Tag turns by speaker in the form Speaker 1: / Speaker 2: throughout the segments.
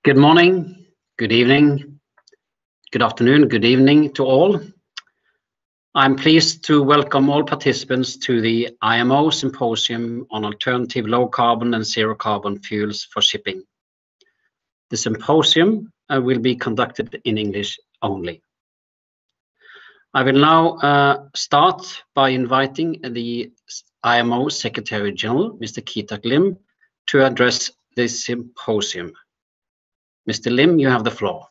Speaker 1: Good morning, good evening, good afternoon, good evening to all. I'm pleased to welcome all participants to the IMO Symposium on Alternative Low Carbon and Zero Carbon Fuels for Shipping. The symposium will be conducted in English only. I will now start by inviting the IMO Secretary General, Mr. Keith Lim, to address this symposium. Mr. Lim, you have the floor.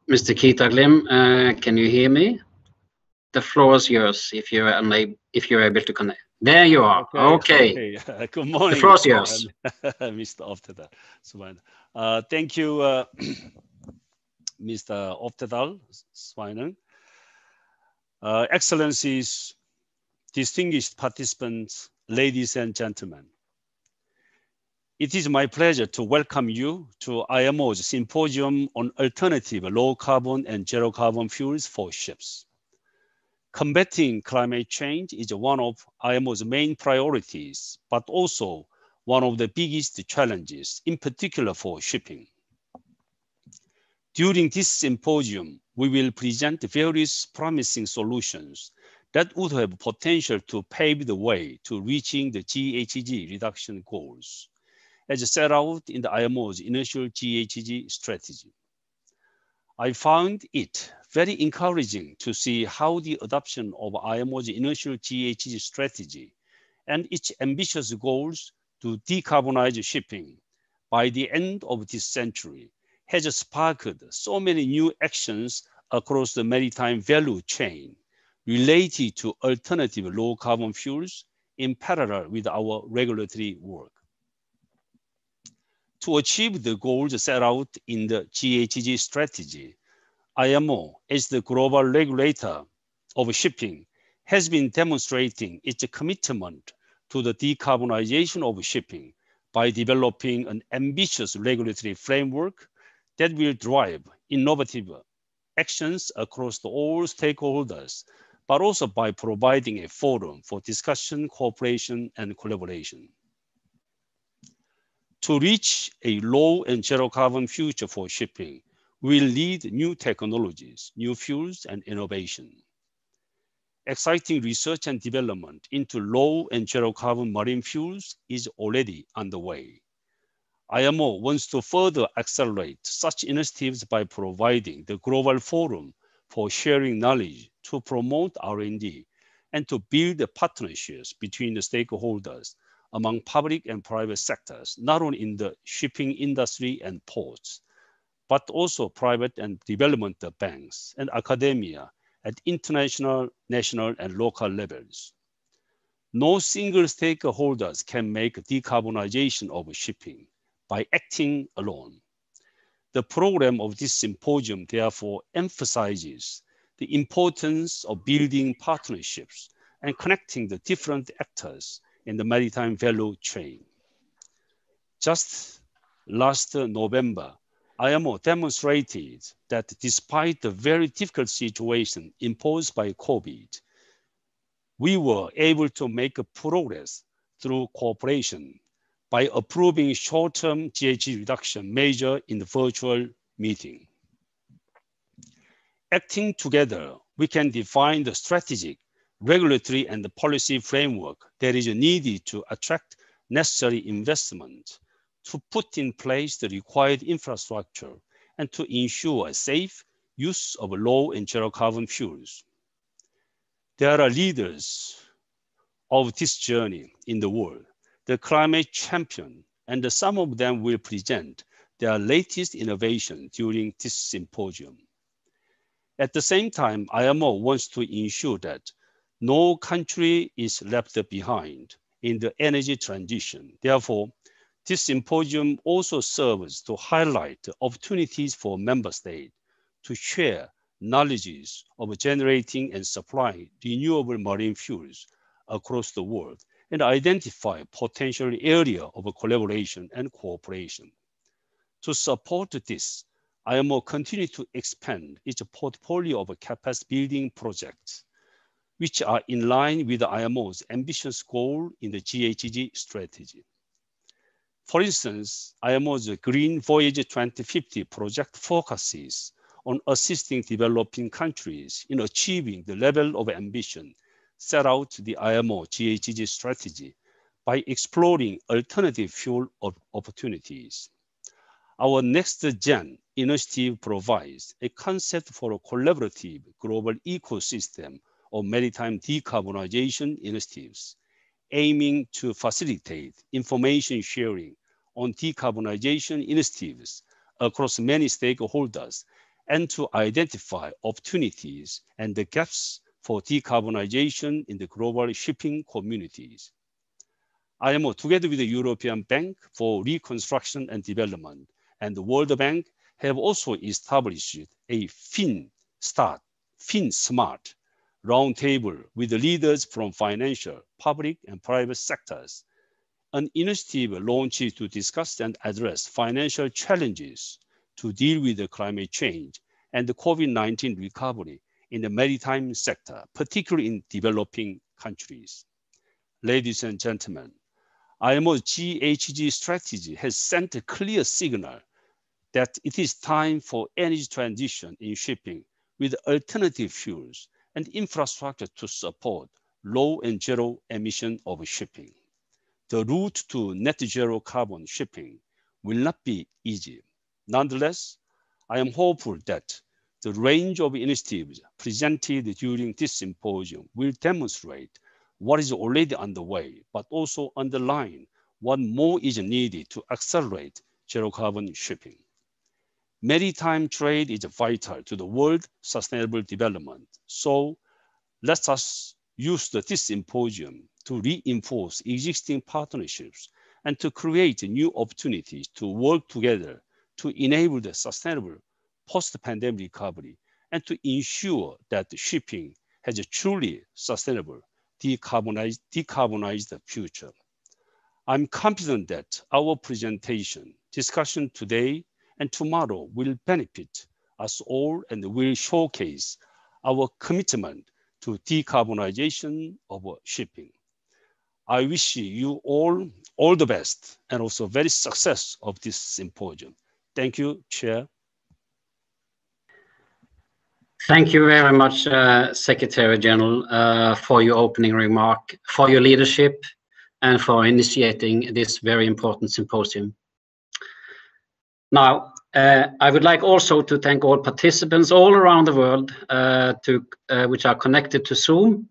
Speaker 1: Mr. Keith Lim, can you hear me? The floor is yours if you're able to connect. There you are. Okay.
Speaker 2: Good morning.
Speaker 1: The floor is yours.
Speaker 2: Mr. Oftedal. Thank you, Mr. Oftedal Swainen. Excellencies, distinguished participants, ladies and gentlemen. It is my pleasure to welcome you to IMO's Symposium on Alternative Low Carbon and Zero Carbon Fuels for Ships. Combating climate change is one of IMO's main priorities, but also one of the biggest challenges, in particular for shipping. During this symposium, we will present various promising solutions that would have potential to pave the way to reaching the GHG reduction goals, as set out in the IMO's initial GHG strategy. I found it very encouraging to see how the adoption of IMO's initial GHG strategy and its ambitious goals to decarbonize shipping by the end of this century has sparked so many new actions across the maritime value chain related to alternative low carbon fuels in parallel with our regulatory work. To achieve the goals set out in the GHG strategy, IMO, as the global regulator of shipping, has been demonstrating its commitment to the decarbonization of shipping by developing an ambitious regulatory framework that will drive innovative actions across all stakeholders, but also by providing a forum for discussion, cooperation, and collaboration. To reach a low and zero carbon future for shipping, will lead new technologies, new fuels, and innovation. Exciting research and development into low and zero carbon marine fuels is already underway. IMO wants to further accelerate such initiatives by providing the global forum for sharing knowledge to promote R&D and to build partnerships between the stakeholders among public and private sectors, not only in the shipping industry and ports, but also private and development banks and academia at international, national, and local levels. No single stakeholders can make decarbonization of shipping by acting alone. The program of this symposium therefore emphasizes the importance of building partnerships and connecting the different actors in the maritime value chain. Just last November, IMO demonstrated that despite the very difficult situation imposed by COVID, we were able to make progress through cooperation by approving short-term GHG reduction measure in the virtual meeting. Acting together, we can define the strategic, regulatory, and the policy framework that is needed to attract necessary investment, to put in place the required infrastructure, and to ensure a safe use of low and zero carbon fuels. There are leaders of this journey in the world, the climate champion, and some of them will present their latest innovation during this symposium. At the same time, IMO wants to ensure that no country is left behind in the energy transition. Therefore, this symposium also serves to highlight opportunities for member states to share knowledge of generating and supplying renewable marine fuels across the world, and identify potential area of collaboration and cooperation. To support this, IMO continues to expand its portfolio of capacity building projects, which are in line with IMO's ambitious goal in the GHG strategy. For instance, IMO's Green Voyage 2050 project focuses on assisting developing countries in achieving the level of ambition set out the IMO GHG strategy by exploring alternative fuel opportunities. Our Next Gen initiative provides a concept for a collaborative global ecosystem of maritime decarbonization initiatives, aiming to facilitate information sharing on decarbonization initiatives across many stakeholders and to identify opportunities and the gaps for decarbonization in the global shipping communities. IMO, together with the European Bank for Reconstruction and Development and the World Bank, have also established a FinSmart roundtable with the leaders from financial, public, and private sectors, an initiative launched to discuss and address financial challenges to deal with the climate change and the COVID-19 recovery in the maritime sector, particularly in developing countries. Ladies and gentlemen, IMO's GHG strategy has sent a clear signal that it is time for energy transition in shipping with alternative fuels and infrastructure to support low and zero emission of shipping. The route to net zero carbon shipping will not be easy. Nonetheless, I am hopeful that the range of initiatives presented during this symposium will demonstrate what is already underway, but also underline what more is needed to accelerate zero carbon shipping. Maritime trade is vital to the world's sustainable development. So let us use this symposium to reinforce existing partnerships and to create new opportunities to work together to enable the sustainable post-pandemic recovery and to ensure that shipping has a truly sustainable, decarbonized future. I'm confident that our presentation, discussion today and tomorrow will benefit us all and will showcase our commitment to decarbonization of shipping. I wish you all the best and also very success of this symposium. Thank you, Chair.
Speaker 1: Thank you very much, Secretary General, for your opening remark, for your leadership, and for initiating this very important symposium. Now, I would like also to thank all participants all around the world which are connected to Zoom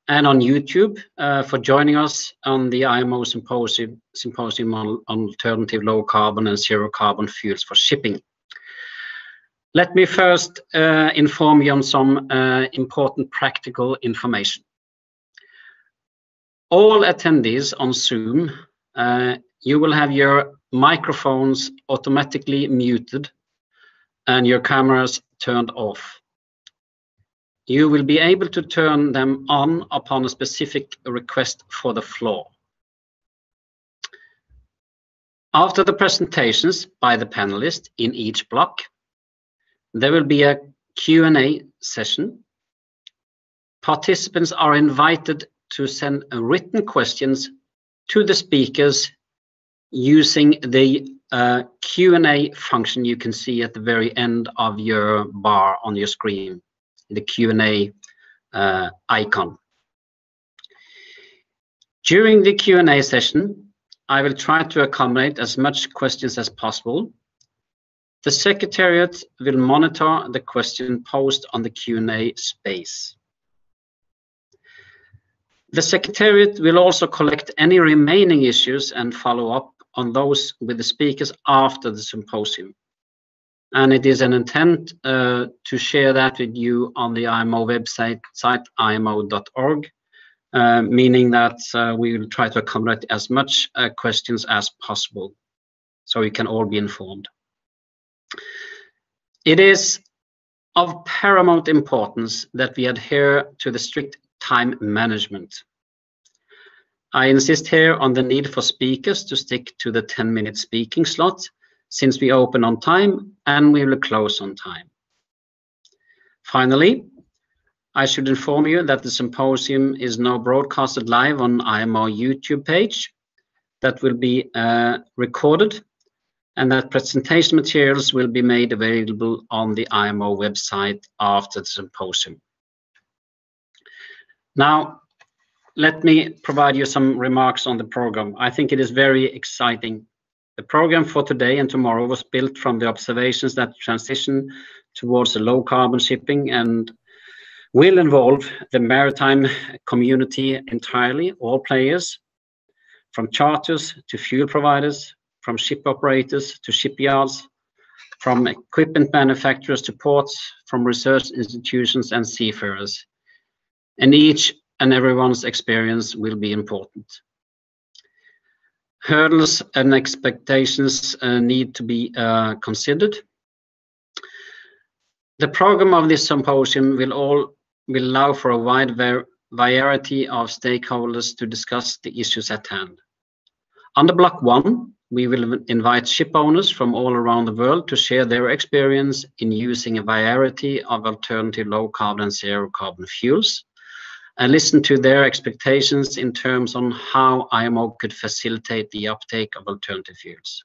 Speaker 1: and on YouTube for joining us on the IMO Symposium on alternative low carbon and zero carbon fuels for shipping. Let me first inform you on some important practical information. All attendees on Zoom, you will have your microphones automatically muted and your cameras turned off. You will be able to turn them on upon a specific request for the floor. After the presentations by the panelists in each block, there will be a Q&A session. Participants are invited to send written questions to the speakers using the Q&A function you can see at the very end of your bar on your screen, the Q&A icon. During the Q&A session, I will try to accommodate as much questions as possible. The Secretariat will monitor the question posed on the Q&A space. The Secretariat will also collect any remaining issues and follow up on those with the speakers after the symposium. And it is an intent to share that with you on the IMO website, imo.org, meaning that we will try to accommodate as much questions as possible so we can all be informed. It is of paramount importance that we adhere to the strict time management. I insist here on the need for speakers to stick to the 10-minute speaking slot, since we open on time and we will close on time. Finally, I should inform you that the symposium is now broadcasted live on IMO YouTube page that will be recorded, and that presentation materials will be made available on the IMO website after the symposium. Now, let me provide you some remarks on the program. I think it is very exciting. The program for today and tomorrow was built from the observations that transition towards a low carbon shipping and will involve the maritime community entirely, all players, from charters to fuel providers, from ship operators to shipyards, from equipment manufacturers to ports, from research institutions and seafarers. And each and everyone's experience will be important. Hurdles and expectations need to be considered. The program of this symposium will allow for a wide variety of stakeholders to discuss the issues at hand. Under Block 1, we will invite ship owners from all around the world to share their experience in using a variety of alternative low carbon and zero carbon fuels, and listen to their expectations in terms on how IMO could facilitate the uptake of alternative fuels.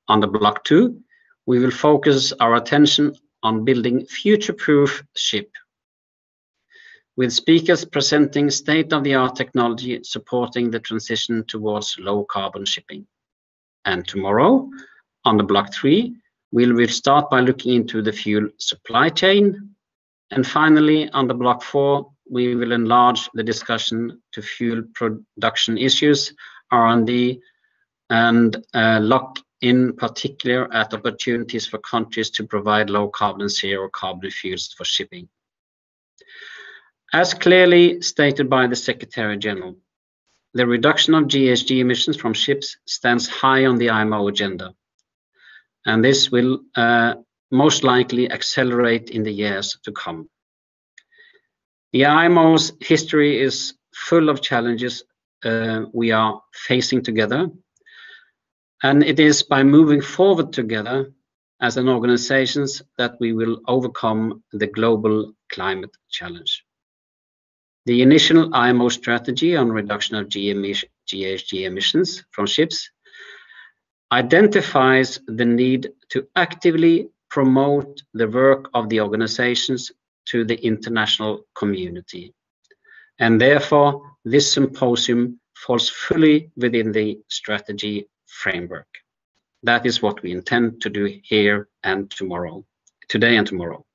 Speaker 1: Under Block 2, we will focus our attention on building future-proof ship, with speakers presenting state-of-the-art technology supporting the transition towards low-carbon shipping. And tomorrow, on the Block 3, we will start by looking into the fuel supply chain. And finally, on the Block 4, we will enlarge the discussion to fuel production issues, R&D, and look in particular at opportunities for countries to provide low-carbon and zero-carbon fuels for shipping. As clearly stated by the Secretary General, the reduction of GHG emissions from ships stands high on the IMO agenda, and this will most likely accelerate in the years to come. The IMO's history is full of challenges we are facing together, and it is by moving forward together as an organization that we will overcome the global climate challenge. The initial IMO strategy on reduction of GHG emissions from ships identifies the need to actively promote the work of the organizations to the international community. And therefore, this symposium falls fully within the strategy framework. That is what we intend to do here and tomorrow, today and tomorrow.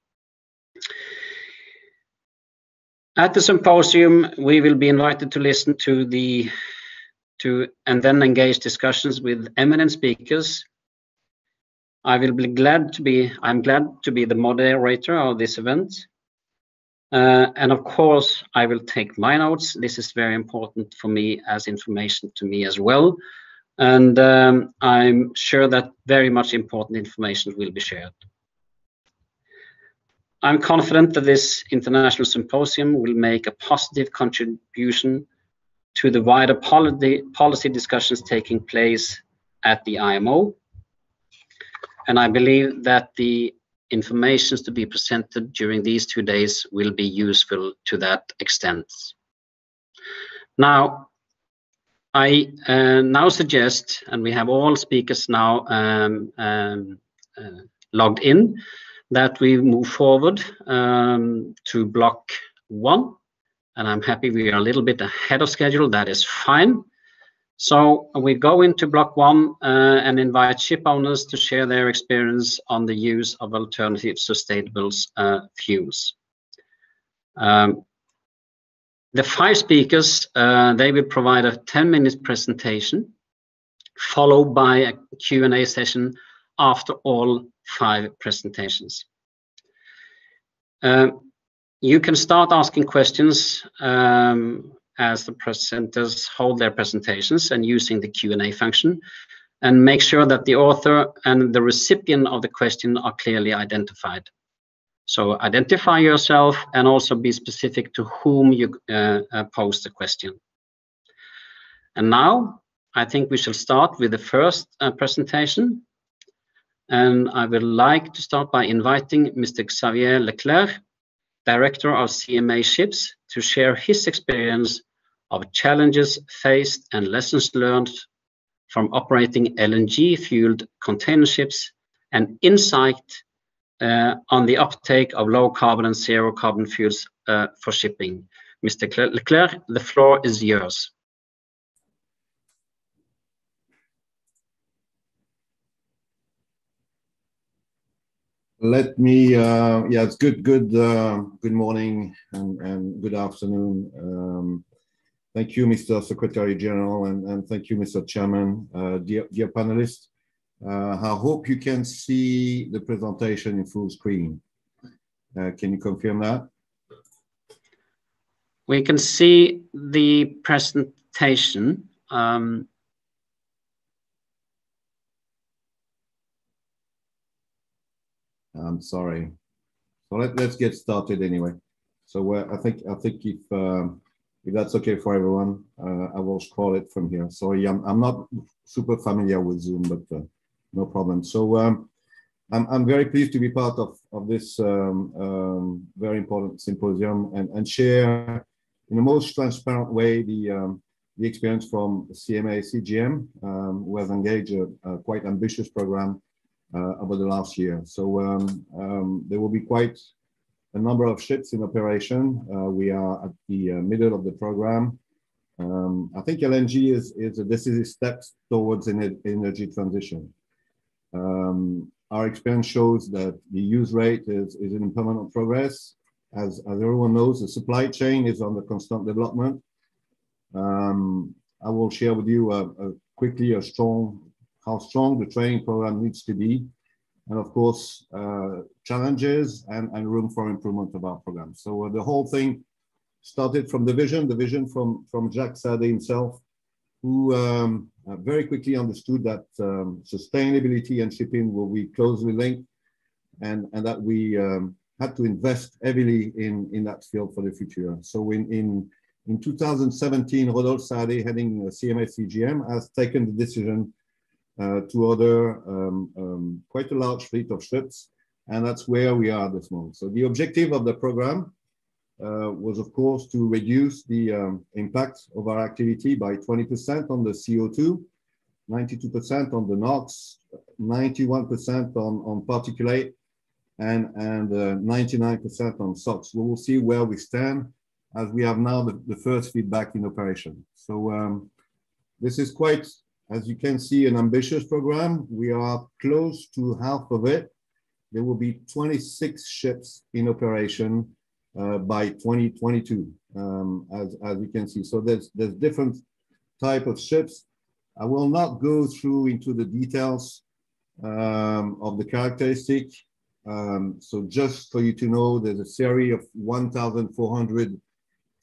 Speaker 1: At the symposium, we will be invited to listen and then engage discussions with eminent speakers. I'm glad to be the moderator of this event. And of course, I will take my notes. This is very important for me as information to me as well. And I'm sure that very much important information will be shared. I'm confident that this international symposium will make a positive contribution to the wider policy discussions taking place at the IMO. And I believe that the information to be presented during these 2 days will be useful to that extent. Now, I now suggest, and we have all speakers now logged in, that we move forward to Block 1. And I'm happy we are a little bit ahead of schedule. That is fine. So we go into Block 1 and invite ship owners to share their experience on the use of alternative sustainable fuels. The 5 speakers, they will provide a 10-minute presentation, followed by a Q&A session after all 5 presentations. You can start asking questions as the presenters hold their presentations and using the Q&A function, and make sure that the author and the recipient of the question are clearly identified. So identify yourself and also be specific to whom you pose the question. And now I think we shall start with the first presentation. And I would like to start by inviting Mr. Xavier Leclerc, Director of CMA Ships, to share his experience of challenges faced and lessons learned from operating LNG-fueled container ships and insight on the uptake of low carbon and zero carbon fuels for shipping. Mr. Leclerc, the floor is yours.
Speaker 3: Let me, yeah, it's good morning and good afternoon. Thank you, Mr. Secretary General, and thank you, Mr. Chairman, dear panelists. I hope you can see the presentation in full screen. Can you confirm that?
Speaker 1: We can see the presentation.
Speaker 3: I'm sorry. So let's get started anyway. So I think if that's okay for everyone, I will scroll it from here. Sorry, I'm not super familiar with Zoom, but no problem. So I'm very pleased to be part of this very important symposium and share in the most transparent way the experience from CMA CGM, who has engaged a quite ambitious program over the last year. So there will be quite a number of ships in operation. We are at the middle of the program. I think LNG is a decisive step towards an energy transition. Our experience shows that the use rate is in permanent progress. As everyone knows, the supply chain is under constant development. I will share with you quickly how strong the training program needs to be, and of course, challenges and room for improvement of our program. So the whole thing started from the vision from Jacques Sade himself, who very quickly understood that sustainability and shipping will be closely linked, and that we had to invest heavily in that field for the future. So in 2017, Rodolphe Sade, heading CMA CGM, has taken the decision to order quite a large fleet of ships, and that's where we are at this moment. So the objective of the program was, of course, to reduce the impact of our activity by 20% on the CO2, 92% on the NOx, 91% on particulate, and 99% on SOx. We will see where we stand as we have now the first feedback in operation. So this is quite, as you can see, an ambitious program. We are close to half of it. There will be 26 ships in operation by 2022, as you can see. So there's different type of ships. I will not go through into the details of the characteristic. So just for you to know, there's a series of 1,400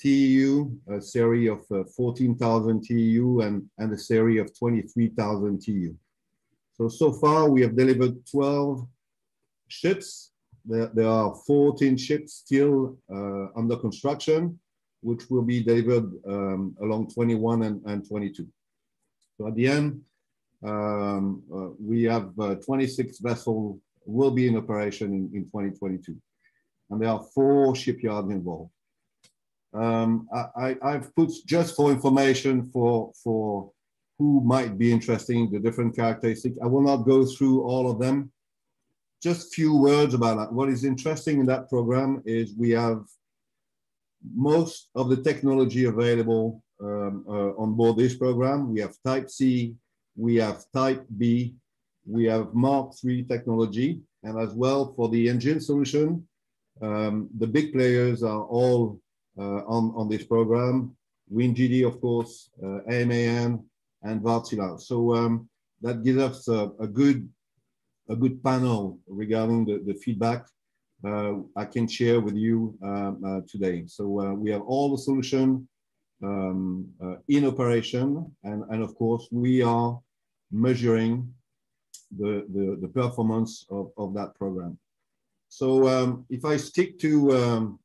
Speaker 3: TEU, a series of 14,000 TEU, and a series of 23,000 TEU. So far we have delivered 12 ships. There are 14 ships still under construction, which will be delivered along 21 and 22. So at the end, we have 26 vessels will be in operation in 2022. And there are 4 shipyards involved. I've put, just for information for who might be interested in the different characteristics, I will not go through all of them. Just few words about that. What is interesting in that program is we have most of the technology available on board this program. We have Type C, we have Type B, we have Mark III technology, and as well for the engine solution, the big players are all on this program. WinGD, of course, AMAN, and Wärtsilä. So that gives us a good panel regarding the feedback I can share with you today. So we have all the solution in operation, and of course we are measuring the performance of that program. So if I stick to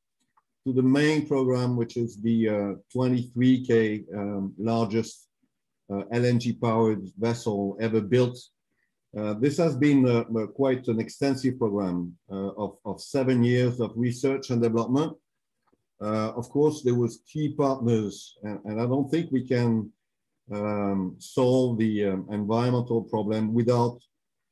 Speaker 3: the main program, which is the 23K largest LNG-powered vessel ever built. This has been quite an extensive program of 7 years of research and development. Of course, there was key partners, and I don't think we can solve the environmental problem without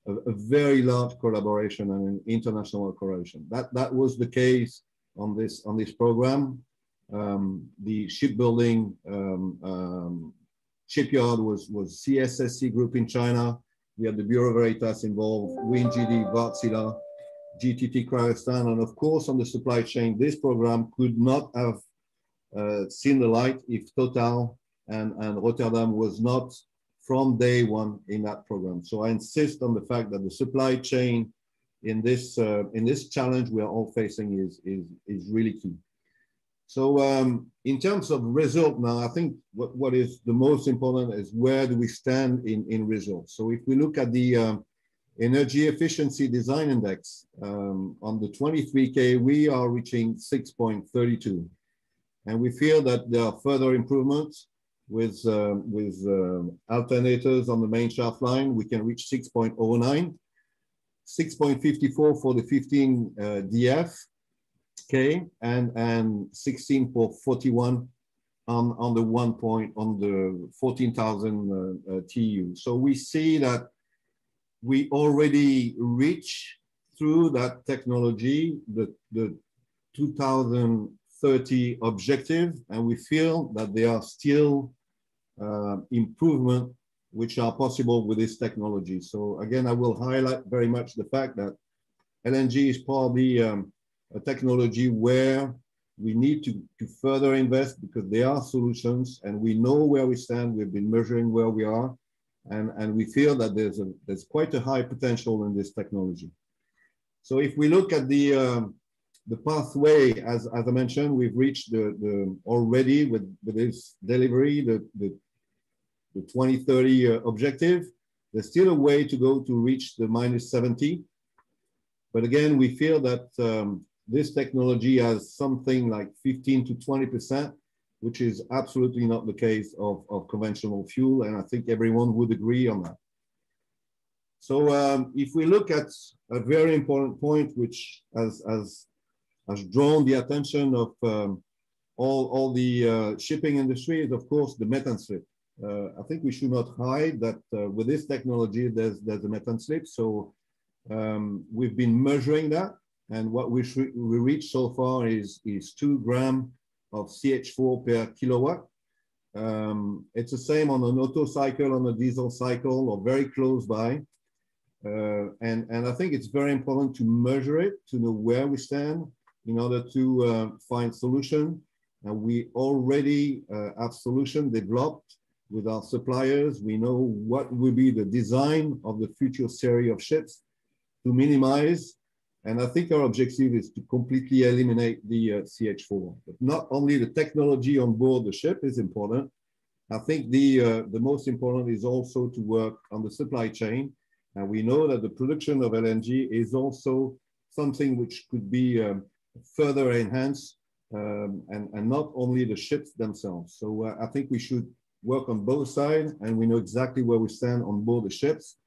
Speaker 3: a very large collaboration and an international collaboration. That was the case on this program. The shipbuilding shipyard was CSSC Group in China. We had the Bureau Veritas involved, WinGD, Wärtsilä, GTT Cryostan, and of course on the supply chain, this program could not have seen the light if Total and Rotterdam was not from day one in that program. So I insist on the fact that the supply chain in this challenge we are all facing is really key. So in terms of result now, I think what is the most important is where do we stand in results. So if we look at the Energy Efficiency Design Index, on the 23K, we are reaching 6.32. And we feel that there are further improvements with alternators on the main shaft line. We can reach 6.09, 6.54 for the 15 DF. K and 16.41 on the 14,000 TU. So we see that we already reach through that technology the 2030 objective, and we feel that there are still improvements which are possible with this technology. So again, I will highlight very much the fact that LNG is probably a technology where we need to further invest because there are solutions and we know where we stand. We've been measuring where we are, and we feel that there's quite a high potential in this technology. So if we look at the pathway, as I mentioned, we've reached the already with this delivery the 2030 objective. There's still a way to go to reach the -70, but again we feel that this technology has something like 15 to 20%, which is absolutely not the case of conventional fuel. And I think everyone would agree on that. So if we look at a very important point, which has drawn the attention of all the shipping industry, is of course the methane slip. I think we should not hide that with this technology, there's a methane slip. So we've been measuring that. And what we reached so far is 2 grams of CH4 per kilowatt. It's the same on an auto cycle, on a diesel cycle, or very close by. And I think it's very important to measure it, to know where we stand in order to find solution. And we already have solution developed with our suppliers. We know what will be the design of the future series of ships to minimize. And I think our objective is to completely eliminate the CH4. But not only the technology on board the ship is important. I think the most important is also to work on the supply chain. And we know that the production of LNG is also something which could be further enhanced, and not only the ships themselves. So I think we should work on both sides, and we know exactly where we stand on board the ships.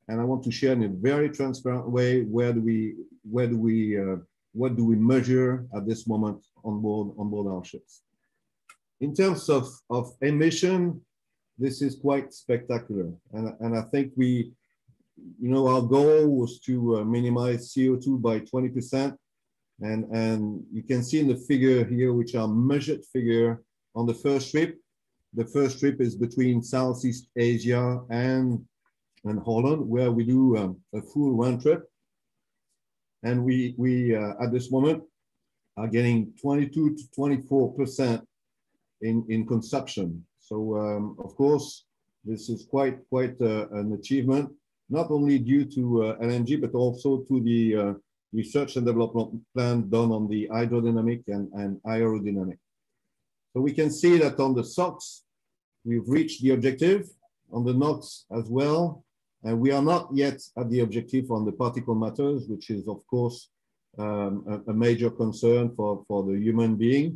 Speaker 3: And I want to share in a very transparent way what do we measure at this moment on board our ships. In terms of emission, this is quite spectacular, and I think our goal was to minimize CO2 by 20%, and you can see in the figure here, which are measured figure on the first trip. The first trip is between Southeast Asia and Holland, where we do a full round trip. And we at this moment are getting 22 to 24% in consumption. So of course, this is quite an achievement, not only due to LNG, but also to the research and development plan done on the hydrodynamic and aerodynamic. So we can see that on the SOx, we've reached the objective, on the NOx as well. And we are not yet at the objective on the particle matters, which is, of course, a major concern for the human being.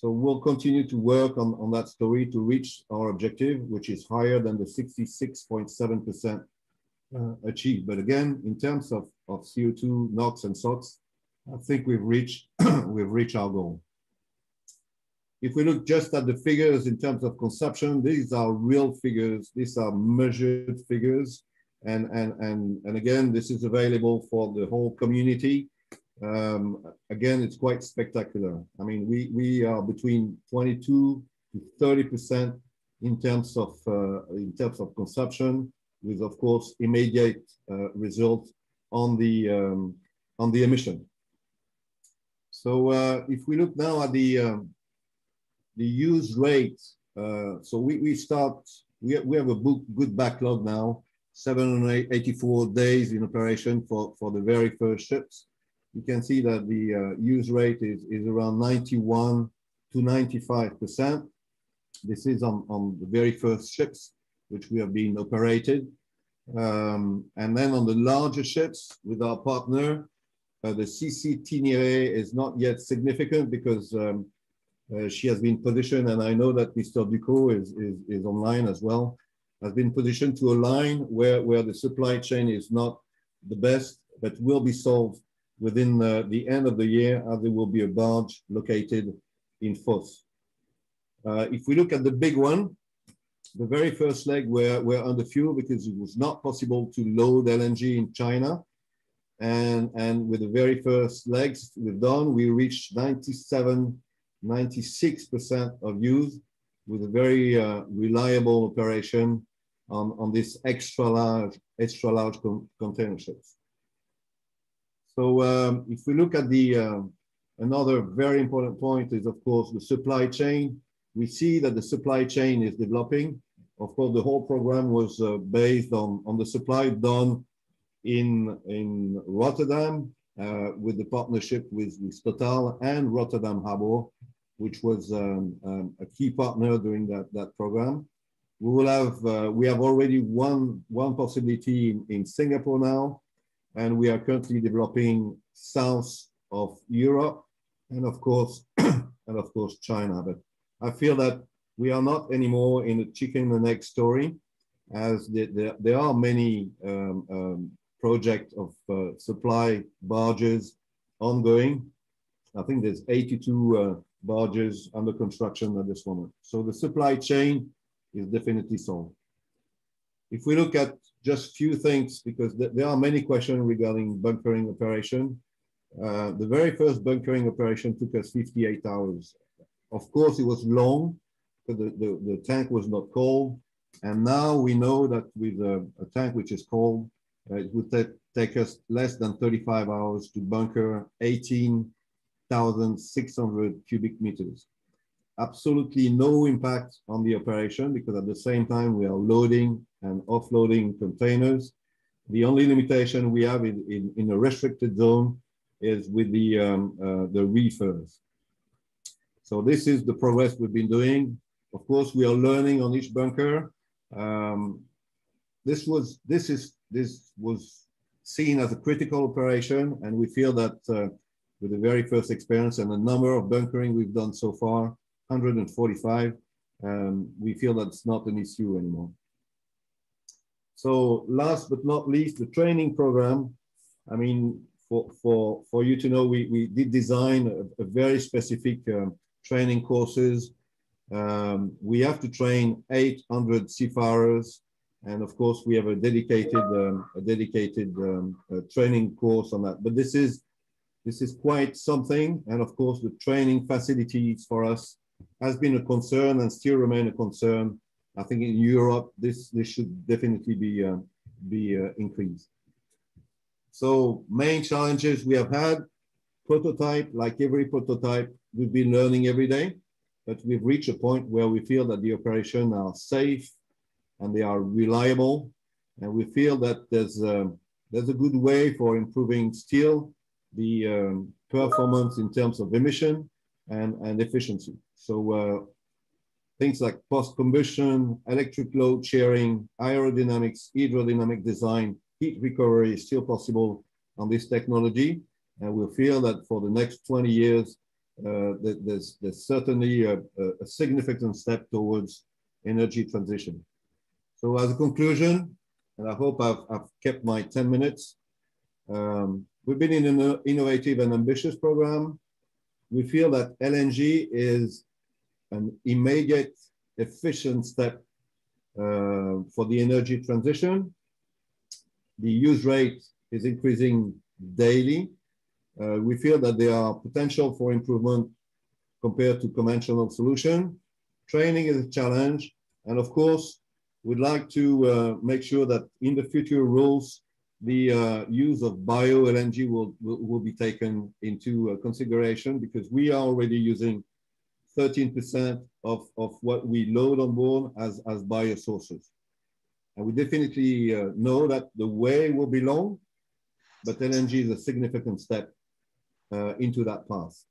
Speaker 3: So we'll continue to work on that story to reach our objective, which is higher than the 66.7% achieved. But again, in terms of CO2, NOx, and SOx, I think we've reached our goal. If we look just at the figures in terms of consumption, these are real figures. These are measured figures, and again, this is available for the whole community. Again, it's quite spectacular. I mean, we are between 22 to 30% in terms of consumption, with of course immediate results on the emission. So if we look now at the use rate, so we have a good backlog now, 784 days in operation for the very first ships. You can see that the use rate is around 91 to 95%. This is on the very first ships which we have been operated. And then on the larger ships with our partner, the CC Tinire is not yet significant because she has been positioned, and I know that Mr. Ducot is online as well, has been positioned to a line where the supply chain is not the best, but will be solved within the end of the year, as there will be a barge located in Fos. If we look at the big one, the very first leg we're under fuel because it was not possible to load LNG in China. And with the very first legs we've done, we reached 96% of use with a very reliable operation on this extra large container ships. So if we look at the another very important point is of course the supply chain. We see that the supply chain is developing. Of course, the whole program was based on the supply done in Rotterdam with the partnership with Total and Rotterdam Harbour, which was a key partner during that program. We have already one possibility in Singapore now, and we are currently developing south of Europe and of course China. But I feel that we are not anymore in a chicken and egg story, as there are many projects of supply barges ongoing. I think there's 82 barges under construction at this moment. So the supply chain is definitely solved. If we look at just few things, because there are many questions regarding bunkering operation. The very first bunkering operation took us 58 hours. Of course, it was long, because the tank was not cold. And now we know that with a tank which is cold, it would take us less than 35 hours to bunker 18,600 cubic meters. Absolutely no impact on the operation, because at the same time we are loading and offloading containers. The only limitation we have in a restricted zone is with the reefers. So this is the progress we've been doing. Of course, we are learning on each bunker. This was seen as a critical operation, and we feel that with the very first experience and the number of bunkering we've done so far, 145, we feel that it's not an issue anymore. So last but not least, the training program. I mean, for you to know, we did design a very specific training courses. We have to train 800 seafarers, and of course we have a dedicated training course on that. But this is quite something, and of course the training facilities for us has been a concern and still remain a concern. I think in Europe this should definitely be increased. So main challenges we have had: prototype. Like every prototype, we've been learning every day, but we've reached a point where we feel that the operations are safe and they are reliable, and we feel that there's a good way for improving still the performance in terms of emission and efficiency. So things like post-combustion, electric load sharing, aerodynamics, hydrodynamic design, heat recovery is still possible on this technology. And we feel that for the next 20 years, there's certainly a significant step towards energy transition. So as a conclusion, and I hope I've kept my 10 minutes, we've been in an innovative and ambitious program. We feel that LNG is an immediate, efficient step for the energy transition. The use rate is increasing daily. We feel that there are potential for improvement compared to conventional solution. Training is a challenge. And of course, we'd like to make sure that in the future rules, the use of bio LNG will be taken into consideration, because we are already using 13% of what we load on board as bio sources. And we definitely know that the way will be long, but LNG is a significant step into that path.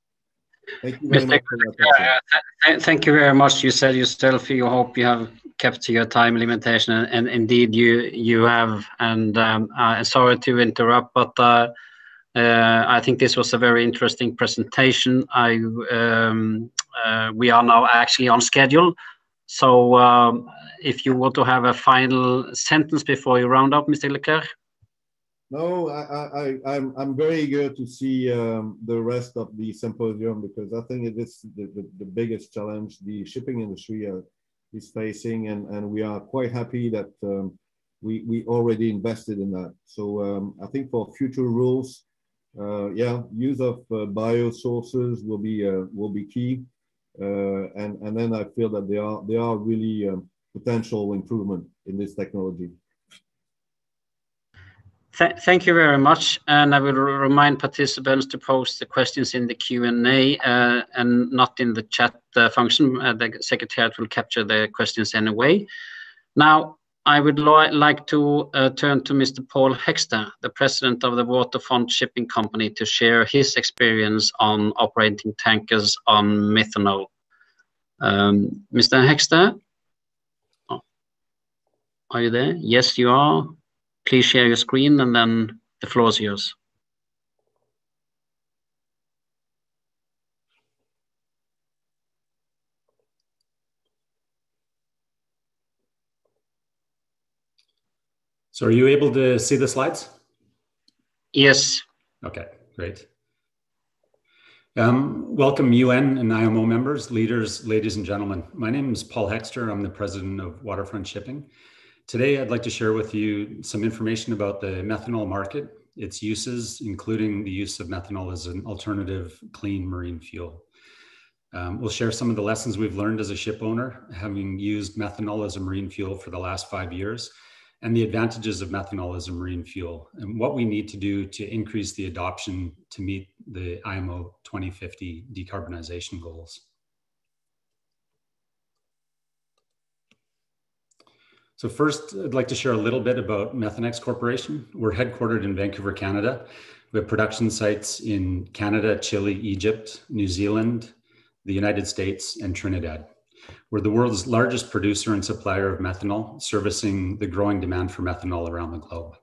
Speaker 3: Thank you very much for that.
Speaker 1: Thank you very much. You said yourself, you hope you have kept to your time limitation, and indeed you have. And sorry to interrupt, but I think this was a very interesting presentation. We are now actually on schedule. So if you want to have a final sentence before you round up, Mr. Leclerc.
Speaker 3: No, I'm very eager to see the rest of the symposium, because I think it is the biggest challenge the shipping industry is facing, and we are quite happy that we already invested in that. So I think for future rules, use of bio sources will be key, and then I feel that there are really potential improvement in this technology.
Speaker 1: Thank you very much, and I will remind participants to post the questions in the Q&A and not in the chat function. The Secretariat will capture the questions anyway. Now, I would like to turn to Mr. Paul Hexter, the President of the Waterfront Shipping Company, to share his experience on operating tankers on methanol. Mr. Hexter, are you there? Yes, you are. Please share your screen, and then the floor is yours.
Speaker 4: So are you able to see the slides?
Speaker 1: Yes.
Speaker 4: Okay, great. Welcome UN and IMO members, leaders, ladies and gentlemen. My name is Paul Hexter. I'm the President of Waterfront Shipping. Today, I'd like to share with you some information about the methanol market, its uses, including the use of methanol as an alternative clean marine fuel. We'll share some of the lessons we've learned as a ship owner, having used methanol as a marine fuel for the last 5 years, and the advantages of methanol as a marine fuel, and what we need to do to increase the adoption to meet the IMO 2050 decarbonization goals. So first, I'd like to share a little bit about Methanex Corporation. We're headquartered in Vancouver, Canada. We have production sites in Canada, Chile, Egypt, New Zealand, the United States, and Trinidad. We're the world's largest producer and supplier of methanol, servicing the growing demand for methanol around the globe.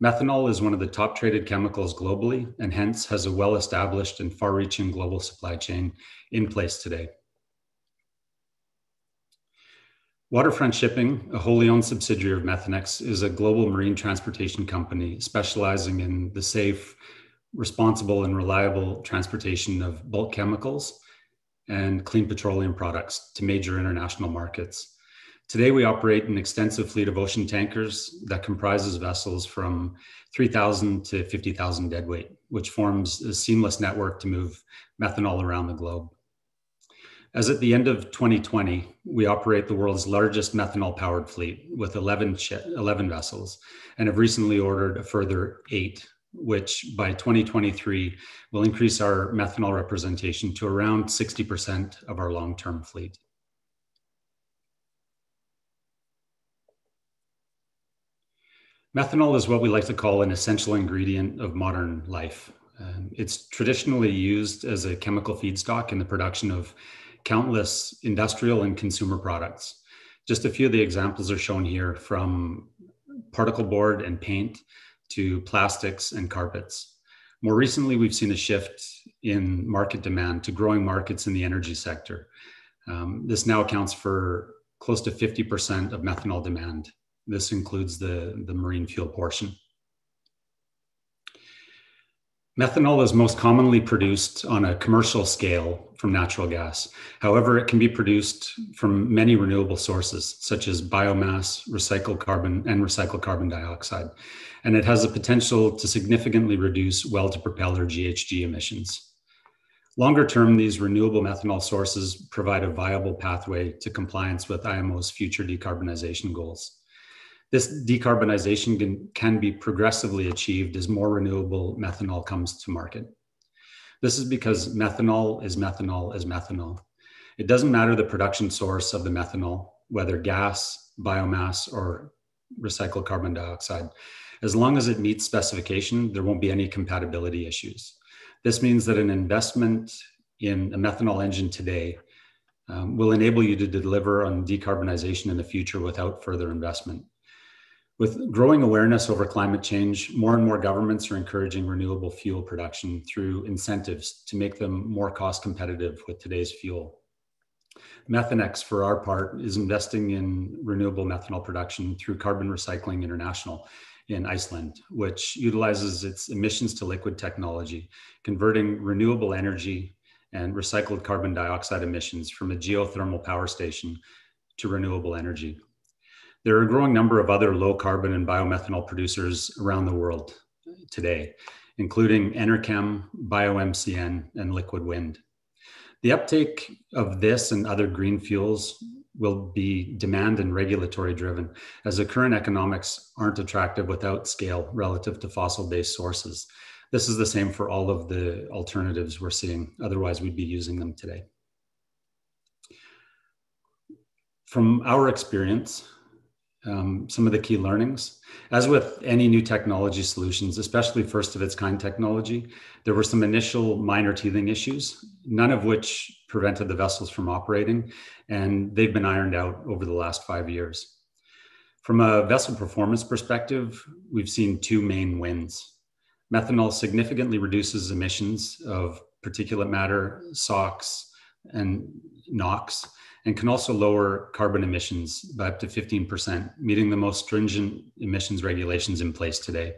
Speaker 4: Methanol is one of the top traded chemicals globally, and hence has a well-established and far-reaching global supply chain in place today. Waterfront Shipping, a wholly owned subsidiary of Methanex, is a global marine transportation company specializing in the safe, responsible, and reliable transportation of bulk chemicals and clean petroleum products to major international markets. Today, we operate an extensive fleet of ocean tankers that comprises vessels from 3,000 to 50,000 deadweight, which forms a seamless network to move methanol around the globe. As at the end of 2020, we operate the world's largest methanol-powered fleet with 11 vessels, and have recently ordered a further 8, which by 2023 will increase our methanol representation to around 60% of our long-term fleet. Methanol is what we like to call an essential ingredient of modern life. It's traditionally used as a chemical feedstock in the production of countless industrial and consumer products. Just a few of the examples are shown here, from particle board and paint to plastics and carpets. More recently, we've seen a shift in market demand to growing markets in the energy sector. This now accounts for close to 50% of methanol demand. This includes the marine fuel portion. Methanol is most commonly produced on a commercial scale from natural gas. However, it can be produced from many renewable sources, such as biomass, recycled carbon dioxide, and it has the potential to significantly reduce well-to-propeller GHG emissions. Longer term, these renewable methanol sources provide a viable pathway to compliance with IMO's future decarbonization goals. This decarbonization can be progressively achieved as more renewable methanol comes to market. This is because methanol is methanol is methanol. It doesn't matter the production source of the methanol, whether gas, biomass, or recycled carbon dioxide. As long as it meets specification, there won't be any compatibility issues. This means that an investment in a methanol engine today will enable you to deliver on decarbonization in the future without further investment. With growing awareness over climate change, more and more governments are encouraging renewable fuel production through incentives to make them more cost competitive with today's fuel. Methanex, for our part, is investing in renewable methanol production through Carbon Recycling International in Iceland, which utilizes its emissions to liquid technology, converting renewable energy and recycled carbon dioxide emissions from a geothermal power station to renewable energy. There are a growing number of other low carbon and biomethanol producers around the world today, including Enerchem, BioMCN, and Liquid Wind. The uptake of this and other green fuels will be demand and regulatory driven, as the current economics aren't attractive without scale relative to fossil-based sources. This is the same for all of the alternatives we're seeing, otherwise we'd be using them today. From our experience, some of the key learnings. As with any new technology solutions, especially first of its kind technology, there were some initial minor teething issues, none of which prevented the vessels from operating, and they've been ironed out over the last 5 years. From a vessel performance perspective, we've seen two main wins. Methanol significantly reduces emissions of particulate matter, SOx, and NOx, and can also lower carbon emissions by up to 15%, meeting the most stringent emissions regulations in place today.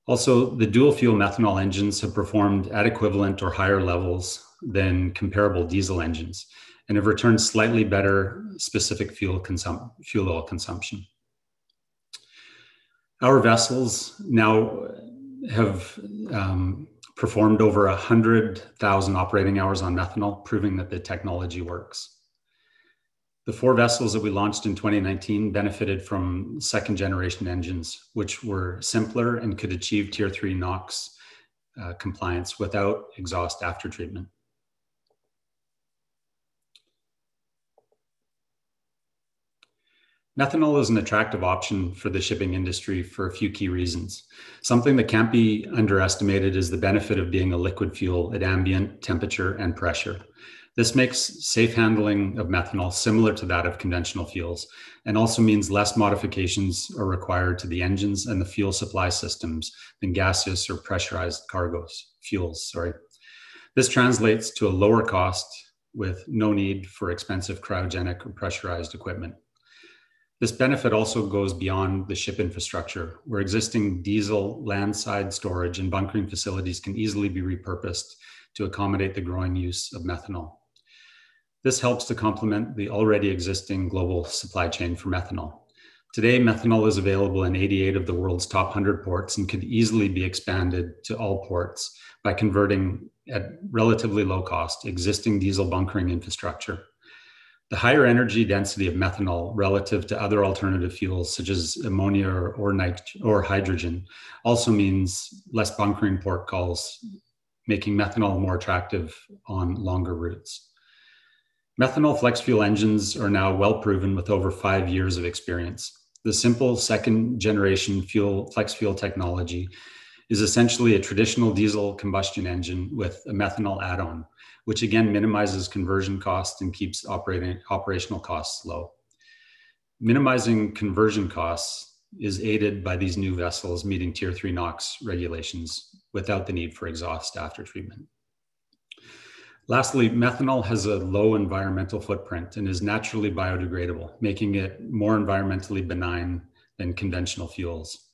Speaker 4: Also, the dual fuel methanol engines have performed at equivalent or higher levels than comparable diesel engines and have returned slightly better specific fuel oil consumption. Our vessels now have performed over 100,000 operating hours on methanol, proving that the technology works. The 4 vessels that we launched in 2019 benefited from second generation engines, which were simpler and could achieve Tier 3 NOx compliance without exhaust after treatment. Methanol is an attractive option for the shipping industry for a few key reasons. Something that can't be underestimated is the benefit of being a liquid fuel at ambient temperature and pressure. This makes safe handling of methanol similar to that of conventional fuels, and also means less modifications are required to the engines and the fuel supply systems than gaseous or pressurized fuels. This translates to a lower cost with no need for expensive cryogenic or pressurized equipment. This benefit also goes beyond the ship infrastructure, where existing diesel, landside storage, and bunkering facilities can easily be repurposed to accommodate the growing use of methanol. This helps to complement the already existing global supply chain for methanol. Today, methanol is available in 88 of the world's top 100 ports and could easily be expanded to all ports by converting at relatively low cost existing diesel bunkering infrastructure. The higher energy density of methanol relative to other alternative fuels such as ammonia or hydrogen also means less bunkering port calls, making methanol more attractive on longer routes. Methanol flex fuel engines are now well proven with over 5 years of experience. The simple second generation flex fuel technology is essentially a traditional diesel combustion engine with a methanol add-on, which again minimizes conversion costs and keeps operational costs low. Minimizing conversion costs is aided by these new vessels meeting Tier 3 NOx regulations without the need for exhaust after treatment. Lastly, methanol has a low environmental footprint and is naturally biodegradable, making it more environmentally benign than conventional fuels.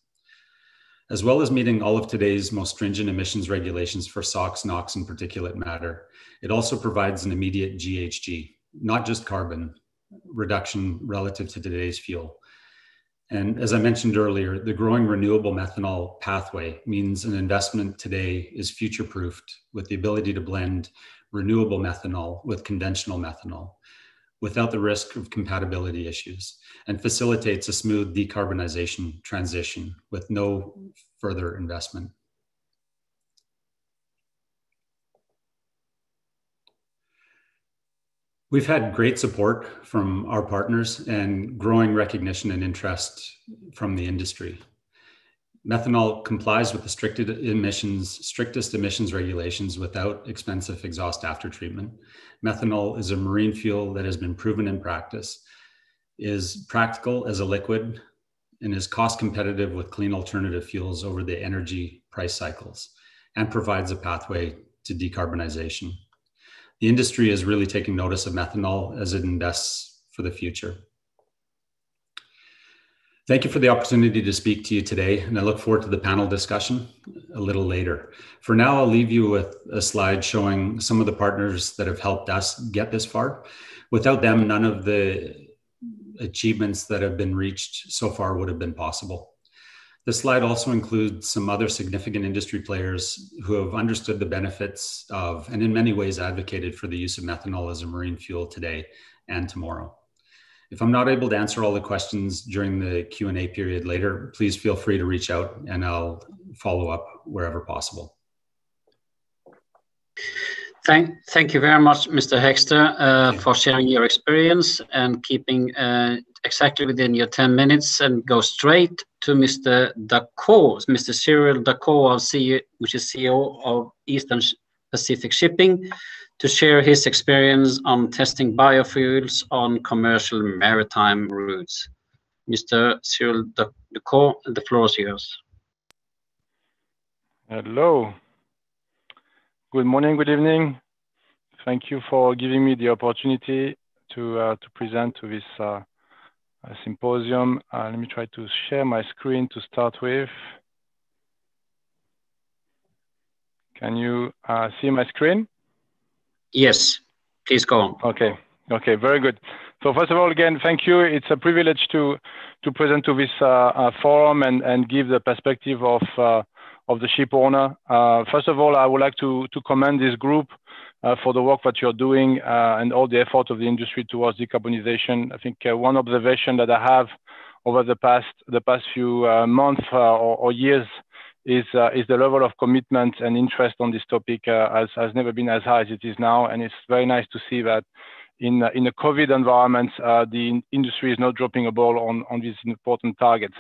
Speaker 4: As well as meeting all of today's most stringent emissions regulations for SOx, NOx, and particulate matter, it also provides an immediate GHG, not just carbon reduction relative to today's fuel. And as I mentioned earlier, the growing renewable methanol pathway means an investment today is future-proofed with the ability to blend renewable methanol with conventional methanol without the risk of compatibility issues, and facilitates a smooth decarbonization transition with no further investment. We've had great support from our partners and growing recognition and interest from the industry. Methanol complies with the strictest emissions regulations without expensive exhaust after treatment. Methanol is a marine fuel that has been proven in practice, is practical as a liquid, and is cost competitive with clean alternative fuels over the energy price cycles, and provides a pathway to decarbonization. The industry is really taking notice of methanol as it invests for the future. Thank you for the opportunity to speak to you today, and I look forward to the panel discussion a little later. For now, I'll leave you with a slide showing some of the partners that have helped us get this far. Without them, none of the achievements that have been reached so far would have been possible. The slide also includes some other significant industry players who have understood the benefits of, and in many ways advocated for the use of methanol as a marine fuel today and tomorrow. If I'm not able to answer all the questions during the Q&A period later, please feel free to reach out and I'll follow up wherever possible.
Speaker 1: Thank you very much, Mr. Hexter, for sharing your experience and keeping exactly within your 10 minutes, and go straight to Mr. Dacour, Mr. Cyril Dacour, which is CEO of Eastern Pacific Shipping, to share his experience on testing biofuels on commercial maritime routes. Mr. Cyril Dacour, the floor is yours.
Speaker 5: Hello. Good morning, good evening. Thank you for giving me the opportunity to present to this symposium. Let me try to share my screen to start with. Can you see my screen?
Speaker 1: Yes, please go on.
Speaker 5: Okay, very good. So first of all, again, thank you. It's a privilege to present to this forum and give the perspective of the ship owner. First of all, I would like to commend this group for the work that you're doing and all the effort of the industry towards decarbonization. I think one observation that I have over the past few months or years is the level of commitment and interest on this topic has never been as high as it is now, and it's very nice to see that in a COVID environment, the industry is not dropping a ball on these important targets.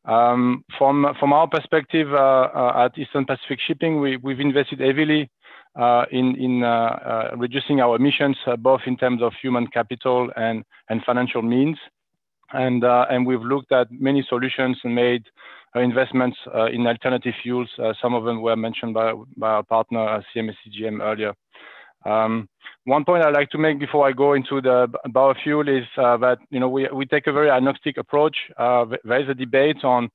Speaker 5: From our perspective at Eastern Pacific Shipping, we've invested heavily in reducing our emissions, both in terms of human capital and financial means. And we've looked at many solutions and made investments in alternative fuels. Some of them were mentioned by our partner CMA CGM earlier. One point I'd like to make before I go into the biofuel is that we take a very agnostic approach. There is a debate on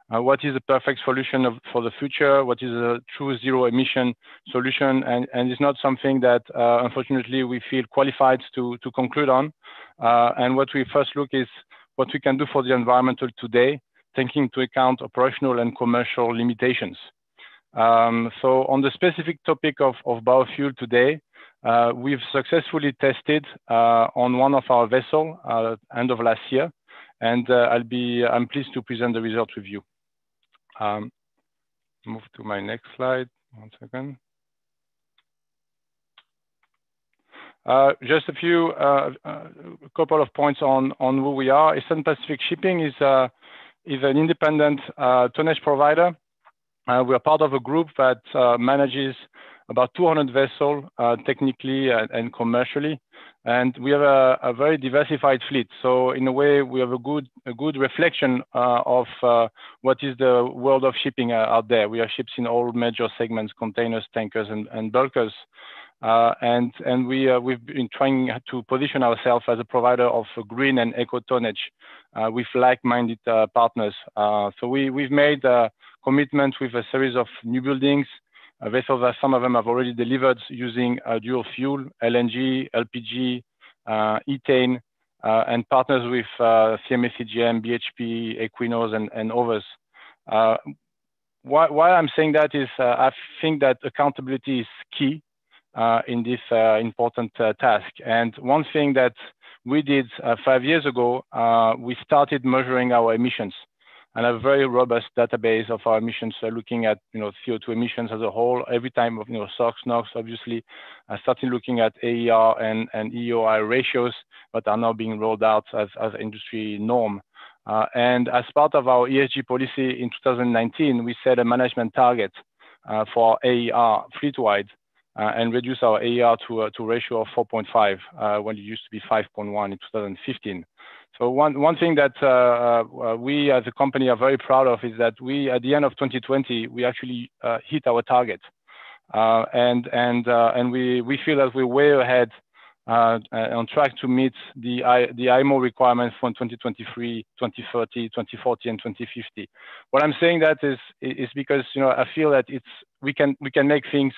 Speaker 5: what is the perfect solution for the future, what is a true zero emission solution, and it's not something that unfortunately we feel qualified to conclude on. And what we first look is what we can do for the environmental today, taking into account operational and commercial limitations. So on the specific topic of biofuel today, we've successfully tested on one of our vessels end of last year, and I'm pleased to present the result with you. Move to my next slide. 1 second. Just a couple of points on who we are. Eastern Pacific Shipping is an independent tonnage provider. We are part of a group that manages about 200 vessels technically and commercially. And we have a very diversified fleet. So in a way, we have a good reflection of what is the world of shipping out there. We have ships in all major segments: containers, tankers, and bulkers. And we've been trying to position ourselves as a provider of green and eco tonnage with like-minded partners. So we've made commitments with a series of new buildings, vessels that some of them have already delivered using dual fuel, LNG, LPG, ethane, and partners with CMA CGM, BHP, Equinor, and others. Why I'm saying that is I think that accountability is key in this important task. And one thing that we did 5 years ago, we started measuring our emissions, and a very robust database of our emissions, looking at CO2 emissions as a whole, every time of SOx, NOx, obviously, starting looking at AER and EEOI ratios that are now being rolled out as industry norm. And as part of our ESG policy in 2019, we set a management target for AER fleet-wide and reduce our AER to a ratio of 4.5 when it used to be 5.1 in 2015. So one thing that we as a company are very proud of is that we, at the end of 2020, we actually hit our target, and we feel that we're way ahead on track to meet the IMO requirements for 2023, 2030, 2040, and 2050. What I'm saying that is because I feel that we can make things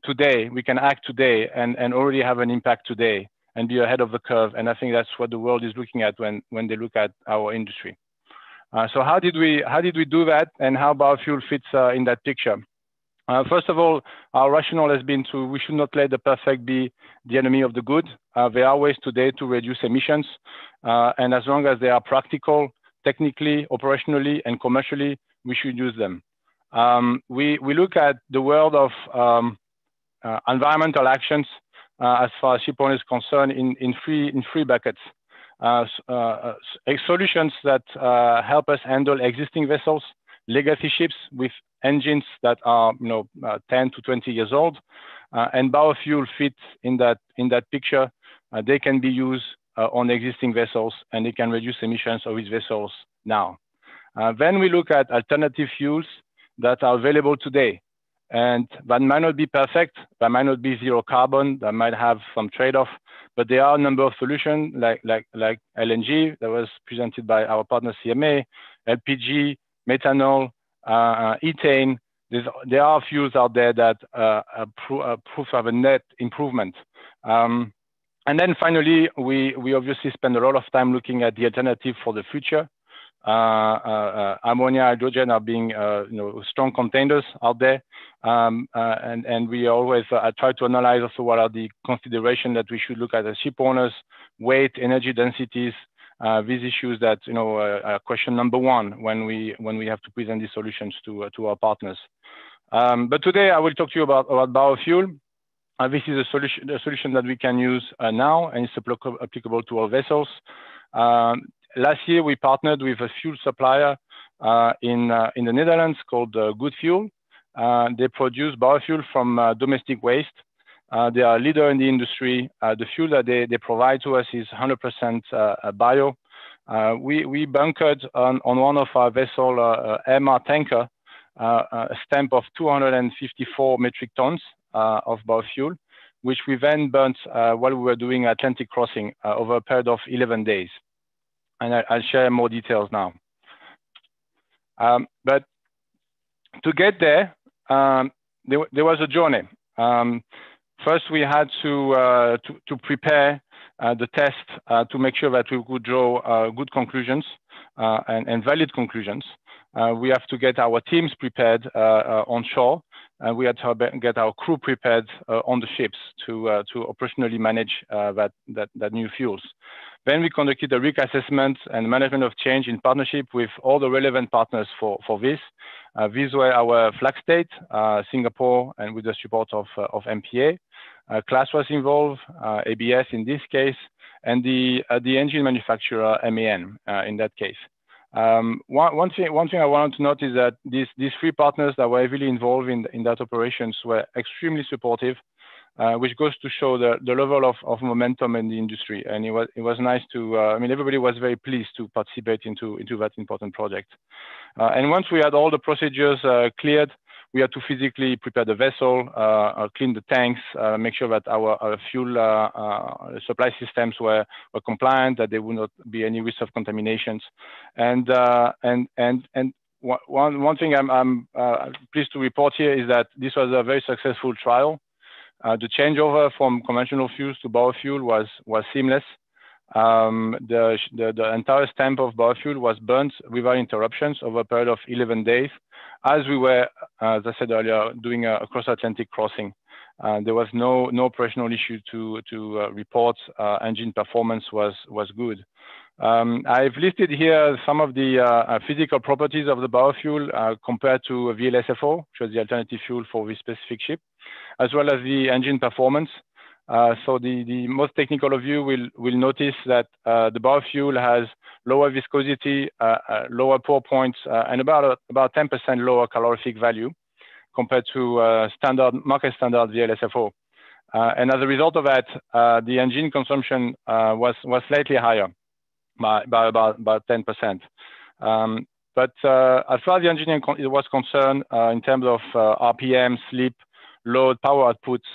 Speaker 5: today, we can act today, and already have an impact today, and be ahead of the curve. And I think that's what the world is looking at when they look at our industry. So how did we do that, and how biofuel fits in that picture? First of all, our rationale has been we should not let the perfect be the enemy of the good. There are ways today to reduce emissions, and as long as they are practical, technically, operationally, and commercially, we should use them. We look at the world of environmental actions as far as ship owners is concerned in three buckets. Solutions that help us handle existing vessels, legacy ships with engines that are 10 to 20 years old, and biofuel fits in that picture. They can be used on existing vessels, and they can reduce emissions of these vessels now. Then we look at alternative fuels that are available today, and that might not be perfect, that might not be zero carbon, that might have some trade-off, but there are a number of solutions like LNG that was presented by our partner CMA, LPG, methanol, ethane. There are fuels out there that prove to have a net improvement. And then finally, we obviously spend a lot of time looking at the alternative for the future. Ammonia, hydrogen are being strong contenders out there, and we always try to analyze also what are the considerations that we should look at as ship owners: weight, energy densities, these issues that are question number one when we have to present these solutions to our partners. But today I will talk to you about biofuel. This is a solution that we can use now, and it's applicable to all vessels. Last year, we partnered with a fuel supplier in the Netherlands called Good Fuel. They produce biofuel from domestic waste. They are a leader in the industry. The fuel that they provide to us is 100% bio. We bunkered on one of our vessel, MR tanker, a stamp of 254 metric tons of biofuel, which we then burnt while we were doing Atlantic crossing over a period of 11 days. And I'll share more details now. But to get there, there was a journey. First, we had to prepare the test to make sure that we could draw good conclusions and valid conclusions. We have to get our teams prepared on shore. We had to get our crew prepared on the ships to operationally manage that new fuels. Then we conducted a risk assessment and management of change in partnership with all the relevant partners for this. These were our flag state, Singapore, and with the support of MPA. Class was involved, ABS in this case, and the engine manufacturer, MAN, in that case. One thing I wanted to note is that these three partners that were heavily involved in that operations were extremely supportive, which goes to show the level of momentum in the industry. And it was nice to, I mean, everybody was very pleased to participate into that important project. And once we had all the procedures cleared, we had to physically prepare the vessel, clean the tanks, make sure that our fuel supply systems were compliant, that there would not be any risk of contaminations. And one thing I'm pleased to report here is that this was a very successful trial. The changeover from conventional fuels to biofuel was seamless. The entire stamp of biofuel was burnt without interruptions over a period of 11 days, as we were, as I said earlier, doing a cross-Atlantic crossing. There was no operational issue to report. Engine performance was good. I've listed here some of the physical properties of the biofuel compared to VLSFO, which was the alternative fuel for this specific ship, as well as the engine performance. So the most technical of you will notice that the biofuel has lower viscosity, lower pour points, and about 10% lower calorific value compared to market standard VLSFO. And as a result of that, the engine consumption was slightly higher by about 10%. But as far as the engine was concerned, in terms of RPM, slip, load, power outputs,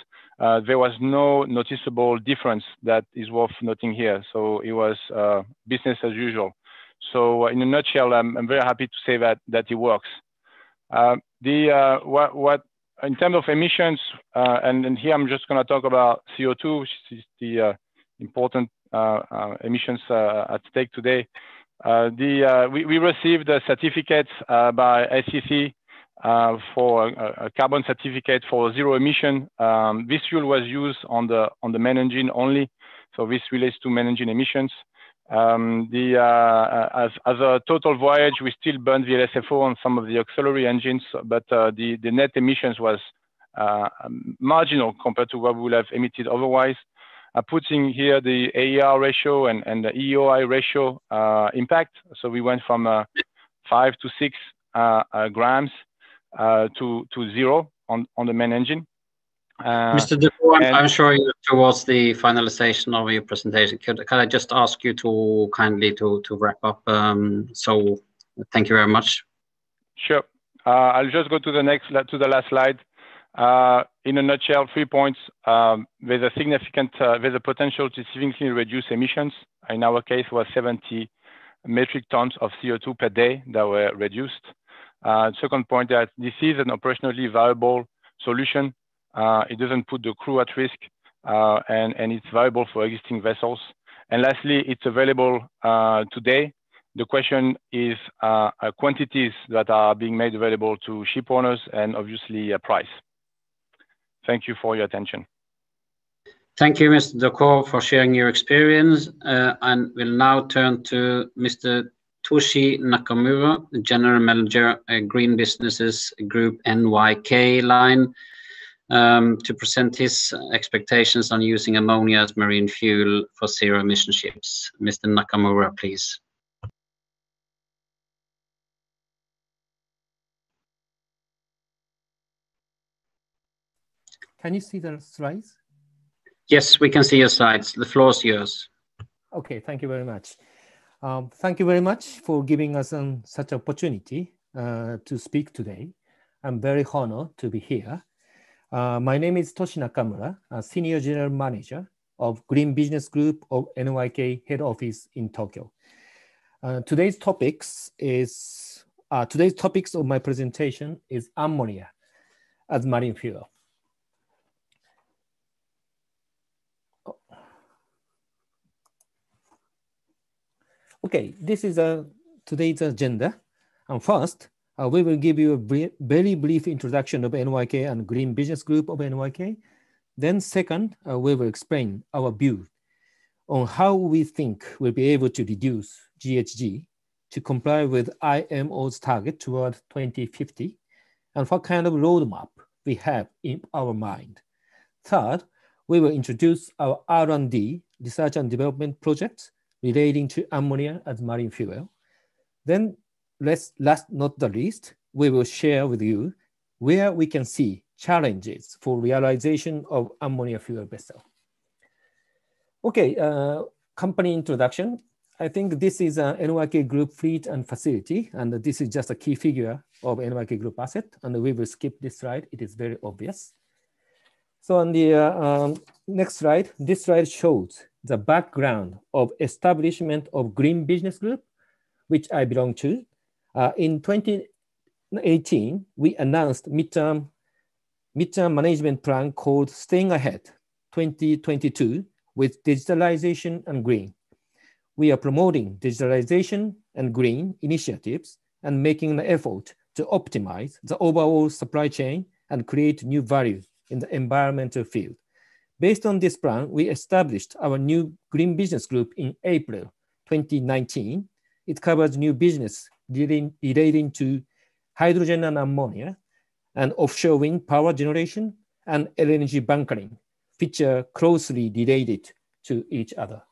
Speaker 5: there was no noticeable difference that is worth noting here. So it was business as usual. So in a nutshell, I'm very happy to say that it works. What in terms of emissions, and here I'm just going to talk about CO2, which is the important emissions at stake today. We received a certificate by SEC for a carbon certificate for zero emission. This fuel was used on the main engine only, so this relates to main engine emissions. As a total voyage, we still burned VLSFO on some of the auxiliary engines, but the net emissions was marginal compared to what we would have emitted otherwise. Putting here the AER ratio and the EEOI ratio impact. So we went from 5 to 6 grams to 0 on the main engine.
Speaker 1: Mr. Dufour, I'm sure you're towards the finalization of your presentation. Can I just ask you to kindly to wrap up? So thank you very much.
Speaker 5: Sure. I'll just go to the last slide. In a nutshell, 3 points. There's a potential to significantly reduce emissions. In our case, it was 70 metric tons of CO2 per day that were reduced. Second point, that this is an operationally viable solution. It doesn't put the crew at risk, and it's viable for existing vessels. And lastly, it's available today. The question is quantities that are being made available to ship owners and obviously price. Thank you for your attention.
Speaker 1: Thank you, Mr. Dufour, for sharing your experience. And we'll now turn to Mr. Toshi Nakamura, the General Manager, Green Businesses Group NYK line, to present his expectations on using ammonia as marine fuel for zero-emission ships. Mr. Nakamura, please.
Speaker 6: Can you see the slides?
Speaker 1: Yes, we can see your slides. The floor is yours.
Speaker 6: Okay, thank you very much. Thank you very much for giving us such opportunity to speak today. I'm very honored to be here. My name is Toshi Nakamura, a Senior General Manager of Green Business Group of NYK Head Office in Tokyo. Today's topics of my presentation is ammonia as marine fuel. Okay, this is today's agenda. And first, we will give you a very brief introduction of NYK and Green Business Group of NYK. Then second, we will explain our view on how we think we'll be able to reduce GHG to comply with IMO's target toward 2050, and what kind of roadmap we have in our mind. Third, we will introduce our R&D, research and development projects relating to ammonia as marine fuel. Then last not the least, we will share with you where we can see challenges for realization of ammonia fuel vessel. Okay, company introduction. I think this is a NYK Group fleet and facility, and this is just a key figure of NYK Group asset, and we will skip this slide. It is very obvious. So on the next slide, this slide shows the background of establishment of Green Business Group, which I belong to. In 2018, we announced midterm management plan called Staying Ahead 2022 with digitalization and green. We are promoting digitalization and green initiatives and making an effort to optimize the overall supply chain and create new value in the environmental field. Based on this plan, we established our new Green Business Group in April 2019. It covers new business relating to hydrogen and ammonia and offshore wind power generation and LNG bunkering, which are closely related to each other.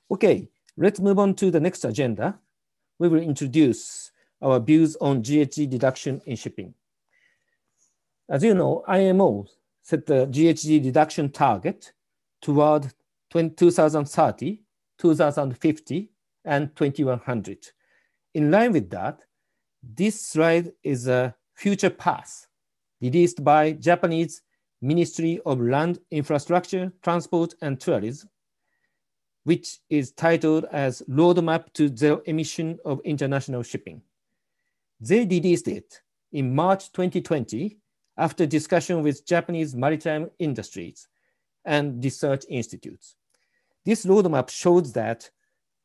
Speaker 6: Okay, let's move on to the next agenda. We will introduce our views on GHG reduction in shipping. As you know, IMO set the GHG reduction target toward 2030, 2050, and 2100. In line with that, this slide is a future path released by Japanese Ministry of Land Infrastructure, Transport and Tourism, which is titled as Roadmap to Zero Emission of International Shipping. They released it in March 2020 after discussion with Japanese maritime industries and research institutes. This roadmap shows that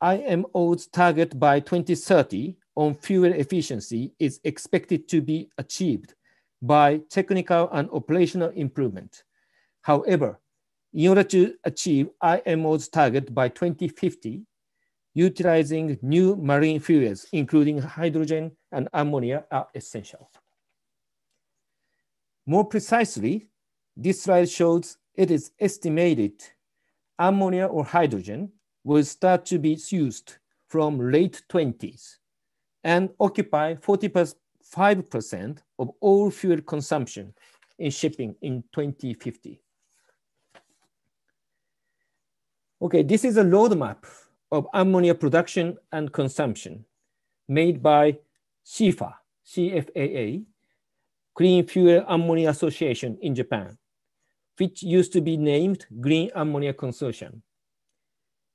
Speaker 6: IMO's target by 2030 on fuel efficiency is expected to be achieved by technical and operational improvement. However, in order to achieve IMO's target by 2050, utilizing new marine fuels, including hydrogen and ammonia, are essential. More precisely, this slide shows it is estimated ammonia or hydrogen will start to be used from late 20s and occupy 45% of all fuel consumption in shipping in 2050. Okay, this is a roadmap of ammonia production and consumption made by CFAA, Clean Fuel Ammonia Association in Japan, which used to be named Green Ammonia Consortium.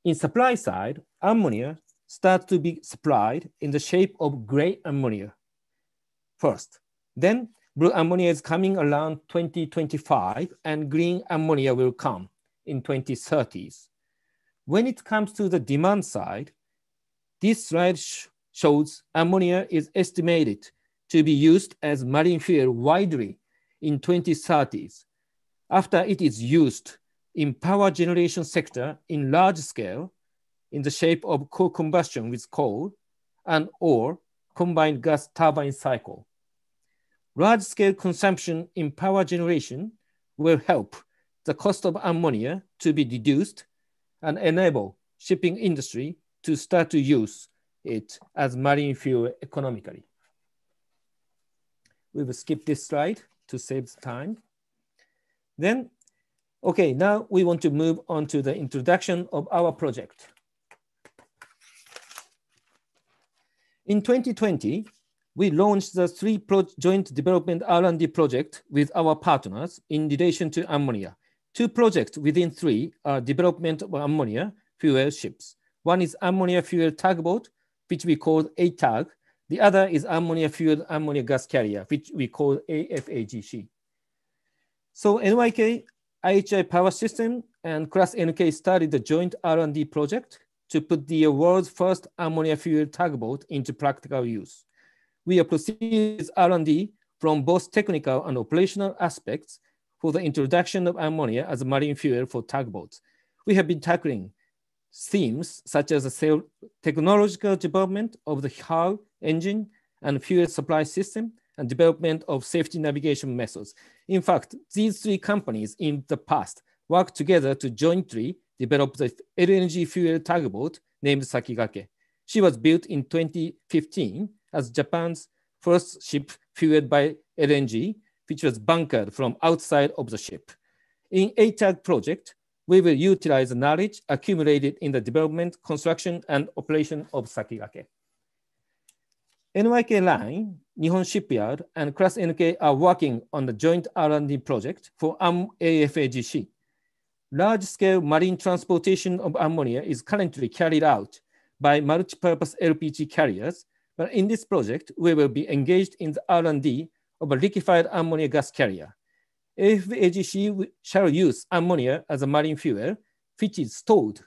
Speaker 6: In supply side, ammonia starts to be supplied in the shape of gray ammonia first. Then blue ammonia is coming around 2025 and green ammonia will come in 2030s. When it comes to the demand side, this slide shows ammonia is estimated to be used as marine fuel widely in 2030s after it is used in power generation sector in large scale in the shape of co-combustion with coal and or combined gas turbine cycle. Large scale consumption in power generation will help the cost of ammonia to be reduced and enable shipping industry to start to use it as marine fuel economically. We will skip this slide to save time. Then, okay, now we want to move on to the introduction of our project. In 2020, we launched the joint development R&D project with our partners in relation to ammonia. 2 projects within 3 are development of ammonia fuel ships. One is ammonia fuel tugboat, which we call ATAG. The other is ammonia fueled ammonia gas carrier, which we call AFAGC. So NYK, IHI Power System, and Class NK started the joint R&D project to put the world's first ammonia fueled tugboat into practical use. We are proceeding with R&D from both technical and operational aspects for the introduction of ammonia as a marine fuel for tugboats. We have been tackling themes such as the technological development of the hull, engine, and fuel supply system, and development of safety navigation methods. In fact, these 3 companies in the past worked together to jointly develop the LNG fuel tugboat named Sakigake, She was built in 2015 as Japan's first ship fueled by LNG, which was bunkered from outside of the ship. In ATAG project, we will utilize the knowledge accumulated in the development, construction, and operation of Sakigake. NYK Line, Nihon Shipyard, and Class NK are working on the joint R&D project for AFAGC. Large-scale marine transportation of ammonia is currently carried out by multi-purpose LPG carriers, but in this project, we will be engaged in the R&D of a liquefied ammonia gas carrier. AFAGC shall use ammonia as a marine fuel, which is stored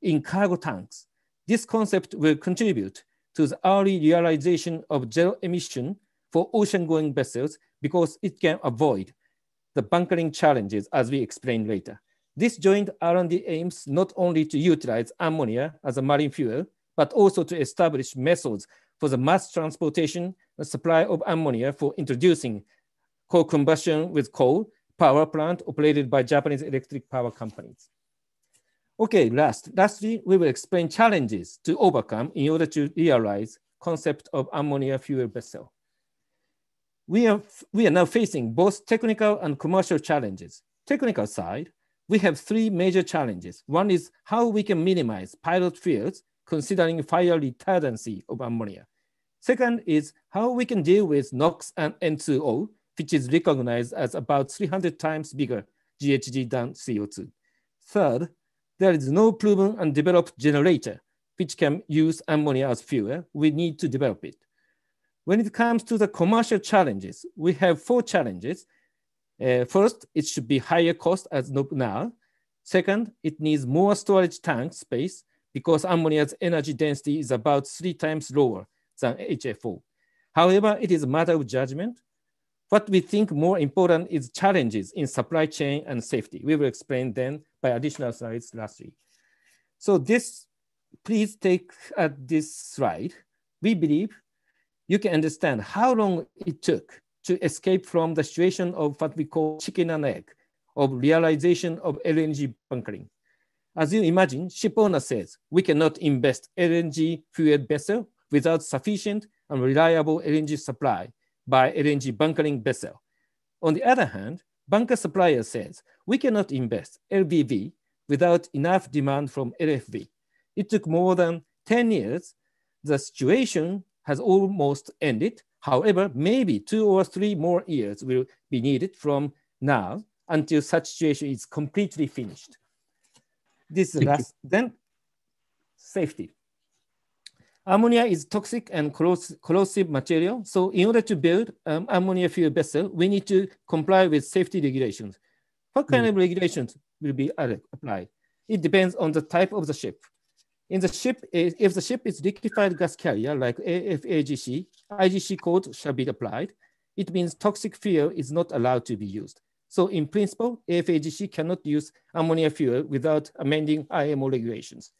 Speaker 6: in cargo tanks. This concept will contribute to the early realization of zero emission for ocean-going vessels because it can avoid the bunkering challenges, as we explain later. This joint R&D aims not only to utilize ammonia as a marine fuel, but also to establish methods for the mass transportation and supply of ammonia for introducing co-combustion with coal power plant operated by Japanese electric power companies. Okay, lastly, we will explain challenges to overcome in order to realize concept of ammonia fuel vessel. We are now facing both technical and commercial challenges. Technical side, we have three major challenges. One is how we can minimize pilot failures considering fire retardancy of ammonia. Second is how we can deal with NOx and N2O, which is recognized as about 300 times bigger GHG than CO2. Third, there is no proven and developed generator which can use ammonia as fuel. We need to develop it. When it comes to the commercial challenges, we have four challenges. First, it should be higher cost as of now. Second, it needs more storage tank space because ammonia's energy density is about 3 times lower than HFO. However, it is a matter of judgment. What we think more important is challenges in supply chain and safety. We will explain then by additional slides lastly. So this, please take at this slide. We believe you can understand how long it took to escape from the situation of what we call chicken and egg, of realization of LNG bunkering. As you imagine, ship owner says, we cannot invest LNG fueled vessel without sufficient and reliable LNG supply by LNG bunkering vessel. On the other hand, bunker supplier says, we cannot invest LBV without enough demand from LFV. It took more than 10 years. The situation has almost ended. However, maybe 2 or 3 more years will be needed from now until such situation is completely finished. This is last, then safety. Ammonia is toxic and corrosive material. So in order to build ammonia fuel vessel, we need to comply with safety regulations. What kind of regulations will be applied? It depends on the type of the ship. In the ship, if the ship is liquefied gas carrier like AFAGC, IGC code shall be applied. It means toxic fuel is not allowed to be used. So in principle, AFAGC cannot use ammonia fuel without amending IMO regulations.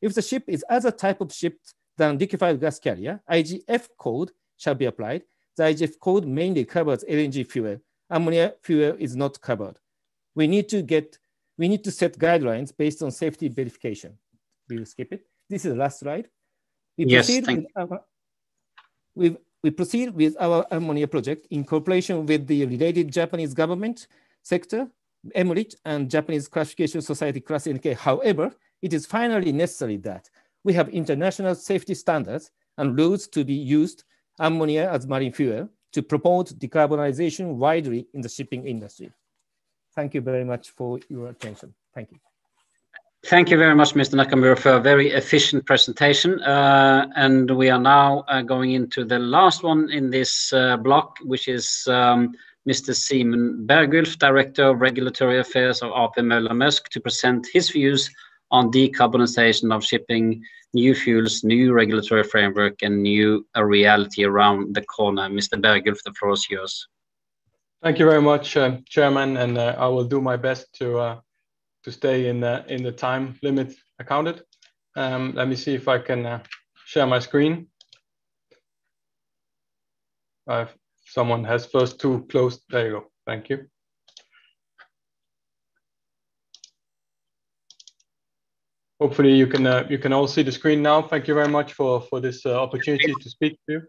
Speaker 6: If the ship is other type of ship than liquefied gas carrier, IGF code shall be applied. The IGF code mainly covers LNG fuel. Ammonia fuel is not covered. We need to set guidelines based on safety verification. We will skip it. This is the last slide. We proceed with our ammonia project in cooperation with the related Japanese government sector, MRIT, and Japanese Classification Society Class NK. However, it is finally necessary that we have international safety standards and rules to be used ammonia as marine fuel to promote decarbonization widely in the shipping industry. Thank you very much for your attention. Thank you.
Speaker 1: Thank you very much, Mr. Nakamura, for a very efficient presentation. And we are now going into the last one in this block, which is Mr. Simon Bergulf, Director of Regulatory Affairs of AP Møller Mærsk, to present his views on decarbonization of shipping, new fuels, new regulatory framework, and new reality around the corner. Mr. Bergulf, the floor is yours.
Speaker 7: Thank you very much, Chairman, and I will do my best to stay in the time limit accounted. Let me see if I can share my screen. Someone has first to close. There you go. Thank you. Hopefully you can all see the screen now. Thank you very much for this opportunity to speak to you.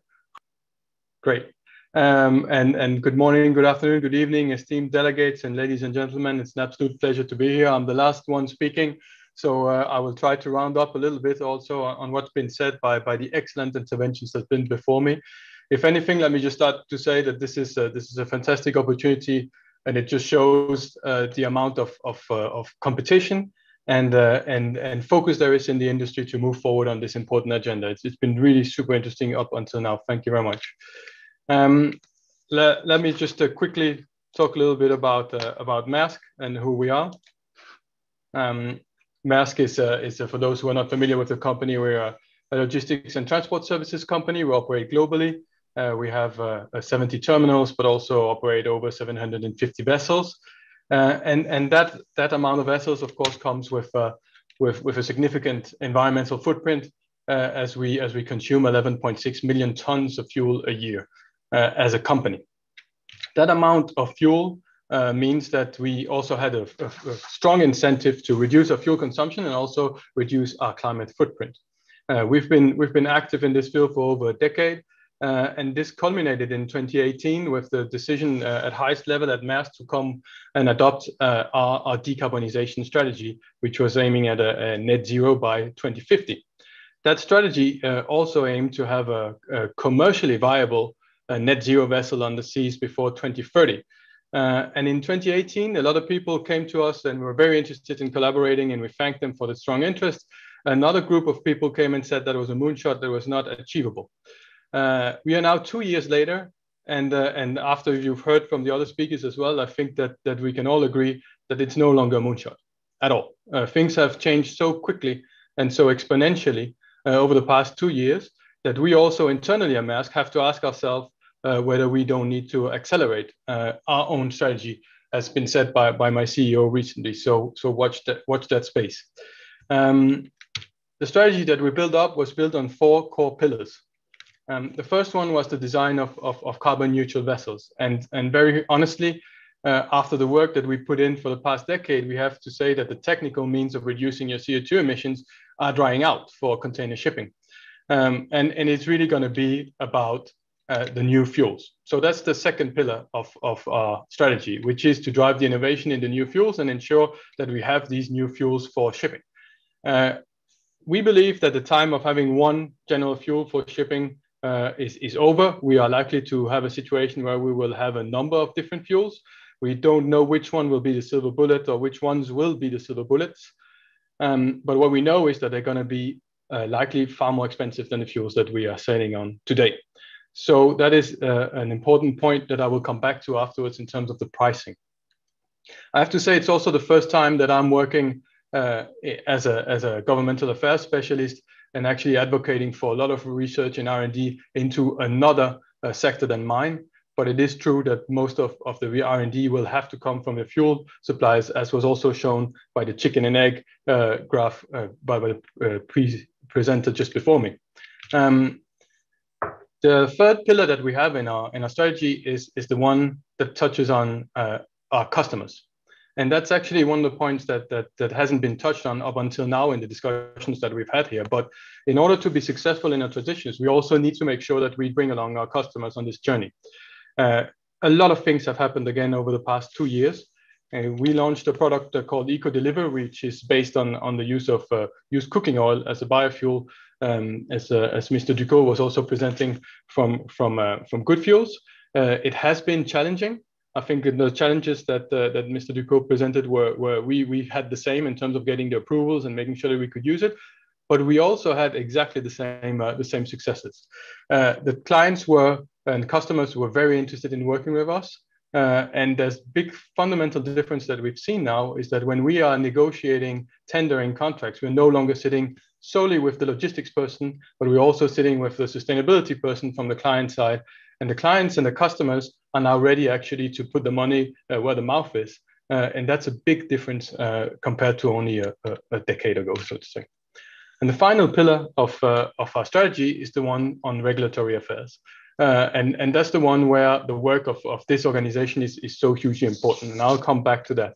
Speaker 7: Great. And good morning, good afternoon, good evening, esteemed delegates and ladies and gentlemen. It's an absolute pleasure to be here. I'm the last one speaking, so I will try to round up a little bit also on what's been said by the excellent interventions that have been before me. If anything, let me just start to say that this is a fantastic opportunity, and it just shows the amount of competition and focus there is in the industry to move forward on this important agenda. It's been really super interesting up until now. Thank you very much. Let me just quickly talk a little bit about Maersk and who we are. Maersk is for those who are not familiar with the company, we're a logistics and transport services company. We operate globally. We have 70 terminals, but also operate over 750 vessels. And that amount of vessels, of course, comes with a significant environmental footprint as we consume 11.6 million tons of fuel a year as a company. That amount of fuel means that we also had a strong incentive to reduce our fuel consumption and also reduce our climate footprint. We've been active in this field for over a decade. And this culminated in 2018 with the decision at highest level at Maersk to come and adopt our decarbonization strategy, which was aiming at a net zero by 2050. That strategy also aimed to have a commercially viable net zero vessel on the seas before 2030. And in 2018, a lot of people came to us and were very interested in collaborating, and we thanked them for the strong interest. Another group of people came and said that it was a moonshot that was not achievable. We are now 2 years later, and after you've heard from the other speakers as well, I think that we can all agree that it's no longer a moonshot at all. Things have changed so quickly and so exponentially over the past 2 years that we also internally at Maersk have to ask ourselves whether we don't need to accelerate our own strategy, as been said by my CEO recently. So watch that space. The strategy that we built up was built on 4 core pillars. The first one was the design of carbon neutral vessels. And very honestly, after the work that we put in for the past decade, we have to say that the technical means of reducing your CO2 emissions are drying out for container shipping. And it's really going to be about the new fuels. So that's the second pillar of our strategy, which is to drive the innovation in the new fuels and ensure that we have these new fuels for shipping. We believe that the time of having one general fuel for shipping is over. We are likely to have a situation where we will have a number of different fuels. We don't know which one will be the silver bullet or which ones will be the silver bullets. But what we know is that they're going to be likely far more expensive than the fuels that we are sailing on today. So that is an important point that I will come back to afterwards in terms of the pricing. I have to say it's also the first time that I'm working as a governmental affairs specialist and actually advocating for a lot of research and R&D into another sector than mine. But it is true that most of the R&D will have to come from the fuel supplies, as was also shown by the chicken and egg graph by the presenter just before me. The third pillar that we have in our strategy is the one that touches on our customers. And that's actually one of the points that hasn't been touched on up until now in the discussions that we've had here. But in order to be successful in our transitions, we also need to make sure that we bring along our customers on this journey. A lot of things have happened again over the past 2 years. We launched a product called Eco Deliver, which is based on the use of used cooking oil as a biofuel, as Mr. Ducot was also presenting from Good Fuels. It has been challenging. I think the challenges that Mr. Ducot presented were we had the same in terms of getting the approvals and making sure that we could use it, but we also had exactly the same successes. The clients and customers were very interested in working with us, and there's big fundamental difference that we've seen now is that when we are negotiating tendering contracts, we're no longer sitting solely with the logistics person, but we're also sitting with the sustainability person from the client side. And the clients and the customers are now ready actually to put the money where the mouth is. And that's a big difference compared to only a decade ago, so to say. And the final pillar of our strategy is the one on regulatory affairs. And that's the one where the work of this organization is so hugely important. And I'll come back to that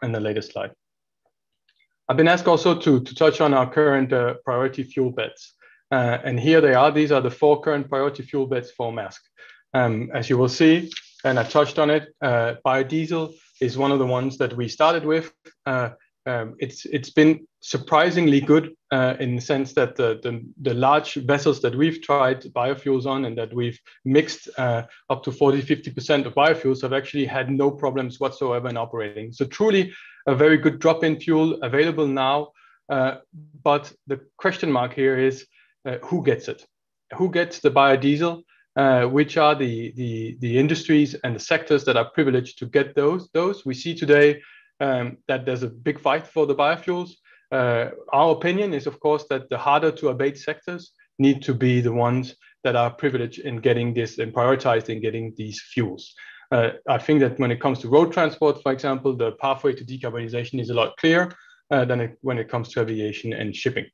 Speaker 7: in the later slide. I've been asked also to touch on our current priority fuel bets. And here they are. These are the 4 current priority fuel bets for Maersk. As you will see, and I touched on it, biodiesel is one of the ones that we started with. It's been surprisingly good in the sense that the large vessels that we've tried biofuels on and that we've mixed up to 40–50% of biofuels have actually had no problems whatsoever in operating. So truly a very good drop-in fuel available now. But the question mark here is who gets it? Who gets the biodiesel? Which are the industries and the sectors that are privileged to get those? We see today that there's a big fight for the biofuels. Our opinion is, of course, that the harder to abate sectors need to be the ones that are privileged in getting this and prioritized in getting these fuels. I think that when it comes to road transport, for example, the pathway to decarbonization is a lot clearer than when it comes to aviation and shipping.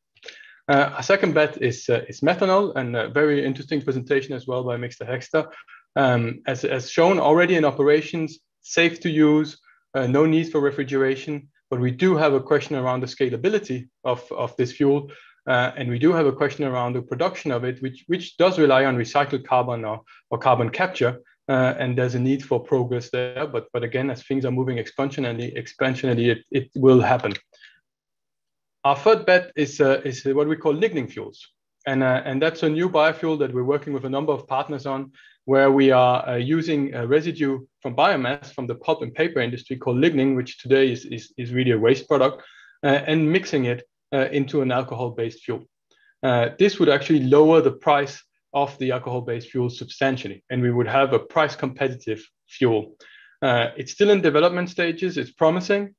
Speaker 7: Our second bet is methanol, and a very interesting presentation as well by Mr. Hexter. As shown already in operations, safe to use, no need for refrigeration, but we do have a question around the scalability of this fuel, and we do have a question around the production of it, which does rely on recycled carbon or carbon capture, and there's a need for progress there. But again, as things are moving exponentially, it will happen. Our third bet is what we call lignin fuels, and that's a new biofuel that we're working with a number of partners on, where we are using a residue from biomass from the pulp and paper industry called lignin, which today is really a waste product, and mixing it into an alcohol-based fuel. This would actually lower the price of the alcohol-based fuel substantially, and we would have a price-competitive fuel. It's still in development stages. It's promising.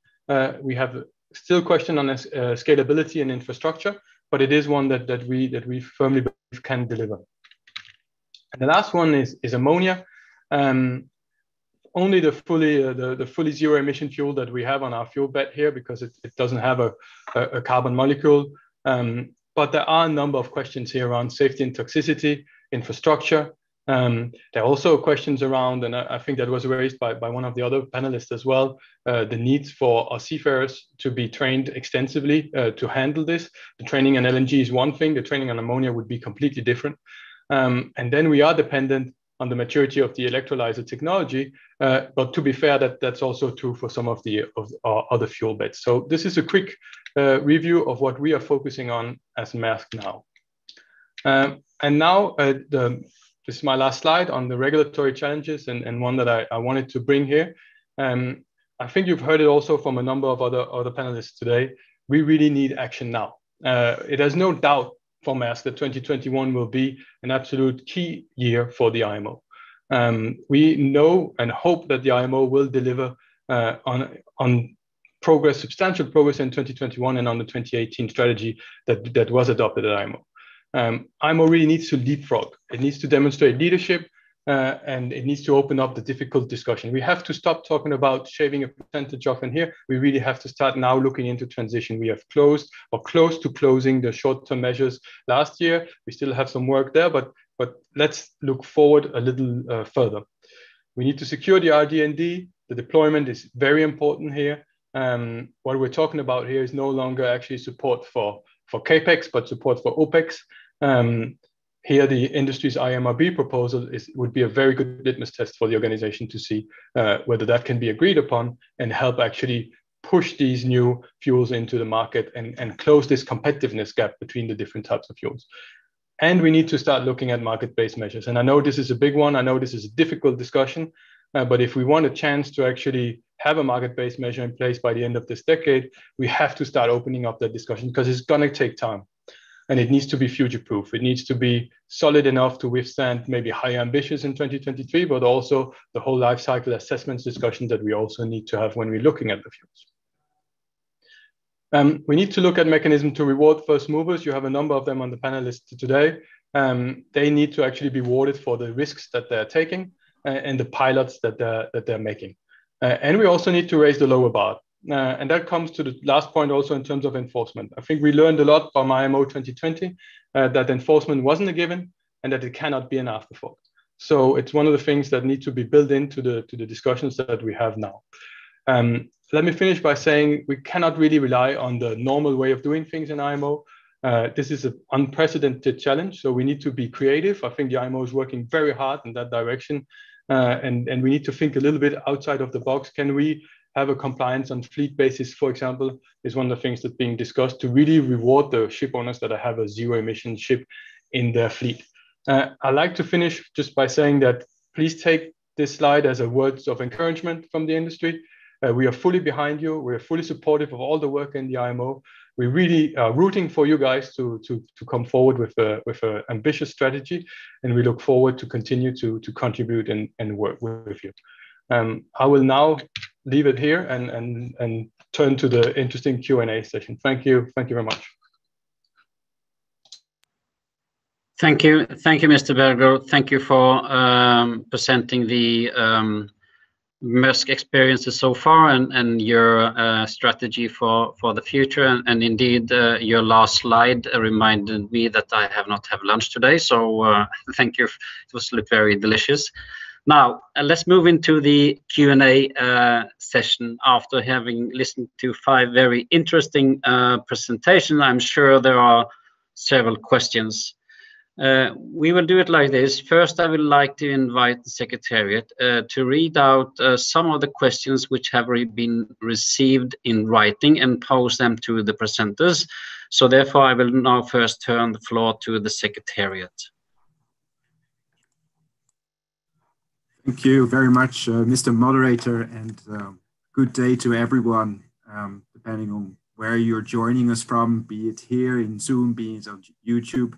Speaker 7: We have still question on scalability and infrastructure, but it is one that we firmly believe can deliver. And the last one is ammonia. Only the fully zero emission fuel that we have on our fuel bet here, because it doesn't have a carbon molecule. But there are a number of questions here around safety and toxicity, infrastructure. There are also questions around, and I think that was raised by one of the other panelists as well, the needs for our seafarers to be trained extensively to handle this. The training on LNG is one thing, the training on ammonia would be completely different. And then we are dependent on the maturity of the electrolyzer technology, but to be fair, that's also true for some of our other fuel beds. So this is a quick review of what we are focusing on as Maersk now. And now this is my last slide on the regulatory challenges, and one that I wanted to bring here. I think you've heard it also from a number of other panelists today. We really need action now. It has no doubt for Maersk that 2021 will be an absolute key year for the IMO. We know and hope that the IMO will deliver on progress, substantial progress in 2021 and on the 2018 strategy that was adopted at IMO. IMO really needs to leapfrog. It needs to demonstrate leadership, and it needs to open up the difficult discussion. We have to stop talking about shaving a percentage off in here. We really have to start now looking into transition. We have closed or close to closing the short-term measures last year. We still have some work there, but let's look forward a little further. We need to secure the RD&D. The deployment is very important here. What we're talking about here is no longer actually support for CAPEX, but support for OPEX. Here, the industry's IMRB proposal would be a very good litmus test for the organization to see whether that can be agreed upon and help actually push these new fuels into the market and close this competitiveness gap between the different types of fuels. And we need to start looking at market-based measures. And I know this is a big one. I know this is a difficult discussion. But if we want a chance to actually have a market-based measure in place by the end of this decade, we have to start opening up that discussion, because it's going to take time. And it needs to be future-proof. It needs to be solid enough to withstand maybe high ambitions in 2023, but also the whole life cycle assessments discussion that we also need to have when we're looking at the fuels. We need to look at mechanism to reward first movers. You have a number of them on the panelists today. They need to actually be rewarded for the risks that they're taking and the pilots that they're making. And we also need to raise the lower bar. And that comes to the last point also in terms of enforcement. I think we learned a lot from IMO 2020 that enforcement wasn't a given and that it cannot be an afterthought. So it's one of the things that need to be built into the discussions that we have now. let me finish by saying we cannot really rely on the normal way of doing things in IMO. This is an unprecedented challenge, so we need to be creative. I think the IMO is working very hard in that direction, and we need to think a little bit outside of the box. Can we have a compliance on fleet basis, for example, is one of the things that's being discussed to really reward the ship owners that have a zero emission ship in their fleet. I'd like to finish just by saying that please take this slide as a words of encouragement from the industry. We are fully behind you. We're fully supportive of all the work in the IMO. We're really rooting for you guys to come forward with an ambitious strategy, and we look forward to continue to contribute and work with you. I will now leave it here and turn to the interesting Q&A session. Thank you very much.
Speaker 1: Thank you, Mr. Berger. Thank you for presenting the Maersk experiences so far and your strategy for the future. And indeed, your last slide reminded me that I have not had lunch today. So thank you. It was very delicious. Now, let's move into the Q&A session. After having listened to 5 very interesting presentations, I'm sure there are several questions. We will do it like this. First, I would like to invite the Secretariat to read out some of the questions which have been received in writing and pose them to the presenters. So therefore, I will now first turn the floor to the Secretariat.
Speaker 8: Thank you very much, Mr. Moderator, and good day to everyone, depending on where you're joining us from, be it here in Zoom, be it on YouTube.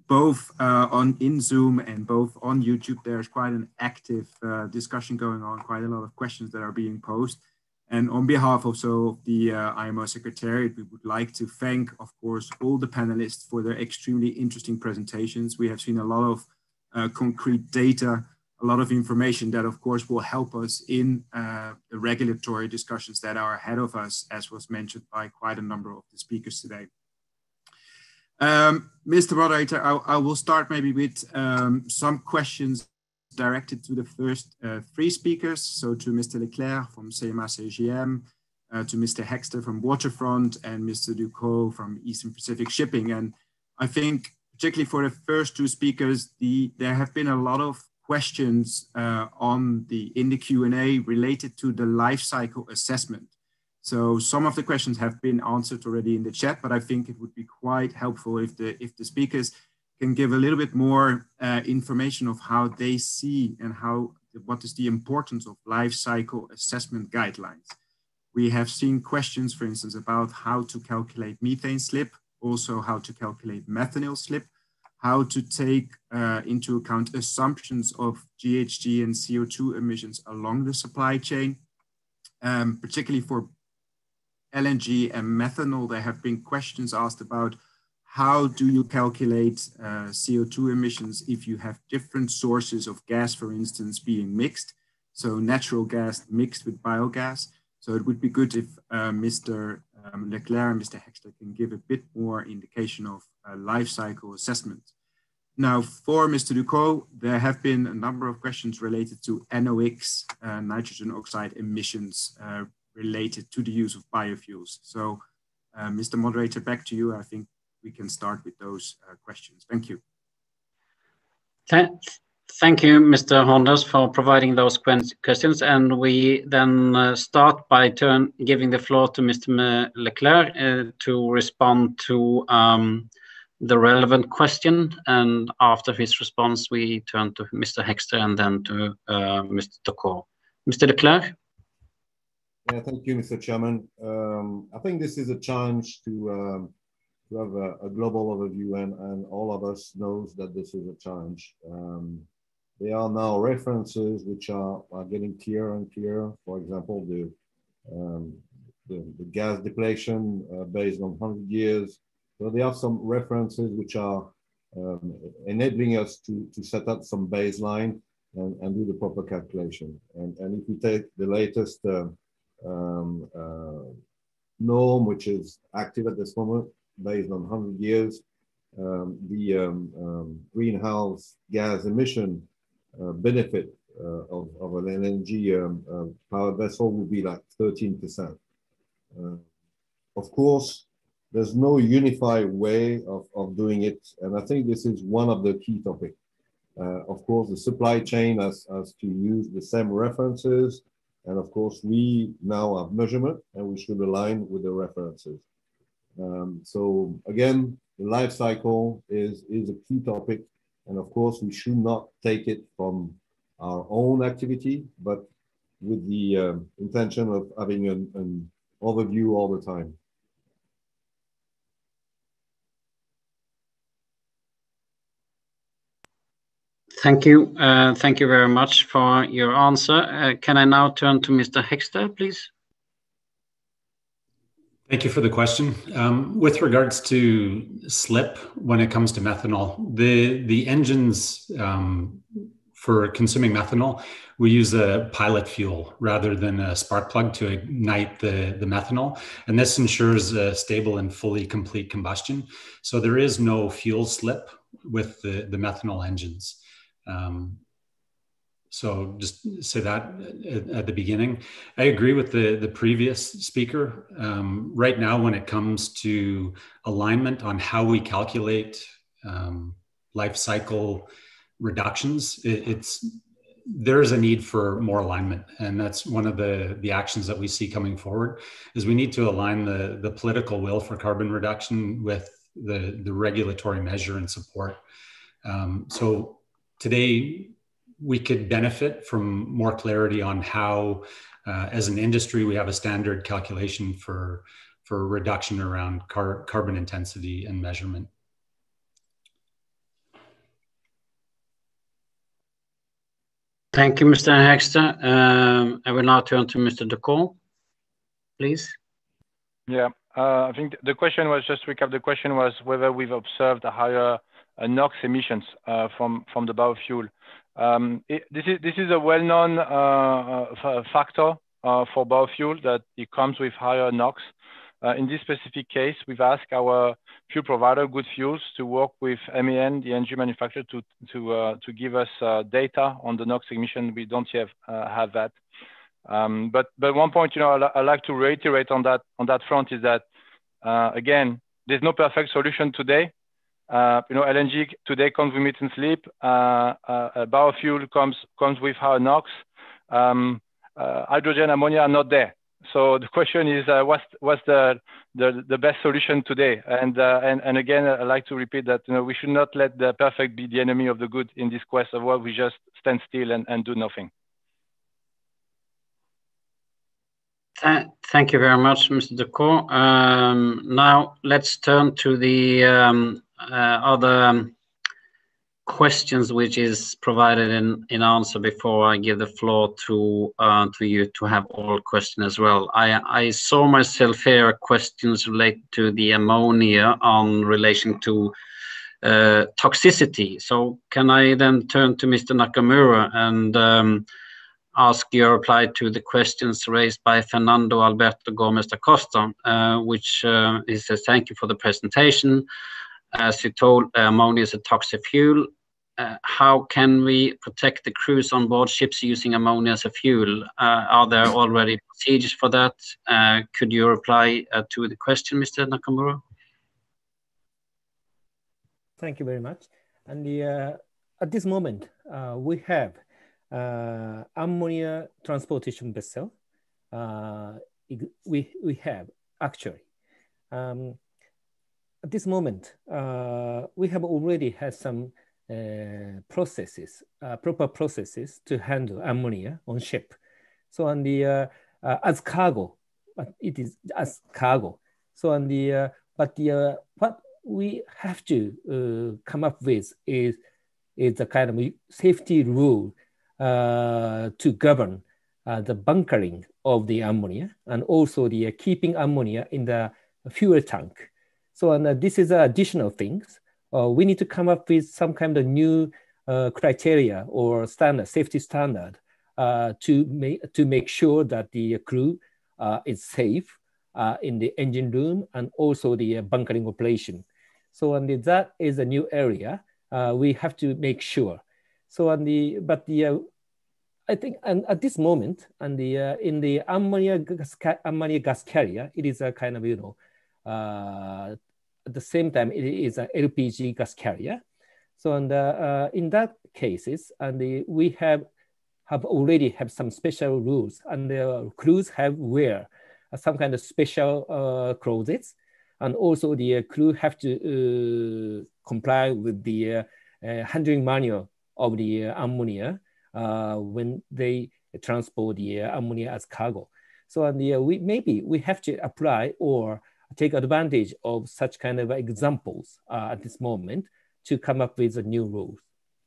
Speaker 8: Both in Zoom and both on YouTube, there's quite an active discussion going on, quite a lot of questions that are being posed. And on behalf also of the IMO Secretariat, we would like to thank, of course, all the panelists for their extremely interesting presentations. We have seen a lot of concrete data, a lot of information that, of course, will help us in the regulatory discussions that are ahead of us, as was mentioned by quite a number of the speakers today. Mr. Moderator, I will start maybe with some questions directed to the first 3 speakers. So to Mr. Leclerc from CMA CGM, to Mr. Hexter from Waterfront, and Mr. Ducot from Eastern Pacific Shipping. And I think particularly for the first 2 speakers, there have been a lot of questions in the Q&A related to the life cycle assessment. So some of the questions have been answered already in the chat, but I think it would be quite helpful if the speakers can give a little bit more information of how they see and what is the importance of life cycle assessment guidelines. We have seen questions, for instance, about how to calculate methane slip, also how to calculate methanol slip, how to take into account assumptions of GHG and CO2 emissions along the supply chain, particularly for LNG and methanol. There have been questions asked about how do you calculate CO2 emissions if you have different sources of gas, for instance, being mixed, so natural gas mixed with biogas. So it would be good if Mr. Leclerc and Mr. Hexter can give a bit more indication of life cycle assessment. Now, for Mr. Ducot, there have been a number of questions related to NOx, nitrogen oxide emissions related to the use of biofuels. So, Mr. Moderator, back to you. I think we can start with those questions. Thank you.
Speaker 1: Thank you, Mr. Hondas, for providing those questions. And we then start by giving the floor to Mr. Leclerc to respond to the relevant question. And after his response, we turn to Mr. Hexter and then to Mr. Ducot. Mr. Leclerc?
Speaker 3: Yeah, thank you, Mr. Chairman. I think this is a challenge to have a global overview, and all of us knows that this is a challenge. There are now references which are getting clearer and clearer. For example, the gas depletion based on 100 years. So there are some references which are enabling us to set up some baseline and do the proper calculation. And if we take the latest norm, which is active at this moment, based on 100 years, the greenhouse gas emission benefit of an LNG powered vessel would be like 13%. Of course, there's no unified way of doing it, and I think this is one of the key topics. Of course, the supply chain has to use the same references, and of course, we now have measurement, and we should align with the references. So again, the life cycle is a key topic, and of course, we should not take it from our own activity, but with the intention of having an overview all the time.
Speaker 1: Thank you. Thank you very much for your answer. Can I now turn to Mr. Hexter, please?
Speaker 4: Thank you for the question. With regards to slip, when it comes to methanol, the engines for consuming methanol, we use a pilot fuel rather than a spark plug to ignite the methanol. And this ensures a stable and fully complete combustion. So there is no fuel slip with the methanol engines. So just say that at the beginning. I agree with the previous speaker. Right now, when it comes to alignment on how we calculate life cycle reductions, there's a need for more alignment. And that's one of the actions that we see coming forward, is we need to align the political will for carbon reduction with the regulatory measure and support. So today, we could benefit from more clarity on how, as an industry, we have a standard calculation for reduction around carbon intensity and measurement.
Speaker 1: Thank you, Mr. Hexter. I will now turn to Mr. Decaux, please. Yeah,
Speaker 5: I think the question was, just to recap, the question was whether we've observed a higher NOx emissions from the biofuel. This is a well-known factor for biofuel, that it comes with higher NOx. In this specific case, we've asked our fuel provider, Good Fuels, to work with MAN, the engine manufacturer, to give us data on the NOx emission. We don't yet have that. But one point, I'd like to reiterate on that front is that again, there's no perfect solution today. LNG today comes with methane slip. Biofuel comes with higher NOx. Hydrogen, ammonia are not there. So the question is, what's the best solution today? And again, I like to repeat that we should not let the perfect be the enemy of the good in this quest of where we just stand still and do nothing.
Speaker 1: Thank you very much, Mr. Decaux. Now let's turn to the other questions which is provided in answer before I give the floor to you to have all questions as well. I saw myself here questions related to the ammonia on relation to toxicity. So can I then turn to Mr. Nakamura and ask your reply to the questions raised by Fernando Alberto Gomez da Costa, which he says, thank you for the presentation. As you told, ammonia is a toxic fuel. How can we protect the crews on board ships using ammonia as a fuel? Are there already procedures for that? Could you reply to the question, Mr. Nakamura?
Speaker 6: Thank you very much. And at this moment, we have ammonia transportation vessel. We have actually. At this moment, we have already had some processes, proper processes to handle ammonia on ship. So on the as cargo, it is as cargo. So on the what we have to come up with is a kind of safety rule to govern the bunkering of the ammonia and also the keeping ammonia in the fuel tank. So this is additional things. We need to come up with some kind of new criteria or standard, safety standard to make sure that the crew is safe in the engine room and also the bunkering operation. So that is a new area we have to make sure. So I think, and at this moment, and in the ammonia gas carrier, it is a kind of, at the same time, it is an LPG gas carrier. So, and in that cases, and we have already have some special rules, and the crews have wear some kind of special clothes, and also the crew have to comply with the handling manual of the ammonia when they transport the ammonia as cargo. So, and we have to apply or take advantage of such kind of examples at this moment to come up with a new rules.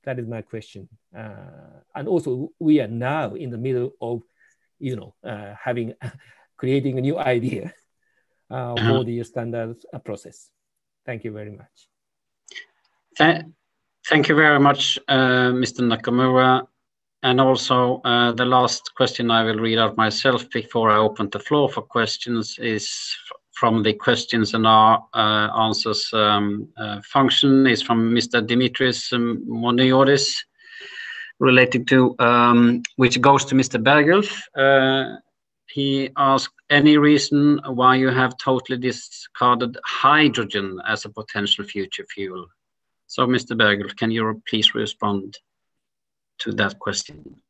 Speaker 6: That is my question. And also, we are now in the middle of, creating a new idea for the standard process. Thank you very much.
Speaker 1: Thank you very much, Mr. Nakamura. And also, the last question I will read out myself before I open the floor for questions is from the questions and our answers function is from Mr. Dimitris Moniotis, related to, which goes to Mr. Bergulf. He asked, any reason why you have totally discarded hydrogen as a potential future fuel? So, Mr. Bergulf, can you please respond to that question?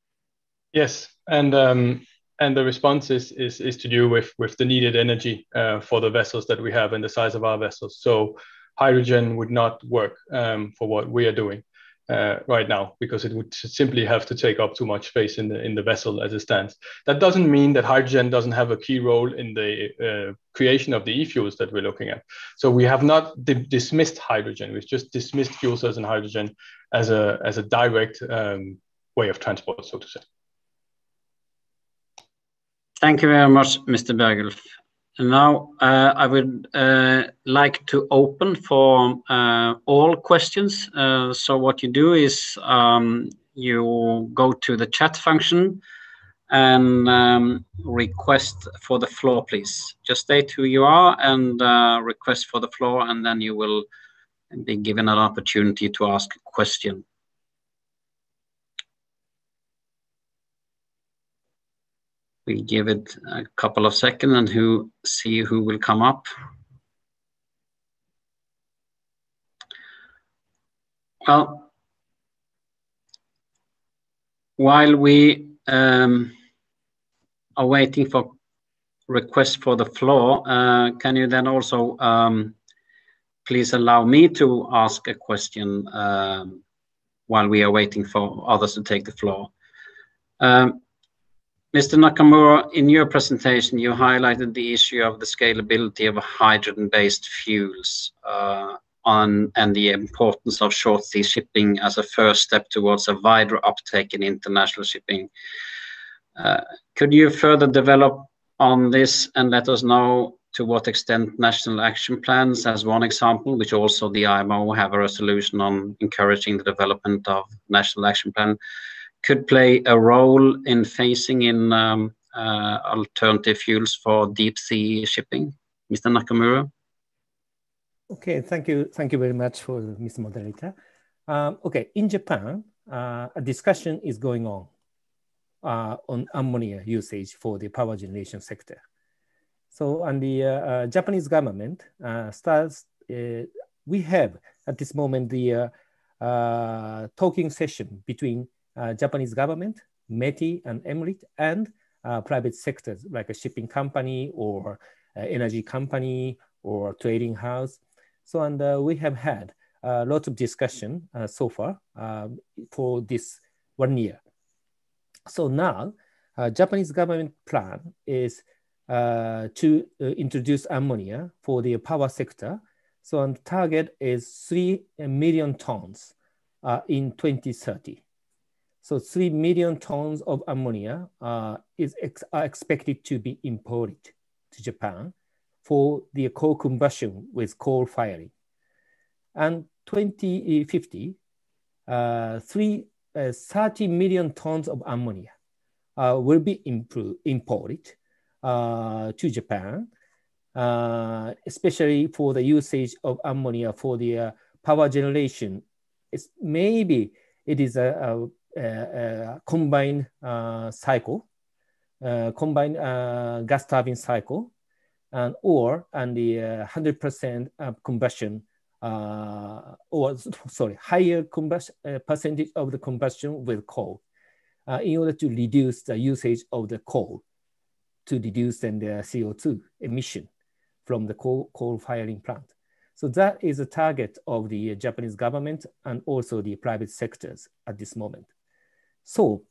Speaker 7: Yes, and the response is to do with the needed energy for the vessels that we have and the size of our vessels. So hydrogen would not work for what we are doing right now, because it would simply have to take up too much space in the vessel as it stands. That doesn't mean that hydrogen doesn't have a key role in the creation of the e-fuels that we're looking at. So we have not dismissed hydrogen. We've just dismissed fuel cells and hydrogen as a direct way of transport, so to say.
Speaker 1: Thank you very much, Mr. Bergulf. And now I would like to open for all questions. So what you do is you go to the chat function and request for the floor, please. Just state who you are and request for the floor, and then you will be given an opportunity to ask a question. We give it a couple of seconds and see who will come up. Well, while we are waiting for requests for the floor, can you then also please allow me to ask a question while we are waiting for others to take the floor? Mr. Nakamura, in your presentation, you highlighted the issue of the scalability of hydrogen-based fuels and the importance of short sea shipping as a first step towards a wider uptake in international shipping. Could you further develop on this and let us know to what extent national action plans, as one example, which also the IMO have a resolution on encouraging the development of national action plan, could play a role in phasing in alternative fuels for deep sea shipping? Mr. Nakamura?
Speaker 6: Okay, thank you very much for Mr. Moderator. Okay, in Japan, a discussion is going on ammonia usage for the power generation sector. So, and the Japanese government we have at this moment the talking session between Japanese government, METI and MRIT, and private sectors like a shipping company or energy company or trading house. So, and we have had lots of discussion so far for this 1 year. So now, Japanese government plan is to introduce ammonia for the power sector. So, and target is 3 million tons in 2030. So 3 million tons of ammonia are expected to be imported to Japan for the coal combustion with coal firing. And 2050, 30 million tons of ammonia will be imported to Japan, especially for the usage of ammonia for the power generation. Maybe it is combined cycle, combined gas turbine cycle, and the 100% combustion, higher combustion percentage of the combustion with coal, in order to reduce the usage of the coal, to reduce then the CO2 emission from the coal firing plant. So that is a target of the Japanese government and also the private sectors at this moment. So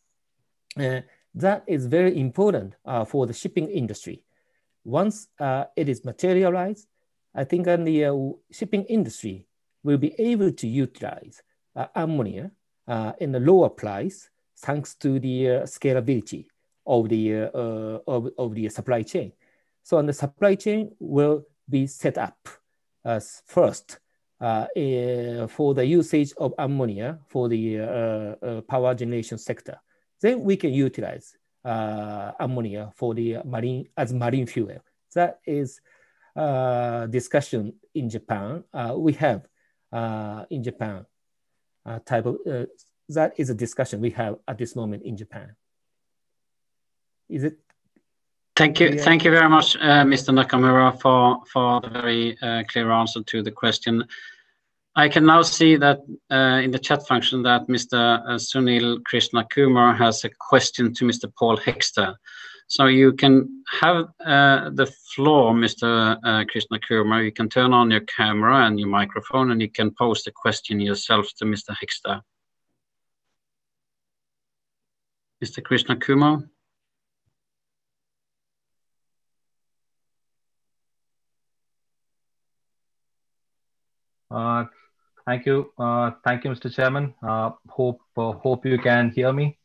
Speaker 6: that is very important for the shipping industry. Once it is materialized, I think the shipping industry will be able to utilize ammonia in a lower price thanks to the scalability of the supply chain. So the supply chain will be set up as first for the usage of ammonia for the power generation sector. Then we can utilize ammonia for the marine fuel. That is discussion in Japan. We have in Japan that is a discussion we have at this moment in Japan. Is it?
Speaker 1: Thank you. Thank you very much, Mr. Nakamura, for the very clear answer to the question. I can now see that in the chat function that Mr. Sunil Krishnakumar has a question to Mr. Paul Hexter. So you can have the floor, Mr. Krishnakumar. You can turn on your camera and your microphone, and you can pose the question yourself to Mr. Hexter. Mr. Krishnakumar.
Speaker 9: Thank you, Mr. Chairman. Hope you can hear me.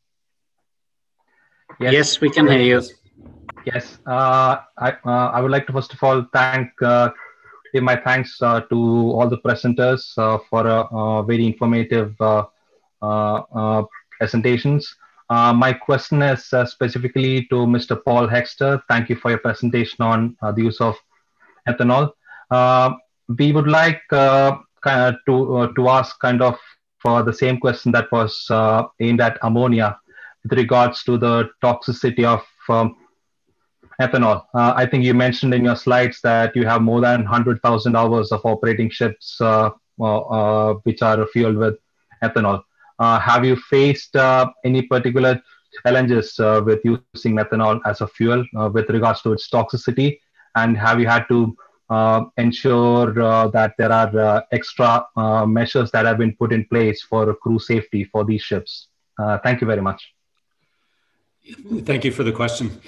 Speaker 1: Yes, we can hear you.
Speaker 9: Yes, I would like to first of all give my thanks to all the presenters for a very informative presentations. My question is specifically to Mr. Paul Hexter. Thank you for your presentation on the use of ethanol. We would like to ask kind of the same question that was aimed at ammonia with regards to the toxicity of ethanol. I think you mentioned in your slides that you have more than 100,000 hours of operating ships which are fueled with ethanol. Have you faced any particular challenges with using methanol as a fuel with regards to its toxicity? And have you had to ensure that there are extra measures that have been put in place for crew safety for these ships? Thank you very much.
Speaker 4: Thank you for the question.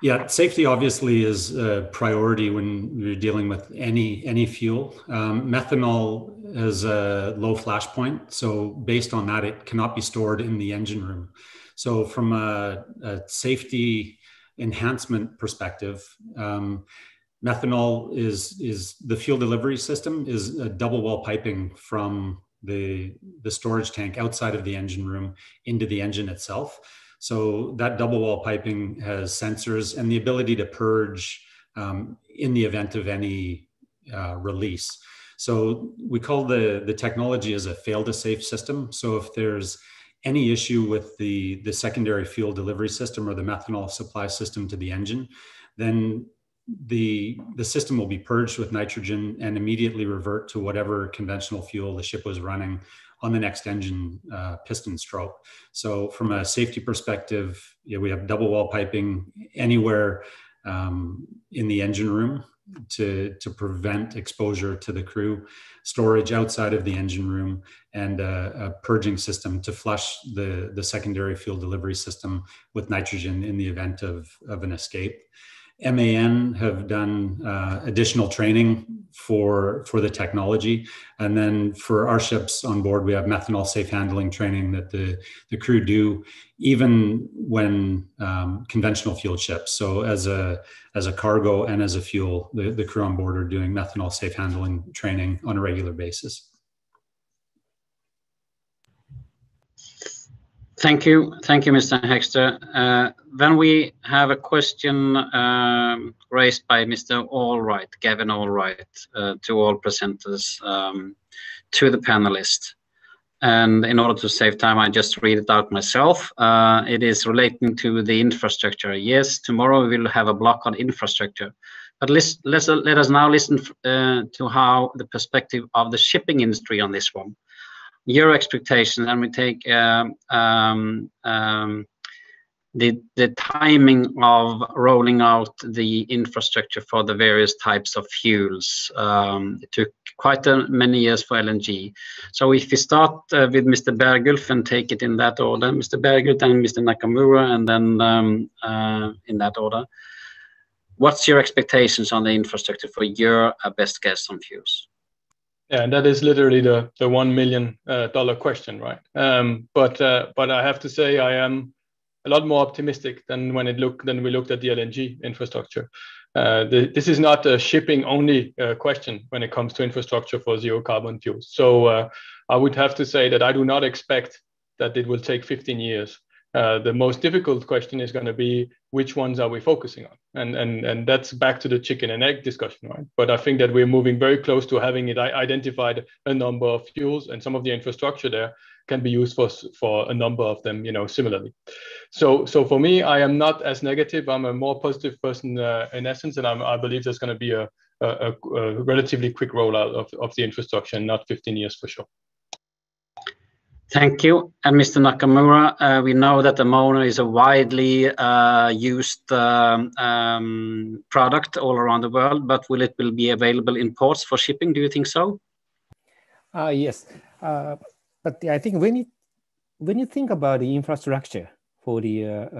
Speaker 4: Yeah, safety obviously is a priority when you're dealing with any fuel. Methanol is a low flash point, so based on that, it cannot be stored in the engine room. So from a safety enhancement perspective, methanol is the fuel delivery system is a double wall piping from the storage tank outside of the engine room into the engine itself. So that double wall piping has sensors and the ability to purge in the event of any release. So we call the technology as a fail-to-safe system. So if there's any issue with the secondary fuel delivery system or the methanol supply system to the engine, then the system will be purged with nitrogen and immediately revert to whatever conventional fuel the ship was running on the next engine piston stroke. So from a safety perspective, we have double wall piping anywhere in the engine room to prevent exposure to the crew, storage outside of the engine room, and a purging system to flush the secondary fuel delivery system with nitrogen in the event of an escape. MAN have done additional training for the technology. And then for our ships on board, we have methanol safe handling training that the crew do even when conventional fueled ships. So as a cargo and as a fuel, the crew on board are doing methanol safe handling training on a regular basis.
Speaker 1: Thank you, Mr. Hexter. Then we have a question raised by Mr. Allwright, Gavin Allwright, to all presenters, to the panelists. and in order to save time, I just read it out myself. It is relating to the infrastructure. Yes, tomorrow we will have a block on infrastructure, but let us now listen to how the perspective of the shipping industry on this one. Your expectations, and we take the timing of rolling out the infrastructure for the various types of fuels. It took quite many years for LNG. So if we start with Mr. Bergulf and take it in that order, Mr. Bergulf and Mr. Nakamura, and then in that order, what's your expectations on the infrastructure for your best guess on fuels?
Speaker 7: Yeah, and that is literally the $1 million question, right? But I have to say I am a lot more optimistic than when we looked at the LNG infrastructure. This is not a shipping only question when it comes to infrastructure for zero carbon fuels. So I would have to say that I do not expect that it will take 15 years. The most difficult question is going to be which ones are we focusing on, and that's back to the chicken and egg discussion, right? But I think that we're moving very close to having it identified a number of fuels, and some of the infrastructure there can be used for a number of them, similarly. So for me, I am not as negative. I'm a more positive person in essence, and I believe there's going to be a relatively quick rollout of the infrastructure, and not 15 years for sure.
Speaker 1: Thank you. And Mr. Nakamura, we know that ammonia is a widely used product all around the world, but will it be available in ports for shipping? Do you think so?
Speaker 6: Yes, but I think when you think about the infrastructure for the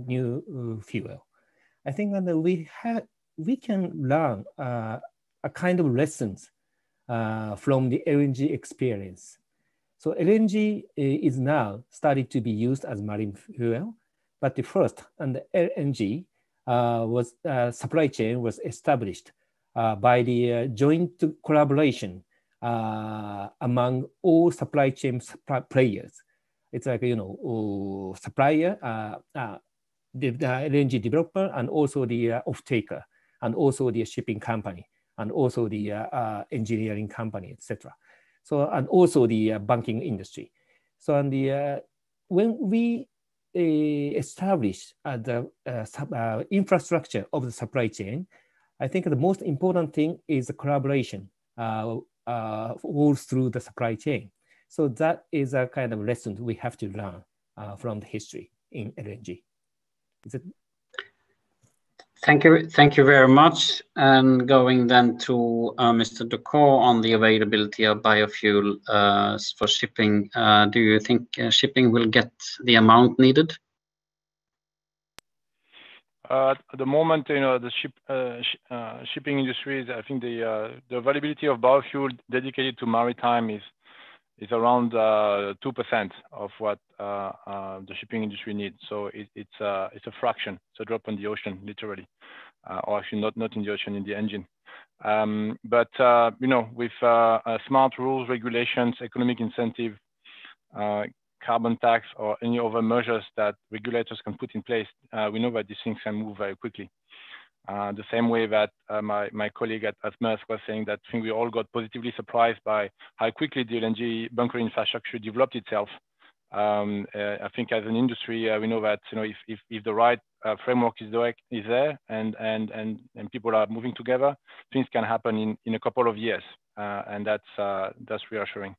Speaker 6: new fuel, I think that we can learn a kind of lessons from the LNG experience. So LNG is now started to be used as marine fuel, but the first and the LNG supply chain was established by the joint collaboration among all supply chain players. It's like, supplier, the LNG developer, and also the off-taker, and also the shipping company, and also the engineering company, etc. So, and also the banking industry. So, and when we establish the infrastructure of the supply chain, I think the most important thing is the collaboration all through the supply chain. So that is a kind of lesson we have to learn from the history in LNG. Is it?
Speaker 1: Thank you very much. And going then to Mr. Ducor on the availability of biofuel for shipping, do you think shipping will get the amount needed?
Speaker 5: At the moment, the shipping industry, I think the availability of biofuel dedicated to maritime is around 2% of what the shipping industry needs. So it's a fraction. It's a drop in the ocean, literally, or actually not in the ocean, in the engine. But with smart rules, regulations, economic incentive, carbon tax, or any other measures that regulators can put in place, we know that these things can move very quickly. The same way that my colleague at Maersk was saying that I think we all got positively surprised by how quickly the LNG bunker infrastructure developed itself. I think as an industry, we know that if the right framework is there and people are moving together, things can happen in a couple of years, and that's reassuring.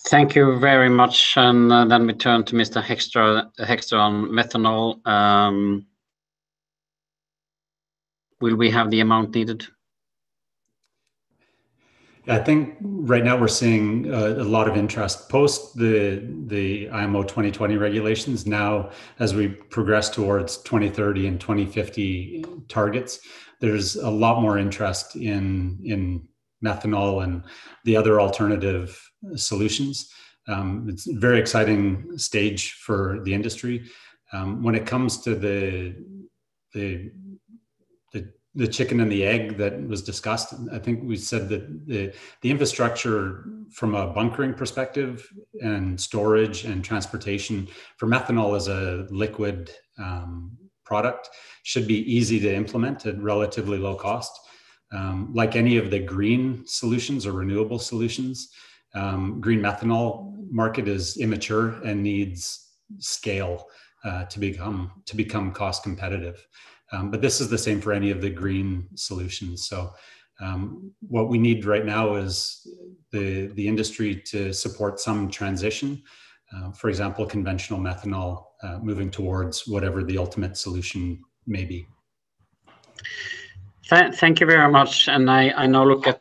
Speaker 1: Thank you very much. And then we turn to Mr. Hexter on methanol. Will we have the amount needed?
Speaker 4: I think right now we're seeing a lot of interest post the IMO 2020 regulations. Now, as we progress towards 2030 and 2050 targets, there's a lot more interest in methanol and the other alternative solutions. It's a very exciting stage for the industry. When it comes to the chicken and the egg that was discussed, I think we said that the infrastructure from a bunkering perspective and storage and transportation for methanol as a liquid product should be easy to implement at relatively low cost. Like any of the green solutions or renewable solutions, green methanol market is immature and needs scale to become cost competitive. But this is the same for any of the green solutions. So what we need right now is the industry to support some transition. For example, conventional methanol moving towards whatever the ultimate solution may be.
Speaker 1: Thank you very much. And I now look at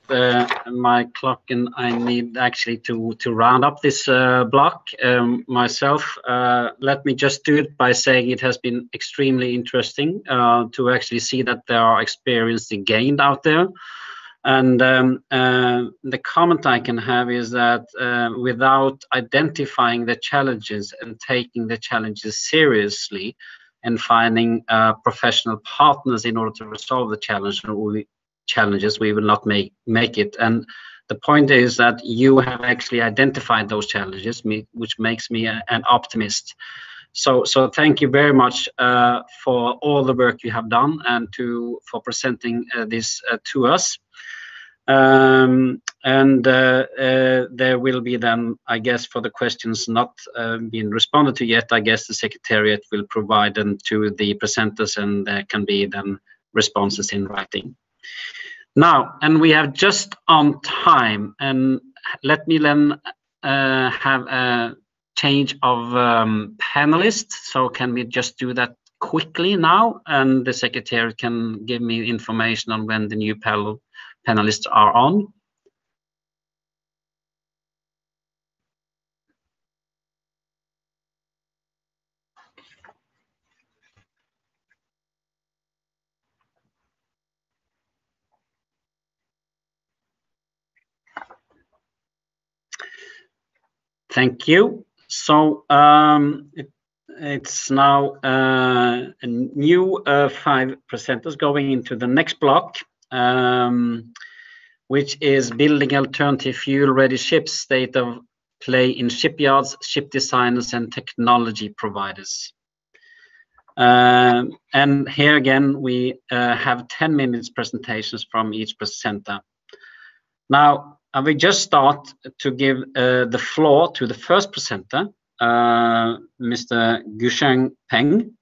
Speaker 1: my clock, and I need actually to round up this block myself. Let me just do it by saying it has been extremely interesting to actually see that there are experiences gained out there. And the comment I can have is that without identifying the challenges and taking the challenges seriously, and finding professional partners in order to resolve the challenges, we will not make it. And the point is that you have actually identified those challenges, which makes me an optimist. So thank you very much for all the work you have done and for presenting this to us. There will be then, I guess, for the questions not being responded to yet, I guess the Secretariat will provide them to the presenters, and there can be then responses in writing. Now, and we have just on time, and let me then have a change of panelists. So can we just do that quickly now, and the Secretariat can give me information on when the new panelists are on. Thank you. So it's now a new 5 presenters going into the next block, which is building alternative fuel-ready ships, state of play in shipyards, ship designers, and technology providers. And here again, we have 10 minutes presentations from each presenter. Now, I will just start to give the floor to the first presenter, Mr. Gusheng Peng,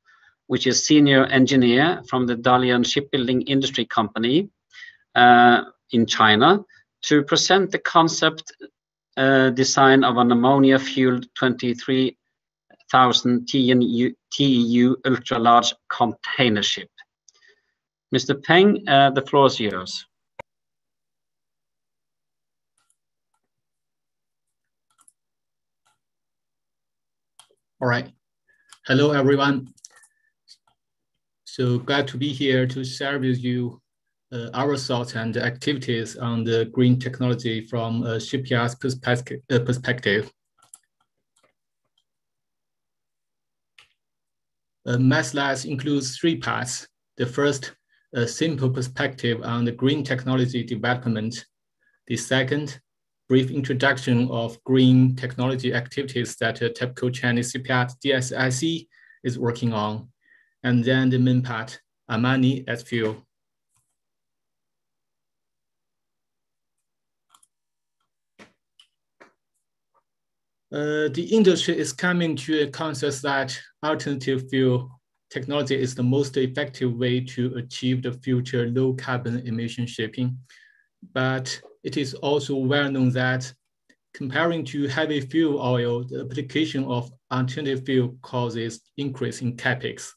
Speaker 1: which is senior engineer from the Dalian Shipbuilding Industry Company in China, to present the concept design of an ammonia-fueled 23,000 TEU ultra-large container ship. Mr. Peng, the floor is yours.
Speaker 10: All right. Hello, everyone. So glad to be here to share with you our thoughts and activities on the green technology from a shipyard's perspective. My slides includes 3 parts. The first, a simple perspective on the green technology development. The second, brief introduction of green technology activities that a typical Chinese shipyard DSIC is working on. And then the main part, ammonia as fuel. The industry is coming to a consensus that alternative fuel technology is the most effective way to achieve the future low carbon emission shipping. But it is also well known that comparing to heavy fuel oil, the application of alternative fuel causes increase in CapEx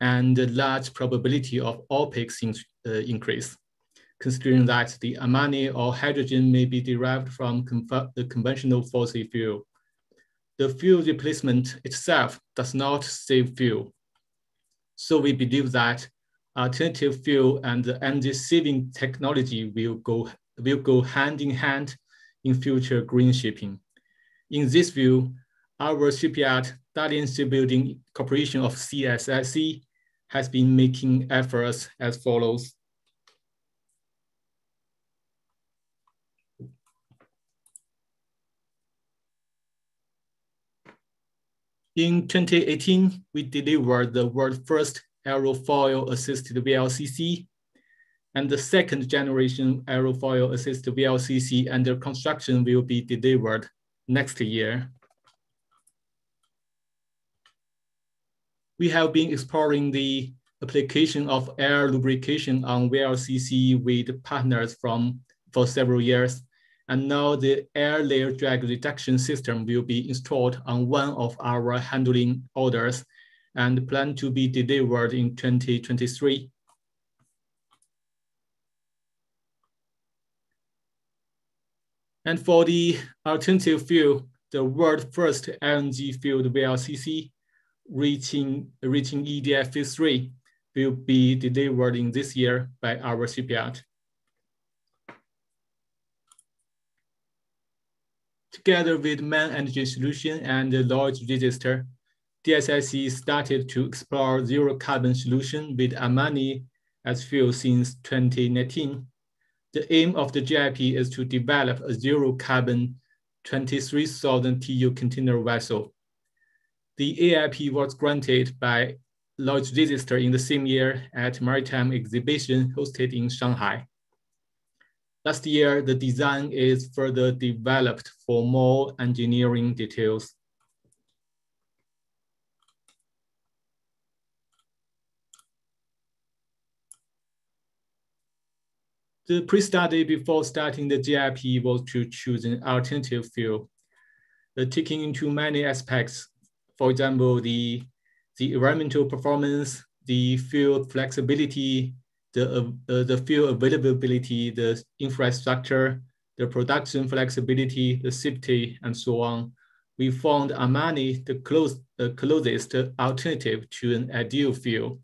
Speaker 10: and the large probability of OpEx increase, considering that the ammonia or hydrogen may be derived from the conventional fossil fuel. The fuel replacement itself does not save fuel. So we believe that alternative fuel and the energy saving technology will go hand in hand in future green shipping. In this view, our shipyard, Dalian Shipbuilding Corporation of CSIC, has been making efforts as follows. In 2018, we delivered the world's first aerofoil-assisted VLCC. And the second generation aerofoil assisted VLCC under construction will be delivered next year. We have been exploring the application of air lubrication on VLCC with partners for several years. And now the air layer drag reduction system will be installed on one of our handling orders and planned to be delivered in 2023. And for the alternative fuel, the world first LNG fueled VLCC reaching EDF phase 3 will be delivered in this year by our shipyard. Together with Man Energy Solution and the Lloyd's Register, DSIC started to explore zero carbon solution with ammonia as fuel since 2019. The aim of the GIP is to develop a zero carbon 23,000 TEU container vessel. The AIP was granted by Lloyd's Register in the same year at Maritime exhibition hosted in Shanghai. Last year, the design is further developed for more engineering details. The pre-study before starting the GIP was to choose an alternative fuel, taking into many aspects. For example, the environmental performance, the fuel flexibility, the fuel availability, the infrastructure, the production flexibility, the safety, and so on. We found ammonia the closest alternative to an ideal fuel.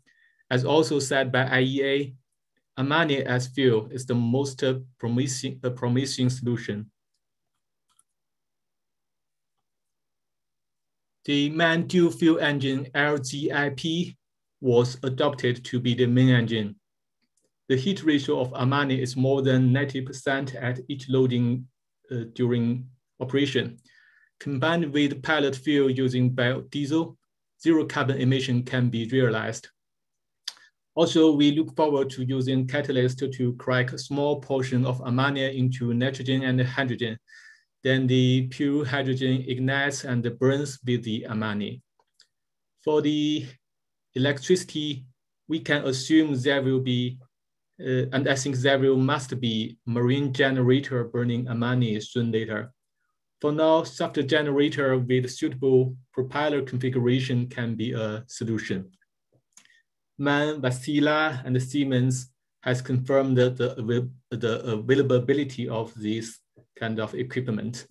Speaker 10: As also said by IEA, ammonia as fuel is the most promising solution. The manned dual fuel engine LGIP was adopted to be the main engine. The heat ratio of ammonia is more than 90% at each loading during operation. Combined with pilot fuel using biodiesel, zero carbon emission can be realized. Also, we look forward to using catalyst to crack a small portion of ammonia into nitrogen and hydrogen. Then the pure hydrogen ignites and burns with the ammonia. For the electricity, we can assume there will be, and I think there must be marine generator burning ammonia soon later. For now, soft generator with suitable propeller configuration can be a solution. MAN, Wärtsilä, and Siemens has confirmed the availability of this kind of equipment.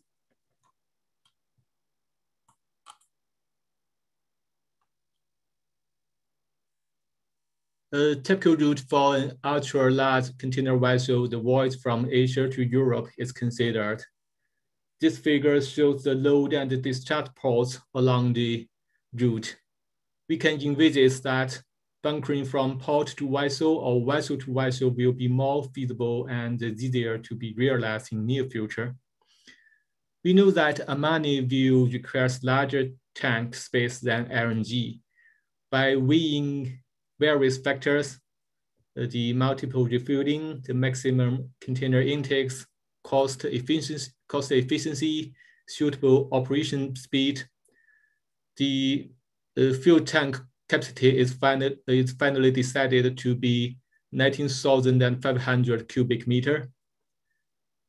Speaker 10: A typical route for an ultra-large container vessel, the voyage from Asia to Europe, is considered. This figure shows the load and the discharge ports along the route. We can envisage that bunkering from port to vessel or vessel to vessel will be more feasible and easier to be realized in near future. We know that ammonia fuel requires larger tank space than LNG. By weighing various factors, the multiple refueling, the maximum container intakes, cost efficiency, suitable operation speed, the fuel tank capacity is finally decided to be 19,500 cubic meter.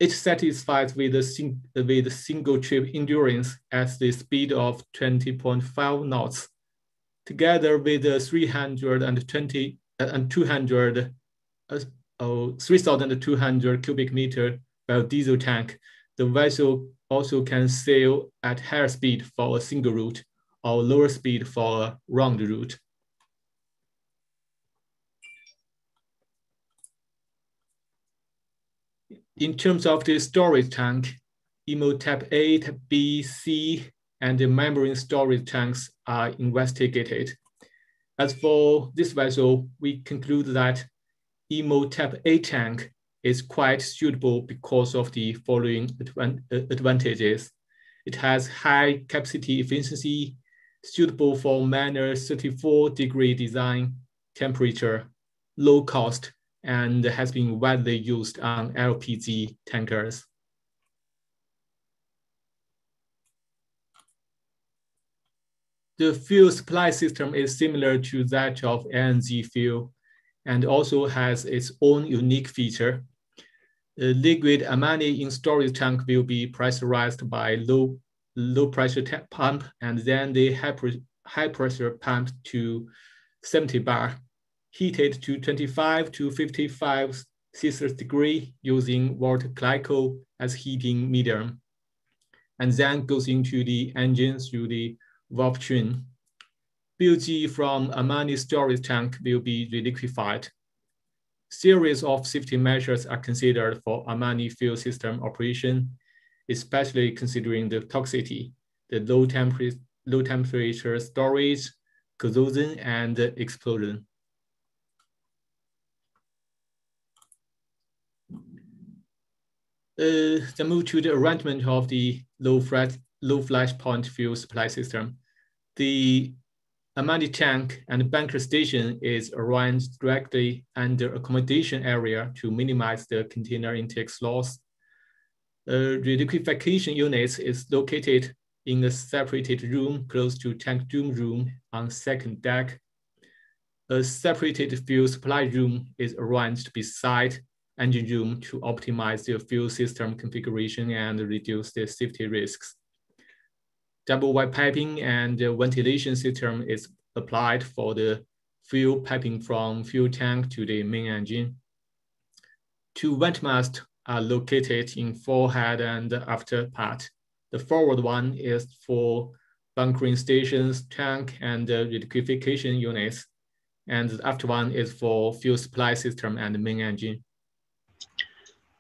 Speaker 10: It satisfies with a single trip endurance at the speed of 20.5 knots, together with the 3,200 cubic meter biodiesel tank. The vessel also can sail at higher speed for a single route or lower speed for a round route. In terms of the storage tank, IMO Type A, Type B, C, and the membrane storage tanks are investigated. As for this vessel, we conclude that IMO Type A tank is quite suitable because of the following advantages. It has high capacity efficiency, suitable for minus 34-degree design temperature, low cost, and has been widely used on LPG tankers. The fuel supply system is similar to that of LNG fuel and also has its own unique feature. The liquid ammonia in storage tank will be pressurized by low pressure pump, and then the high pressure pump to 70 bar, heated to 25 to 55 Celsius degree using water glycol as heating medium, and then goes into the engine through the valve train. BOG from ammonia storage tank will be reliquefied. Series of safety measures are considered for ammonia fuel system operation, especially considering the toxicity, the low temperature storage, corrosion, and explosion. Then move to the arrangement of the low flash point fuel supply system. The ammonia tank and bunker station is arranged directly under accommodation area to minimize the container intake loss. Reliquefaction units is located in a separated room close to tank doom room on second deck. A separated fuel supply room is arranged beside engine room to optimize the fuel system configuration and reduce the safety risks. Double wide piping and ventilation system is applied for the fuel piping from fuel tank to the main engine. Two vent masts are located in forehead and after part. The forward one is for bunkering stations, tank, and reliquefaction units, and the after one is for fuel supply system and the main engine.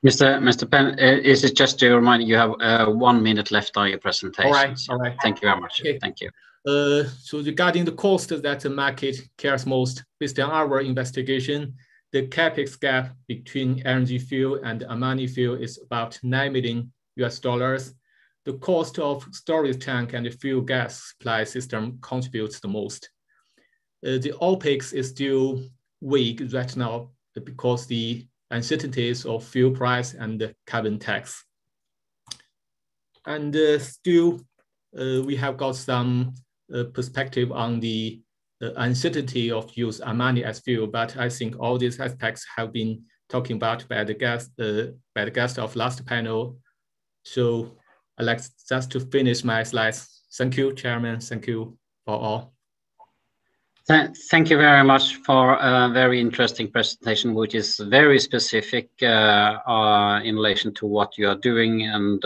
Speaker 1: Mr. Penn, is it just to remind you have 1 minute left on your presentation?
Speaker 10: All right.
Speaker 1: Thank you very much.
Speaker 10: Okay.
Speaker 1: Thank you.
Speaker 10: So regarding the cost that the market cares most, based on our investigation, the capex gap between LNG fuel and ammonia fuel is about $9 million US. The cost of storage tank and the fuel gas supply system contributes the most. The OPEX is still weak right now because the uncertainties of fuel price and the carbon tax. And still, we have got some perspective on the uncertainty of use ammonia as fuel, but I think all these aspects have been talking about by the guest of last panel. So I'd like just to finish my slides. Thank you, Chairman. Thank you for all.
Speaker 1: Thank you very much for a very interesting presentation, which is very specific in relation to what you are doing, and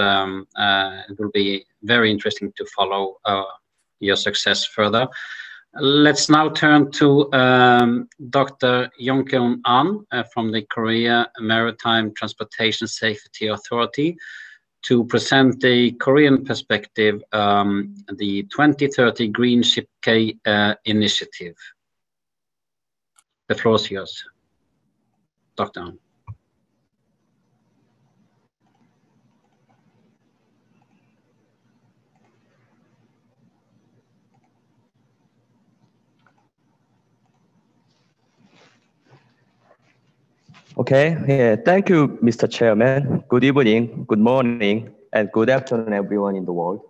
Speaker 1: it will be very interesting to follow your success further. Let's now turn to Dr. Yongkyun An from the Korea Maritime Transportation Safety Authority to present the Korean perspective, the 2030 Green Ship K initiative. The floor is yours, Dr. An.
Speaker 11: Okay, yeah, thank you, Mr. Chairman. Good evening, good morning, and good afternoon, everyone in the world.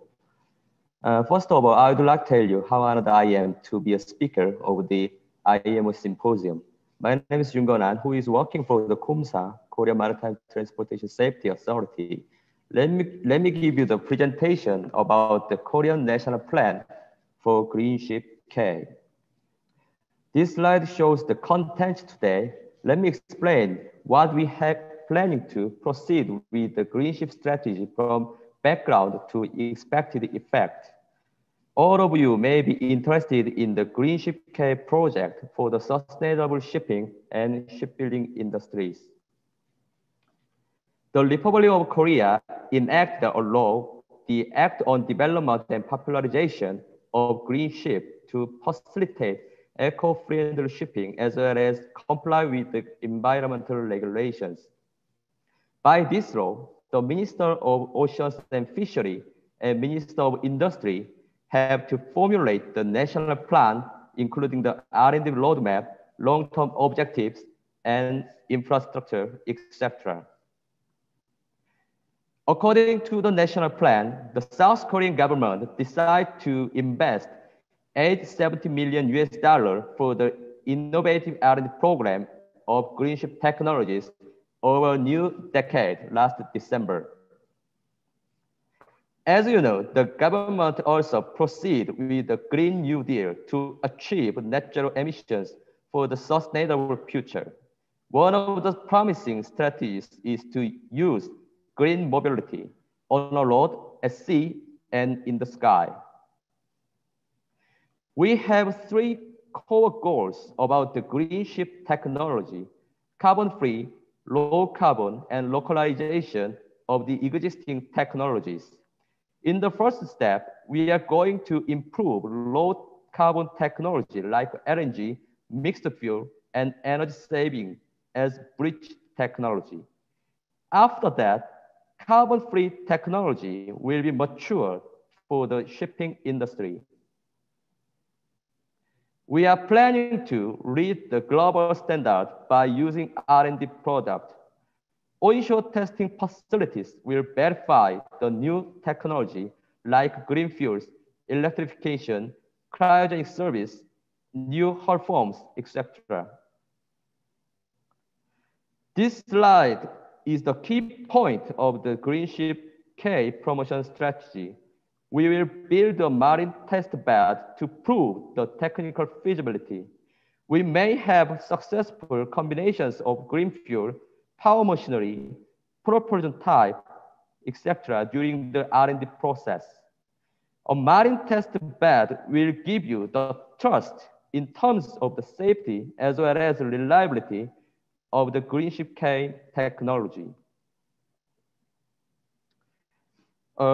Speaker 11: First of all, I would like to tell you how honored I am to be a speaker of the IMO Symposium. My name is Yongkyun An, who is working for the KOMSA, Korea Maritime Transportation Safety Authority. Let me give you the presentation about the Korean National Plan for Green Ship K. This slide shows the content today. Let me explain what we have planning to proceed with the green ship strategy from background to expected effect. All of you may be interested in the Green Ship K project for the sustainable shipping and shipbuilding industries. The Republic of Korea enacted a law, the Act on Development and Popularization of Green Ship, to facilitate eco-friendly shipping as well as comply with the environmental regulations. By this law, the Minister of Oceans and Fishery and Minister of Industry have to formulate the national plan, including the R&D roadmap, long-term objectives, and infrastructure, etc. According to the national plan, the South Korean government decided to invest $870 million for the innovative R&D program of green ship technologies over a new decade last December. As you know, the government also proceeded with the Green New Deal to achieve net zero emissions for the sustainable future. One of the promising strategies is to use green mobility on the road, at sea, and in the sky. We have three core goals about the green ship technology: carbon-free, low carbon, and localization of the existing technologies. In the first step, we are going to improve low carbon technology like LNG, mixed fuel, and energy saving as bridge technology. After that, carbon-free technology will be mature for the shipping industry. We are planning to reach the global standard by using R&D product. Onshore testing facilities will verify the new technology like green fuels, electrification, cryogenic service, new hull forms, etc. This slide is the key point of the Green Ship K promotion strategy. We will build a marine test bed to prove the technical feasibility. We may have successful combinations of green fuel, power machinery, propulsion type, etc. during the R&D process. A marine test bed will give you the trust in terms of the safety as well as reliability of the Green Ship K technology.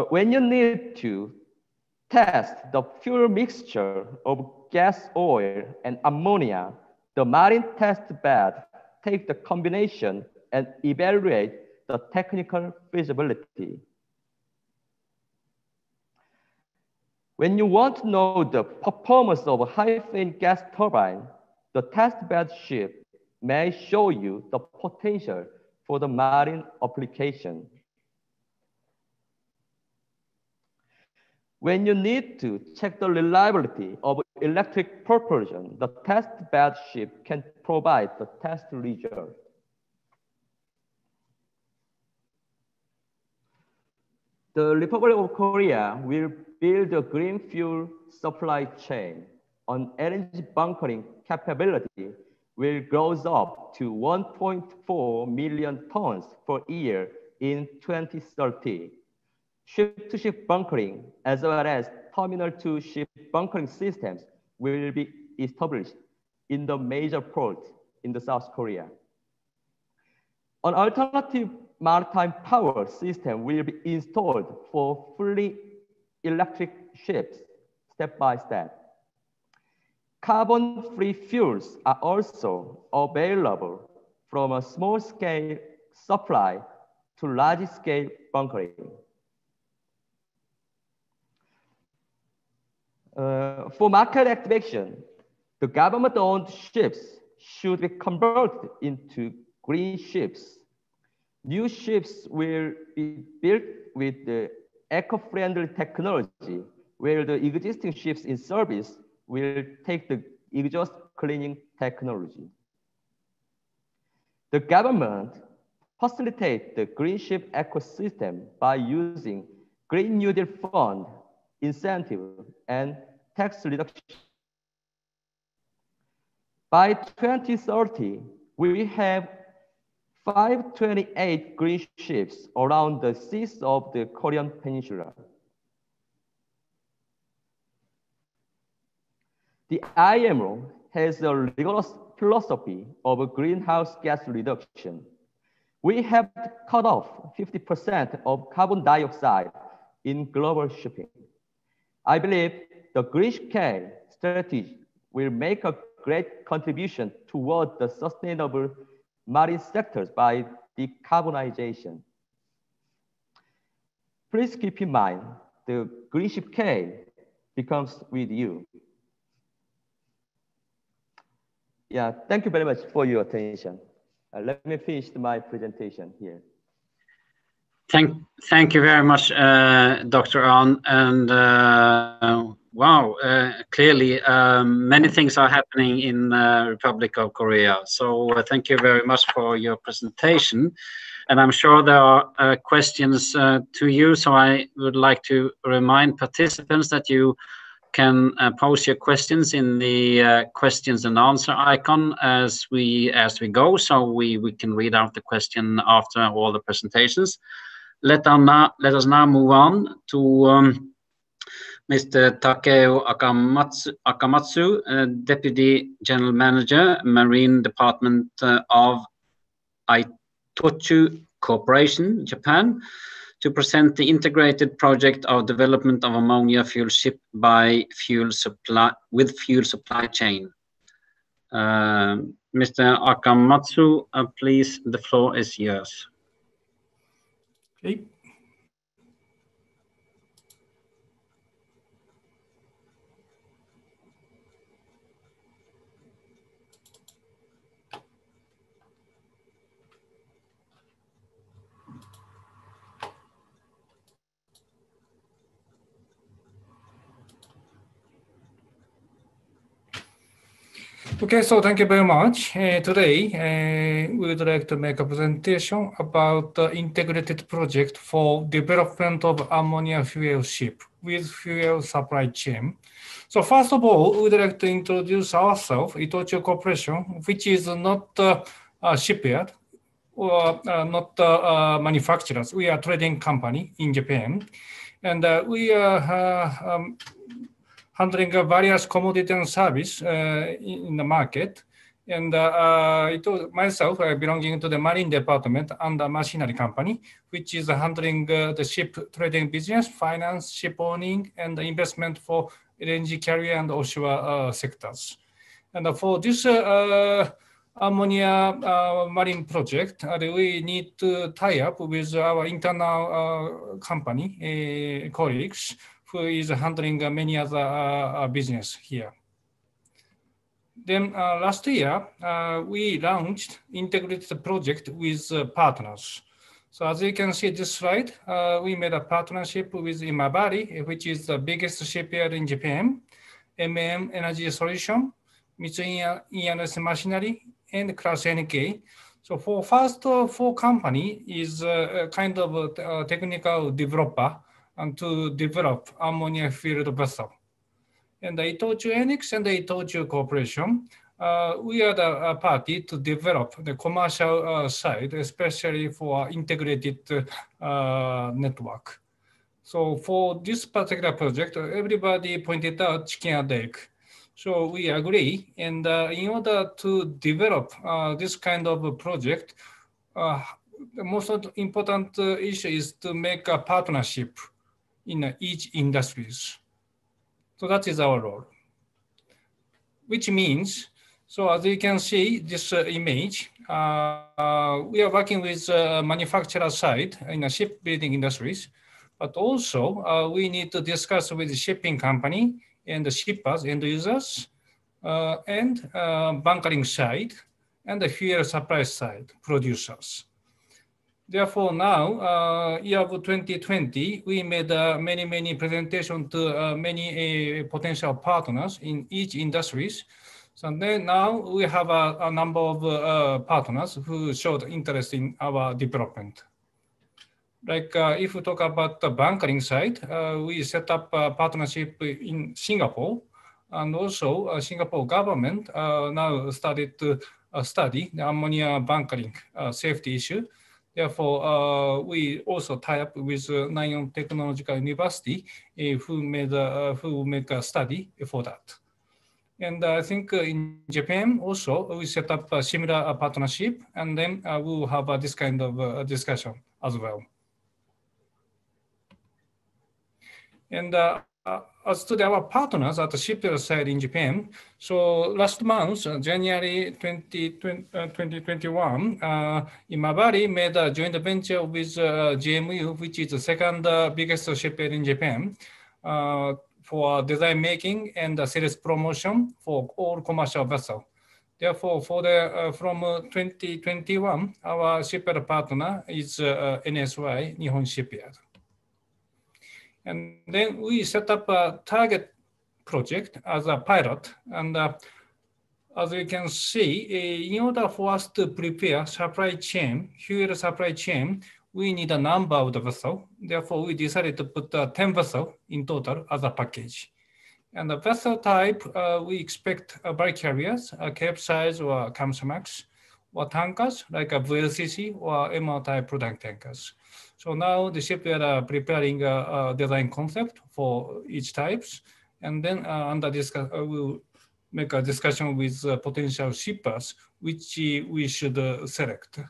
Speaker 11: When you need to test the fuel mixture of gas oil and ammonia, the marine test bed takes the combination and evaluate the technical feasibility. When you want to know the performance of a high-fin gas turbine, the test bed ship may show you the potential for the marine application. When you need to check the reliability of electric propulsion, the test bed ship can provide the test result. The Republic of Korea will build a green fuel supply chain. On LNG bunkering capability will grow up to 1.4 million tons per year in 2030. Ship-to-ship bunkering, as well as terminal-to-ship bunkering systems will be established in the major ports in the South Korea. An alternative maritime power system will be installed for fully electric ships, step by step. Carbon-free fuels are also available from a small-scale supply to large-scale bunkering. For market activation, the government-owned ships should be converted into green ships. New ships will be built with the eco-friendly technology, where the existing ships in service will take the exhaust cleaning technology. The government facilitates the green ship ecosystem by using Green New Deal fund, incentive, and tax reduction. By 2030, we have 528 green ships around the seas of the Korean Peninsula. The IMO has a rigorous philosophy of greenhouse gas reduction. We have cut off 50% of carbon dioxide in global shipping. I believe the Green Ship K strategy will make a great contribution toward the sustainable marine sectors by decarbonization. Please keep in mind, the Green Ship K becomes with you. Yeah, thank you very much for your attention. Let me finish my presentation here.
Speaker 1: Thank you very much, Dr. Ahn. And wow, clearly many things are happening in Republic of Korea. So thank you very much for your presentation. And I'm sure there are questions to you. So I would like to remind participants that you can pose your questions in the questions and answer icon as we go. So we can read out the question after all the presentations. Let us now move on to Mr. Takeo Akamatsu, Deputy General Manager, Marine Department of Itochu Corporation, Japan, to present the integrated project of development of ammonia fuel ship by fuel supply chain. Mr. Akamatsu, please, the floor is yours.
Speaker 12: Okay. Okay, so thank you very much. Today, we would like to make a presentation about the integrated project for development of ammonia fuel ship with fuel supply chain. So first of all, we would like to introduce ourselves, Itochu Corporation, which is not a shipyard or not manufacturers. We are a trading company in Japan. And we are handling various commodity and service in the market. And myself, belonging to the marine department and the machinery company, which is handling the ship trading business, finance, ship owning, and the investment for LNG carrier and offshore sectors. And for this ammonia marine project, we need to tie up with our internal company colleagues, who is handling many other business here. Then last year, we launched integrated project with partners. So as you can see this slide, we made a partnership with Imabari, which is the biggest shipyard in Japan, MM Energy Solution, Mitsui E&S Machinery, and Class NK. So for first four company is a kind of a technical developer and to develop ammonia fueled vessel. And the Itochu Enix and the Itochu Corporation, we are the party to develop the commercial side, especially for integrated network. So for this particular project, everybody pointed out chicken and egg. So we agree, and in order to develop this kind of a project, the most important issue is to make a partnership in each industries. So that is our role. Which means, so as you can see this image, we are working with manufacturer side in the shipbuilding industries, but also we need to discuss with the shipping company and the shippers and the users, and bunkering side, and the fuel supply side, producers. Therefore, now, year of 2020, we made many presentations to many potential partners in each industries. So then now we have a number of partners who showed interest in our development. Like if we talk about the bunkering side, we set up a partnership in Singapore, and also Singapore government now started to study the ammonia bunkering safety issue. Therefore, we also tie up with Nanyang Technological University, who make a study for that. And I think in Japan also, we set up a similar partnership, and then we will have this kind of discussion as well. And as to our partners at the shipyard side in Japan, so last month, January 2021, Imabari made a joint venture with GMU, which is the second biggest shipyard in Japan, for design making and sales promotion for all commercial vessels. Therefore, for the from 2021, our shipyard partner is NSY, Nihon Shipyard. And then we set up a target project as a pilot. And as you can see, in order for us to prepare supply chain, fuel supply chain, we need a number of the vessel. Therefore, we decided to put 10 vessels in total as a package. And the vessel type, we expect bulk carriers, Capesize or Kamsarmax, or tankers like a VLCC or MR type product tankers. So now the shipyard are preparing a design concept for each types. And then under discuss, we'll make a discussion with potential shippers, which we should select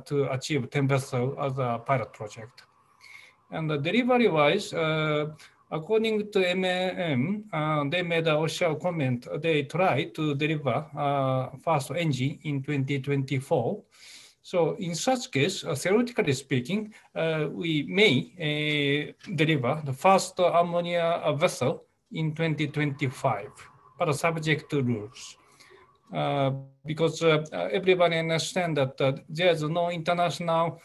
Speaker 12: to achieve 10 vessels as a pilot project. And delivery-wise, according to MAM, they made an official comment. They tried to deliver first engine in 2024. So in such case, theoretically speaking, we may deliver the first ammonia vessel in 2025, but subject to rules. Because everybody understands that there's no international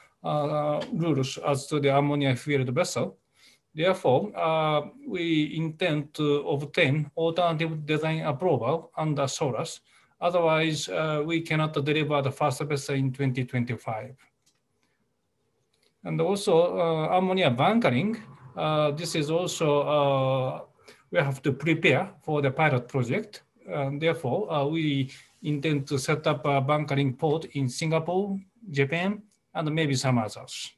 Speaker 12: rules as to the ammonia fueled vessel. Therefore, we intend to obtain alternative design approval under SOLAS. Otherwise, we cannot deliver the first vessel in 2025. And also ammonia bunkering, this is also, we have to prepare for the pilot project. Therefore, we intend to set up a bunkering port in Singapore, Japan, and maybe some others.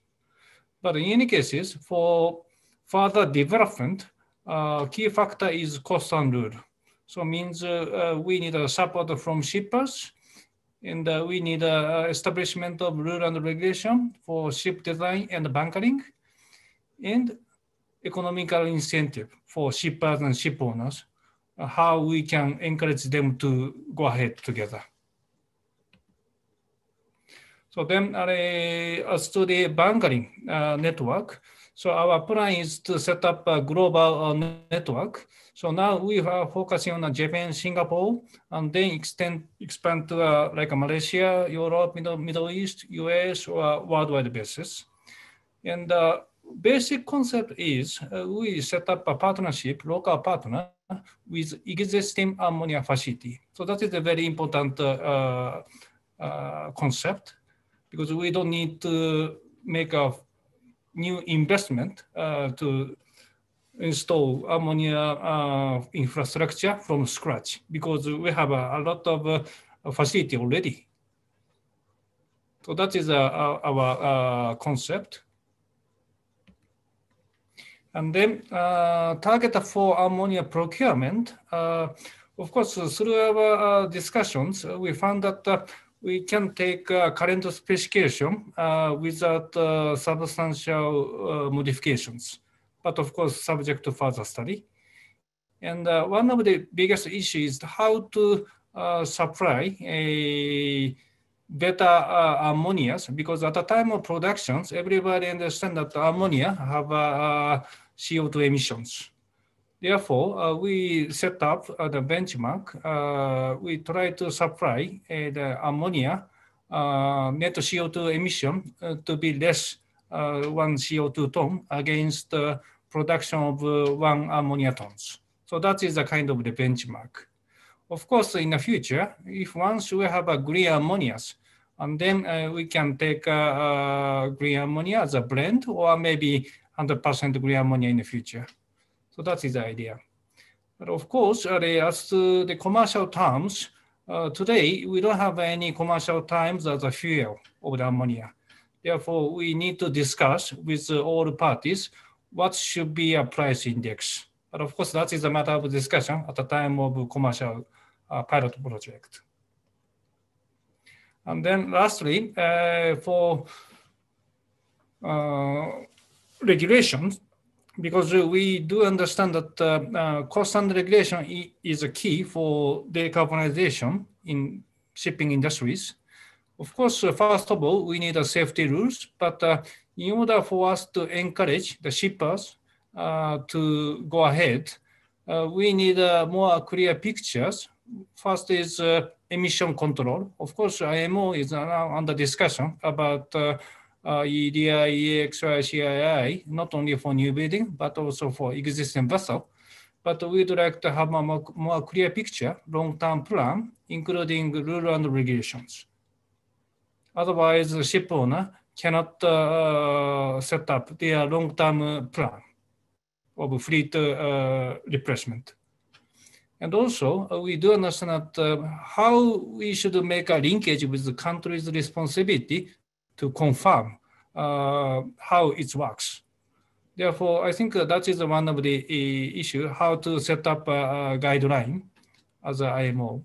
Speaker 12: But in any cases, for further development, key factor is cost and rule. So means we need a support from shippers, and we need establishment of rule and regulation for ship design and bunkering, and economical incentive for shippers and ship owners, how we can encourage them to go ahead together. So then as to the bunkering network, so our plan is to set up a global network. So now we are focusing on Japan, Singapore, and then expand to like Malaysia, Europe, Middle East, US, or worldwide basis. And the basic concept is we set up a partnership, local partner, with existing ammonia facility. So that is a very important concept, because we don't need to make a new investment to install ammonia infrastructure from scratch, because we have a lot of facility already. So that is our concept. And then target for ammonia procurement. Of course, through our discussions, we found that we can take current specification without substantial modifications, but of course, subject to further study. And one of the biggest issues is how to supply a better ammonias, because at the time of productions, everybody understands that ammonia have CO2 emissions. Therefore, we set up the benchmark. We try to supply the ammonia net CO2 emission to be less 1 CO2 ton against the production of 1 ammonia tons. So that is a kind of the benchmark. Of course, in the future, if once we have a green ammonias, and then we can take green ammonia as a blend, or maybe 100% green ammonia in the future. So that is the idea. But of course, as to the commercial terms, today we don't have any commercial terms as a fuel of the ammonia. Therefore, we need to discuss with all parties what should be a price index. But of course, that is a matter of discussion at the time of commercial pilot project. And then lastly, for regulations, because we do understand that cost and regulation is a key for decarbonization in shipping industries. Of course, first of all, we need a safety rules, but in order for us to encourage the shippers to go ahead, we need more clear pictures. First is emission control. Of course, IMO is now under discussion about EDI, EXI, CII, not only for new building, but also for existing vessel. But we'd like to have a more clear picture, long-term plan, including rule and regulations. Otherwise, the ship owner cannot set up their long-term plan of fleet replacement. And also, we do understand that how we should make a linkage with the country's responsibility to confirm how it works. Therefore, I think that is one of the issues, how to set up a guideline as an IMO.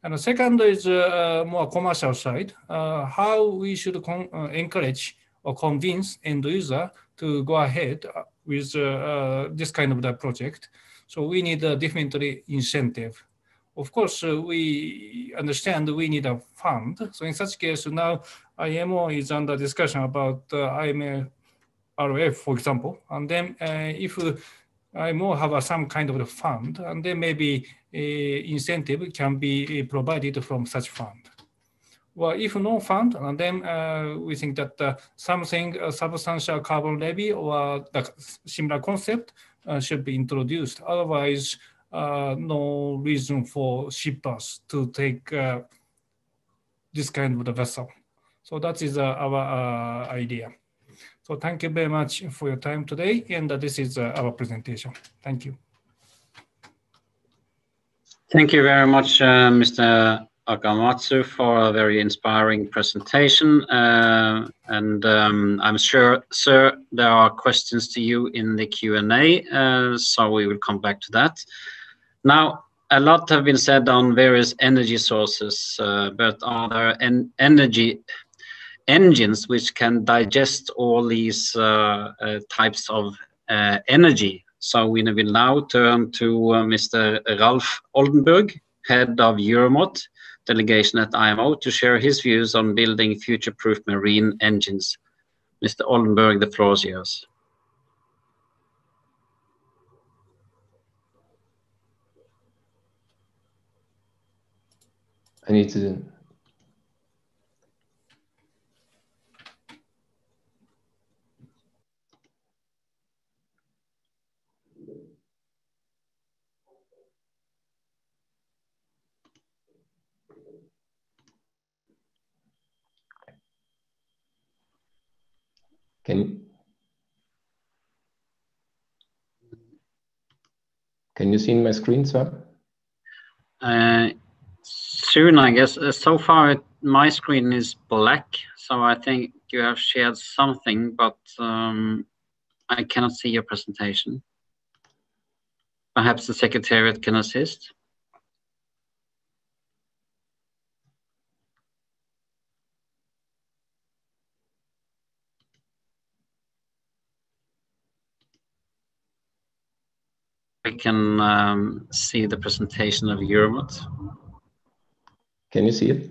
Speaker 12: And the second is more commercial side, how we should encourage or convince end user to go ahead with this kind of the project. So we need a definitely incentive. Of course, we understand we need a fund. So in such case, now IMO is under discussion about IMO RF, for example. And then if IMO have some kind of a fund, and then maybe incentive can be provided from such fund. Well, if no fund, and then we think that something, a substantial carbon levy or the similar concept should be introduced. Otherwise, no reason for shippers to take this kind of the vessel. So that is our idea. So thank you very much for your time today. And this is our presentation. Thank you.
Speaker 1: Thank you very much, Mr. Akamatsu, for a very inspiring presentation. I'm sure, sir, there are questions to you in the Q&A, so we will come back to that. Now, a lot have been said on various energy sources, but are there energy engines which can digest all these types of energy? So we will now turn to Mr. Ralf Oldenburg, head of Euromot delegation at IMO, to share his views on building future-proof marine engines. Mr. Oldenburg, the floor is yours.
Speaker 13: I need to. Can you see my screen, sir?
Speaker 1: Soon, I guess. So far, my screen is black, so I think you have shared something, but I cannot see your presentation. Perhaps the Secretariat can assist. I can see the presentation of Euromot.
Speaker 13: Can you see it?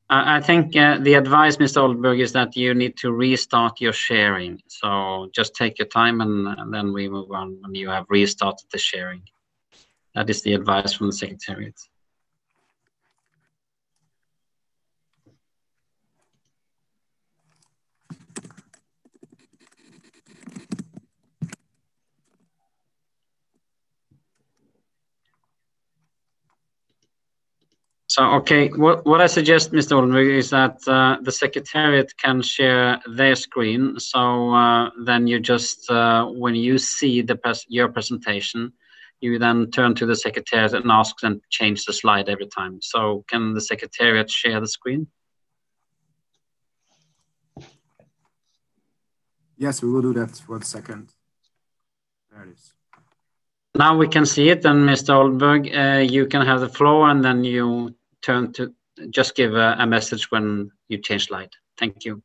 Speaker 1: I think the advice, Mr. Oldenburg, is that you need to restart your sharing. So just take your time and then we move on when you have restarted the sharing. That is the advice from the Secretariat. So, okay, what I suggest, Mr. Oldenburg, is that the Secretariat can share their screen. So then you just, when you see your presentation, you then turn to the Secretariat and ask them to change the slide every time. So can the Secretariat share the screen?
Speaker 8: Yes, we will do that. 1 second. There it is.
Speaker 1: Now we can see it, and Mr. Oldenburg, you can have the floor, and then you turn to just give a message when you change slide. Thank you.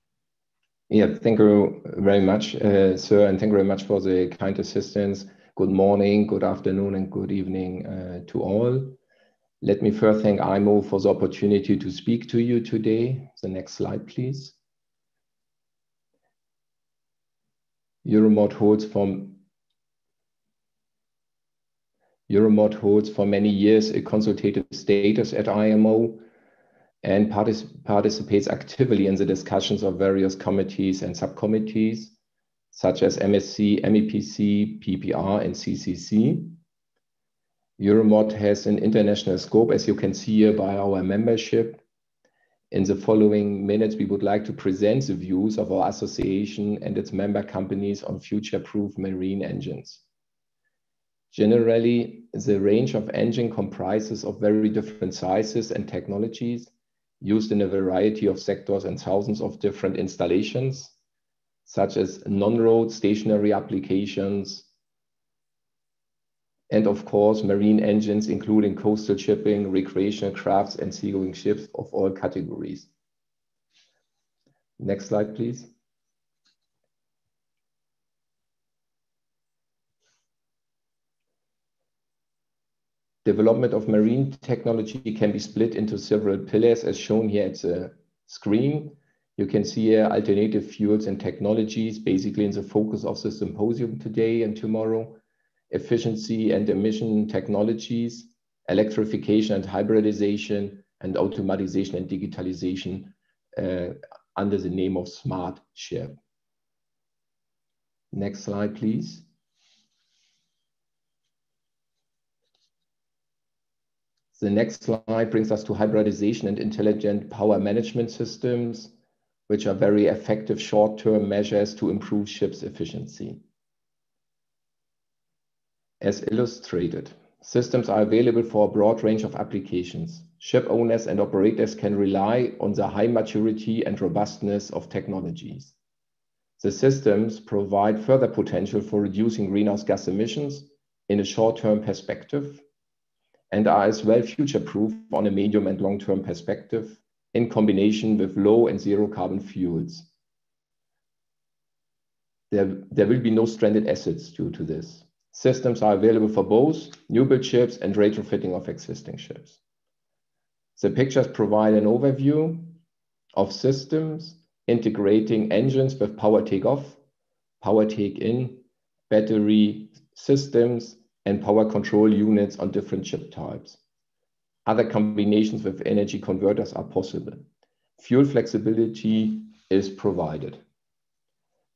Speaker 13: Yeah, thank you very much, sir, and thank you very much for the kind assistance. Good morning, good afternoon, and good evening to all. Let me first thank IMO for the opportunity to speak to you today. The next slide, please. Euromot holds from Euromod holds for many years a consultative status at IMO and participates actively in the discussions of various committees and subcommittees, such as MSC, MEPC, PPR, and CCC. Euromod has an international scope, as you can see here by our membership. In the following minutes, we would like to present the views of our association and its member companies on future-proof marine engines. Generally, the range of engine comprises of very different sizes and technologies used in a variety of sectors and thousands of different installations, such as non-road stationary applications, and of course, marine engines, including coastal shipping, recreational crafts, and seagoing ships of all categories. Next slide, please. Development of marine technology can be split into several pillars, as shown here at the screen. You can see here alternative fuels and technologies, basically in the focus of the symposium today and tomorrow. Efficiency and emission technologies, electrification and hybridization, and automatization and digitalization under the name of smart ship. Next slide, please. The next slide brings us to hybridization and intelligent power management systems, which are very effective short-term measures to improve ships' efficiency. As illustrated, systems are available for a broad range of applications. Ship owners and operators can rely on the high maturity and robustness of technologies. The systems provide further potential for reducing greenhouse gas emissions in a short-term perspective and are as well future-proof on a medium and long-term perspective in combination with low and zero carbon fuels. There will be no stranded assets due to this. Systems are available for both new build ships and retrofitting of existing ships. The pictures provide an overview of systems integrating engines with power take-off, power take-in, battery systems, and power control units on different ship types. Other combinations with energy converters are possible. Fuel flexibility is provided.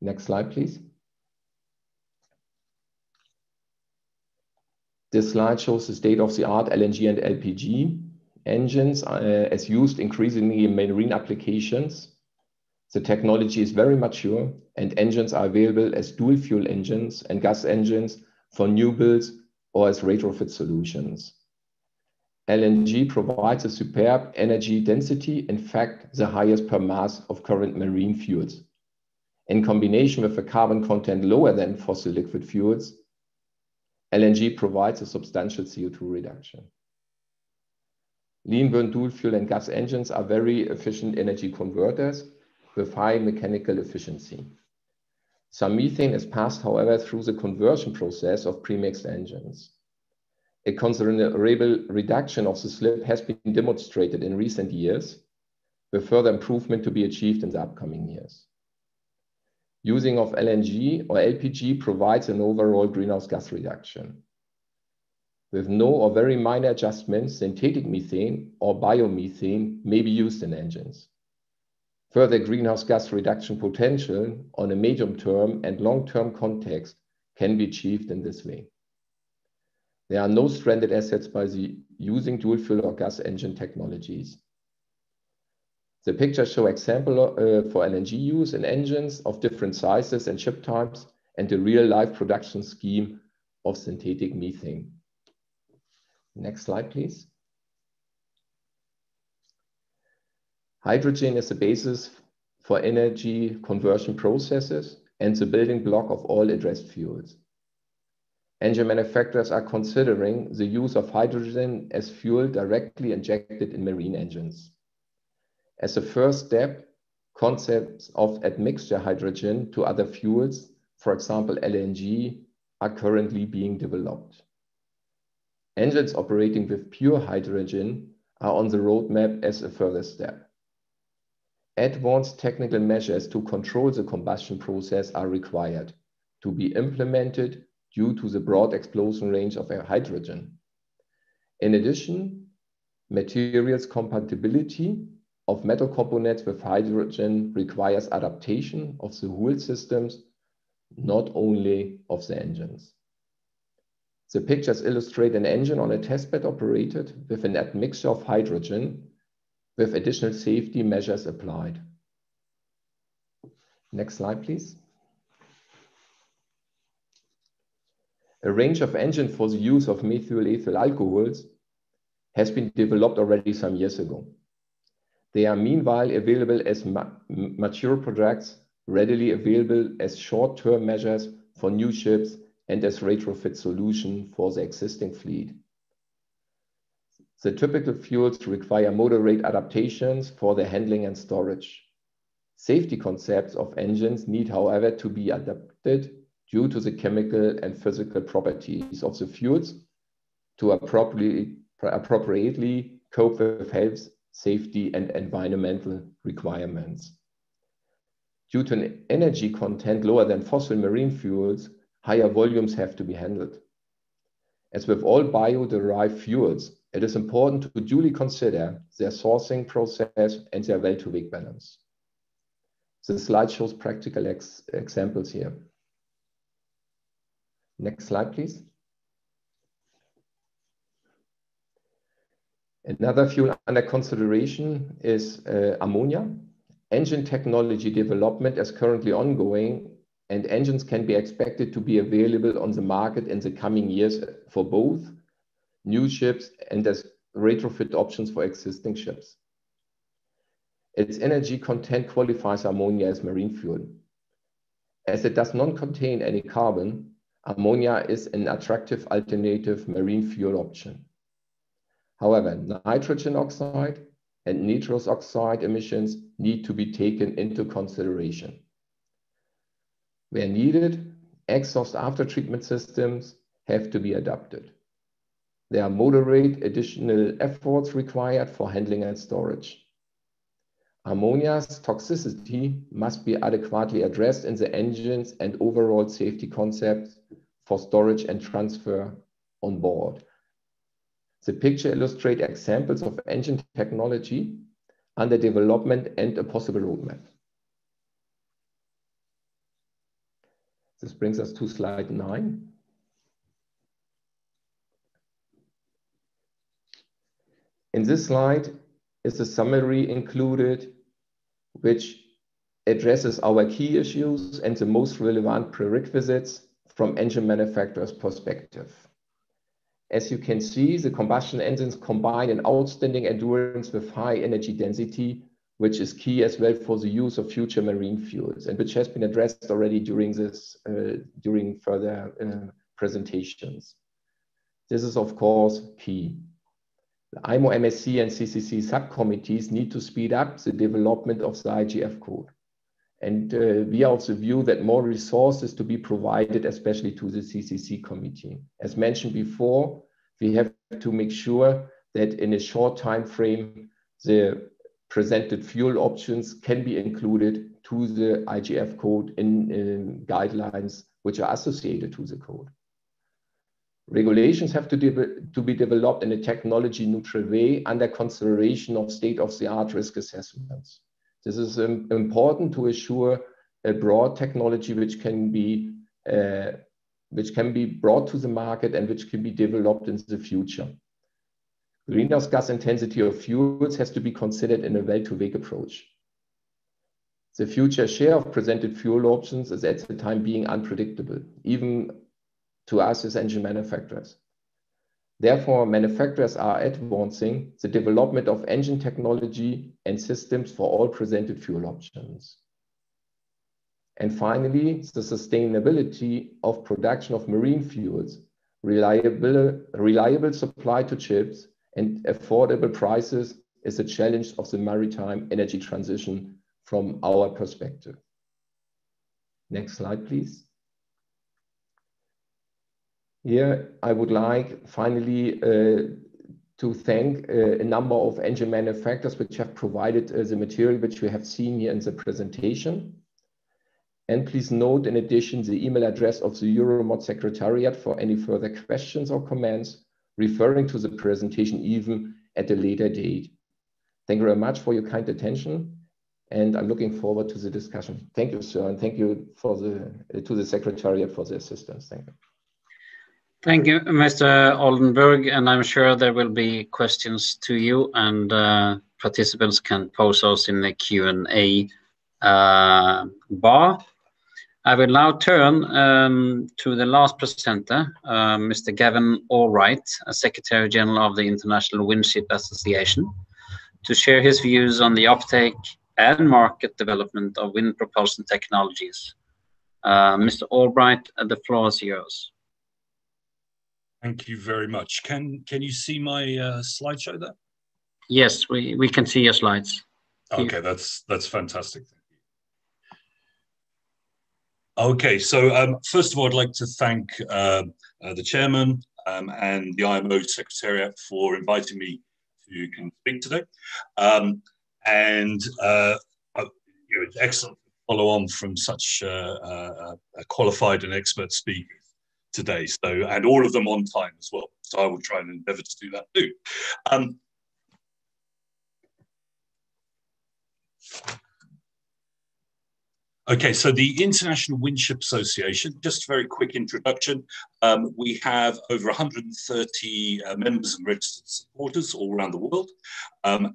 Speaker 13: Next slide, please. This slide shows the state-of-the-art LNG and LPG engines as used increasingly in marine applications. The technology is very mature and engines are available as dual fuel engines and gas engines for new builds or as retrofit solutions. LNG provides a superb energy density, in fact, the highest per mass of current marine fuels. In combination with a carbon content lower than fossil liquid fuels, LNG provides a substantial CO2 reduction. Lean burn dual fuel and gas engines are very efficient energy converters with high mechanical efficiency. Some methane is passed, however, through the conversion process of premixed engines. A considerable reduction of the slip has been demonstrated in recent years, with further improvement to be achieved in the upcoming years. Using of LNG or LPG provides an overall greenhouse gas reduction. With no or very minor adjustments, synthetic methane or biomethane may be used in engines. Further greenhouse gas reduction potential on a medium-term and long-term context can be achieved in this way. There are no stranded assets by using dual fuel or gas engine technologies. The pictures show example for LNG use in engines of different sizes and ship types and the real-life production scheme of synthetic methane. Next slide, please. Hydrogen is the basis for energy conversion processes and the building block of all addressed fuels. Engine manufacturers are considering the use of hydrogen as fuel directly injected in marine engines. As a first step, concepts of admixture hydrogen to other fuels, for example LNG, are currently being developed. Engines operating with pure hydrogen are on the roadmap as a further step. Advanced technical measures to control the combustion process are required to be implemented due to the broad explosion range of hydrogen. In addition, materials compatibility of metal components with hydrogen requires adaptation of the wheel systems, not only of the engines. The pictures illustrate an engine on a testbed operated with an admixture of hydrogen with additional safety measures applied. Next slide, please. A range of engines for the use of methyl ethyl alcohols has been developed already some years ago. They are meanwhile available as mature products, readily available as short-term measures for new ships and as retrofit solution for the existing fleet. The typical fuels require moderate adaptations for their handling and storage. Safety concepts of engines need, however, to be adapted due to the chemical and physical properties of the fuels to appropriately cope with health, safety, and environmental requirements. Due to an energy content lower than fossil marine fuels, higher volumes have to be handled. As with all bio-derived fuels, it is important to duly consider their sourcing process and their well-to-wake balance. The slide shows practical examples here. Next slide, please. Another fuel under consideration is ammonia. Engine technology development is currently ongoing, and engines can be expected to be available on the market in the coming years for both new ships and as retrofit options for existing ships. Its energy content qualifies ammonia as marine fuel. As it does not contain any carbon, ammonia is an attractive alternative marine fuel option. However, nitrogen oxide and nitrous oxide emissions need to be taken into consideration. Where needed, exhaust after-treatment systems have to be adapted. There are moderate additional efforts required for handling and storage. Ammonia's toxicity must be adequately addressed in the engines and overall safety concepts for storage and transfer on board. The picture illustrates examples of engine technology under development and a possible roadmap. This brings us to slide 9. In this slide is a summary included which addresses our key issues and the most relevant prerequisites from engine manufacturers' perspective. As you can see, the combustion engines combine an outstanding endurance with high energy density, which is key as well for the use of future marine fuels, and which has been addressed already during further presentations. This is, of course, key. The IMO, MSC, and CCC subcommittees need to speed up the development of the IGF code. And we are of the view that more resources to be provided, especially to the CCC committee. As mentioned before, we have to make sure that in a short time frame, the presented fuel options can be included to the IGF code in guidelines which are associated to the code. Regulations have to be developed in a technology neutral way under consideration of state-of-the-art risk assessments. This is important to assure a broad technology which can be brought to the market and which can be developed in the future. Greenhouse gas intensity of fuels has to be considered in a well-to-wake approach. The future share of presented fuel options is at the time being unpredictable, even to us as engine manufacturers. Therefore, manufacturers are advancing the development of engine technology and systems for all presented fuel options. And finally, the sustainability of production of marine fuels, reliable supply to ships, and affordable prices is a challenge of the maritime energy transition from our perspective. Next slide, please. Here, I would like finally to thank a number of engine manufacturers which have provided the material which we have seen here in the presentation. And please note, in addition, the email address of the Euromod Secretariat for any further questions or comments referring to the presentation, even at a later date. Thank you very much for your kind attention, and I'm looking forward to the discussion. Thank you, sir, and thank you for to the Secretariat for the assistance. Thank you.
Speaker 1: Thank you, Mr. Oldenburg, and I'm sure there will be questions to you, and participants can pose those in the Q&A bar. I will now turn to the last presenter, Mr. Gavin Allwright, Secretary General of the International Windship Association, to share his views on the uptake and market development of wind propulsion technologies. Mr. Allwright, the floor is yours.
Speaker 14: Thank you very much. Can you see my slideshow there?
Speaker 1: Yes, we can see your slides.
Speaker 14: Okay, that's fantastic. Okay, so first of all, I'd like to thank the chairman and the IMO Secretariat for inviting me to come speak today. It's excellent to follow on from such a qualified and expert speaker today. So, and all of them on time as well. So I will try and endeavour to do that too. Okay, so the International Windship Association, just a very quick introduction. We have over 130 members and registered supporters all around the world.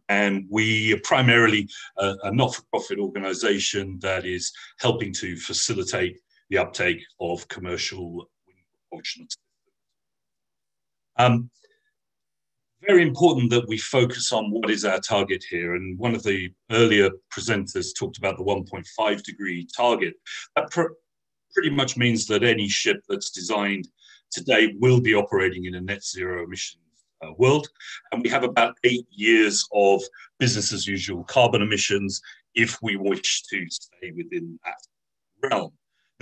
Speaker 14: And we are primarily a not-for-profit organisation that is helping to facilitate the uptake of commercial wind propulsion systems. Very important that we focus on what is our target here. And one of the earlier presenters talked about the 1.5 degree target. That pretty much means that any ship that's designed today will be operating in a net zero emissions world. And we have about 8 years of business as usual carbon emissions if we wish to stay within that realm.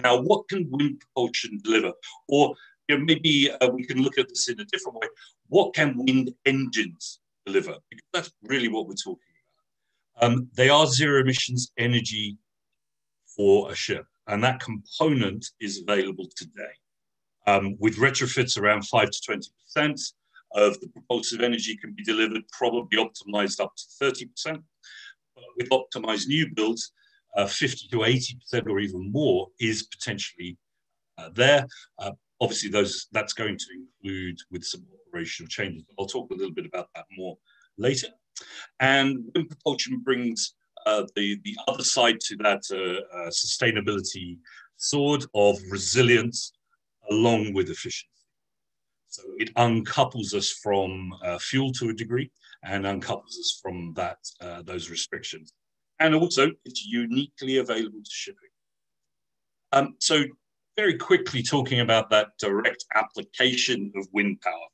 Speaker 14: Now, what can wind propulsion deliver? Or maybe we can look at this in a different way. What can wind engines deliver? Because that's really what we're talking about. They are zero emissions energy for a ship, and that component is available today. With retrofits, around 5 to 20% of the propulsive energy can be delivered, probably optimized up to 30%. But with optimized new builds, 50 to 80% or even more is potentially there. Obviously, that's going to include with some operational changes. I'll talk a little bit about that more later. And wind propulsion brings the other side to that sustainability sword of resilience along with efficiency. So it uncouples us from fuel to a degree and uncouples us from that those restrictions. And also, it's uniquely available to shipping. So very quickly talking about that direct application of wind power.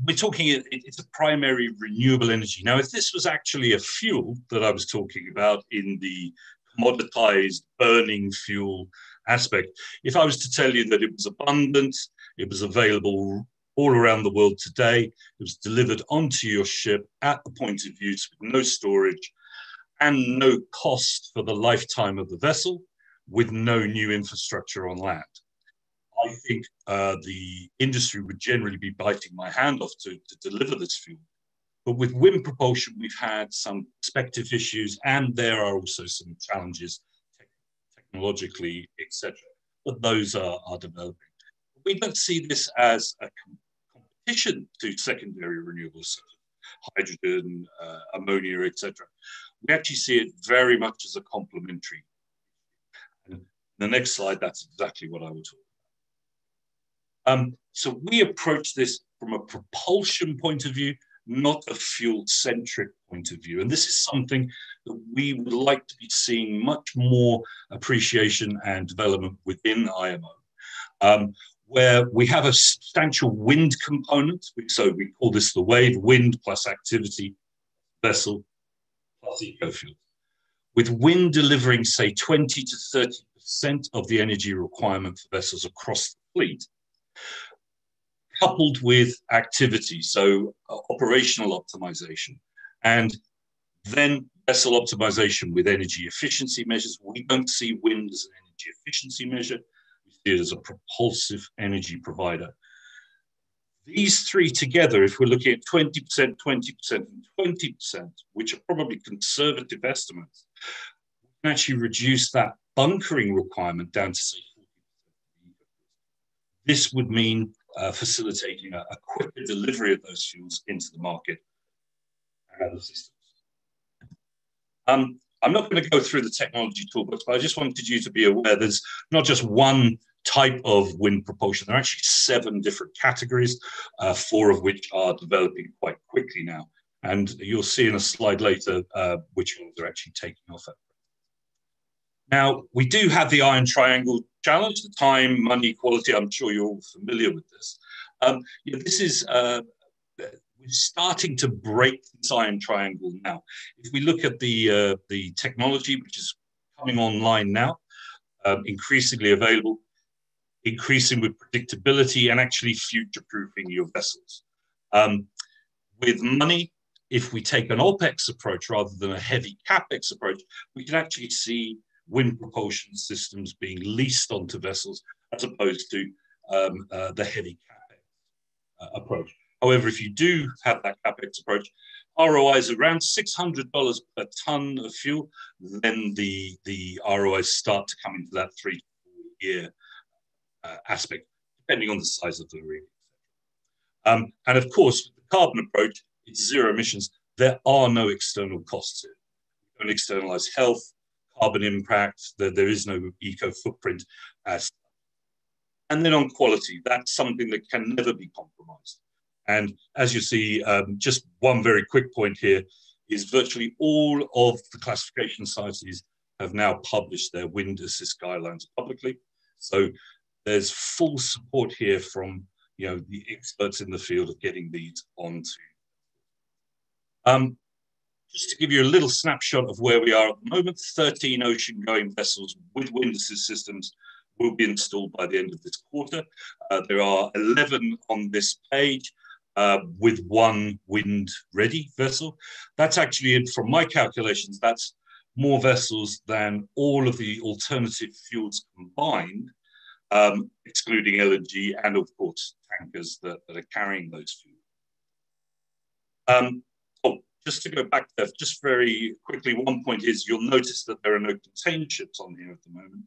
Speaker 14: We're talking, it's a primary renewable energy. Now, if this was actually a fuel that I was talking about in the commoditized burning fuel aspect, if I was to tell you that it was abundant, it was available all around the world today, it was delivered onto your ship at the point of use with no storage and no cost for the lifetime of the vessel, with no new infrastructure on land, I think the industry would generally be biting my hand off to deliver this fuel. But with wind propulsion, we've had some perspective issues, and there are also some challenges technologically, etc. But those are developing. We don't see this as a competition to secondary renewables, such as hydrogen, ammonia, etc. We actually see it very much as a complementary. The next slide, that's exactly what I will talk about. So we approach this from a propulsion point of view, not a fuel-centric point of view. And this is something that we would like to be seeing much more appreciation and development within IMO, where we have a substantial wind component. So we call this the wave, wind plus activity, vessel plus eco-fuel. With wind delivering, say, 20 to 30% of the energy requirement for vessels across the fleet, coupled with activity, so operational optimization, and then vessel optimization with energy efficiency measures. We don't see wind as an energy efficiency measure. We see it as a propulsive energy provider. These three together, if we're looking at 20%, 20%, and 20%, which are probably conservative estimates, we can actually reduce that bunkering requirement down to, say, 40%. This would mean facilitating a quicker delivery of those fuels into the market and the systems. I'm not going to go through the technology toolbox, but I just wanted you to be aware there's not just one type of wind propulsion. There are actually 7 different categories, 4 of which are developing quite quickly now. And you'll see in a slide later which ones are actually taking off. Now, we do have the iron triangle challenge, the time, money, quality. I'm sure you're all familiar with this. This is, we're starting to break this iron triangle now. If we look at the technology, which is coming online now, increasingly available, increasing with predictability and actually future-proofing your vessels. With money, if we take an OPEX approach rather than a heavy CapEx approach, we can actually see wind propulsion systems being leased onto vessels as opposed to the heavy CapEx approach. However, if you do have that CapEx approach, ROIs around $600 per ton of fuel, then the ROIs start to come into that 3 to 4 year aspect, depending on the size of the rig. And of course, with the carbon approach, it's zero emissions. There are no external costs here. We don't externalize health, carbon impact, there is no eco footprint. And then on quality, that's something that can never be compromised. And as you see, just one very quick point here is virtually all of the classification societies have now published their wind assist guidelines publicly. So there's full support here from the experts in the field of getting these onto. Just to give you a little snapshot of where we are at the moment, 13 ocean-going vessels with wind assist systems will be installed by the end of this quarter. There are 11 on this page with 1 wind-ready vessel. That's actually, from my calculations, that's more vessels than all of the alternative fuels combined, excluding LNG and, of course, tankers that are carrying those fuels. Just to go back there, just very quickly, one point is you'll notice that there are no container ships on here at the moment.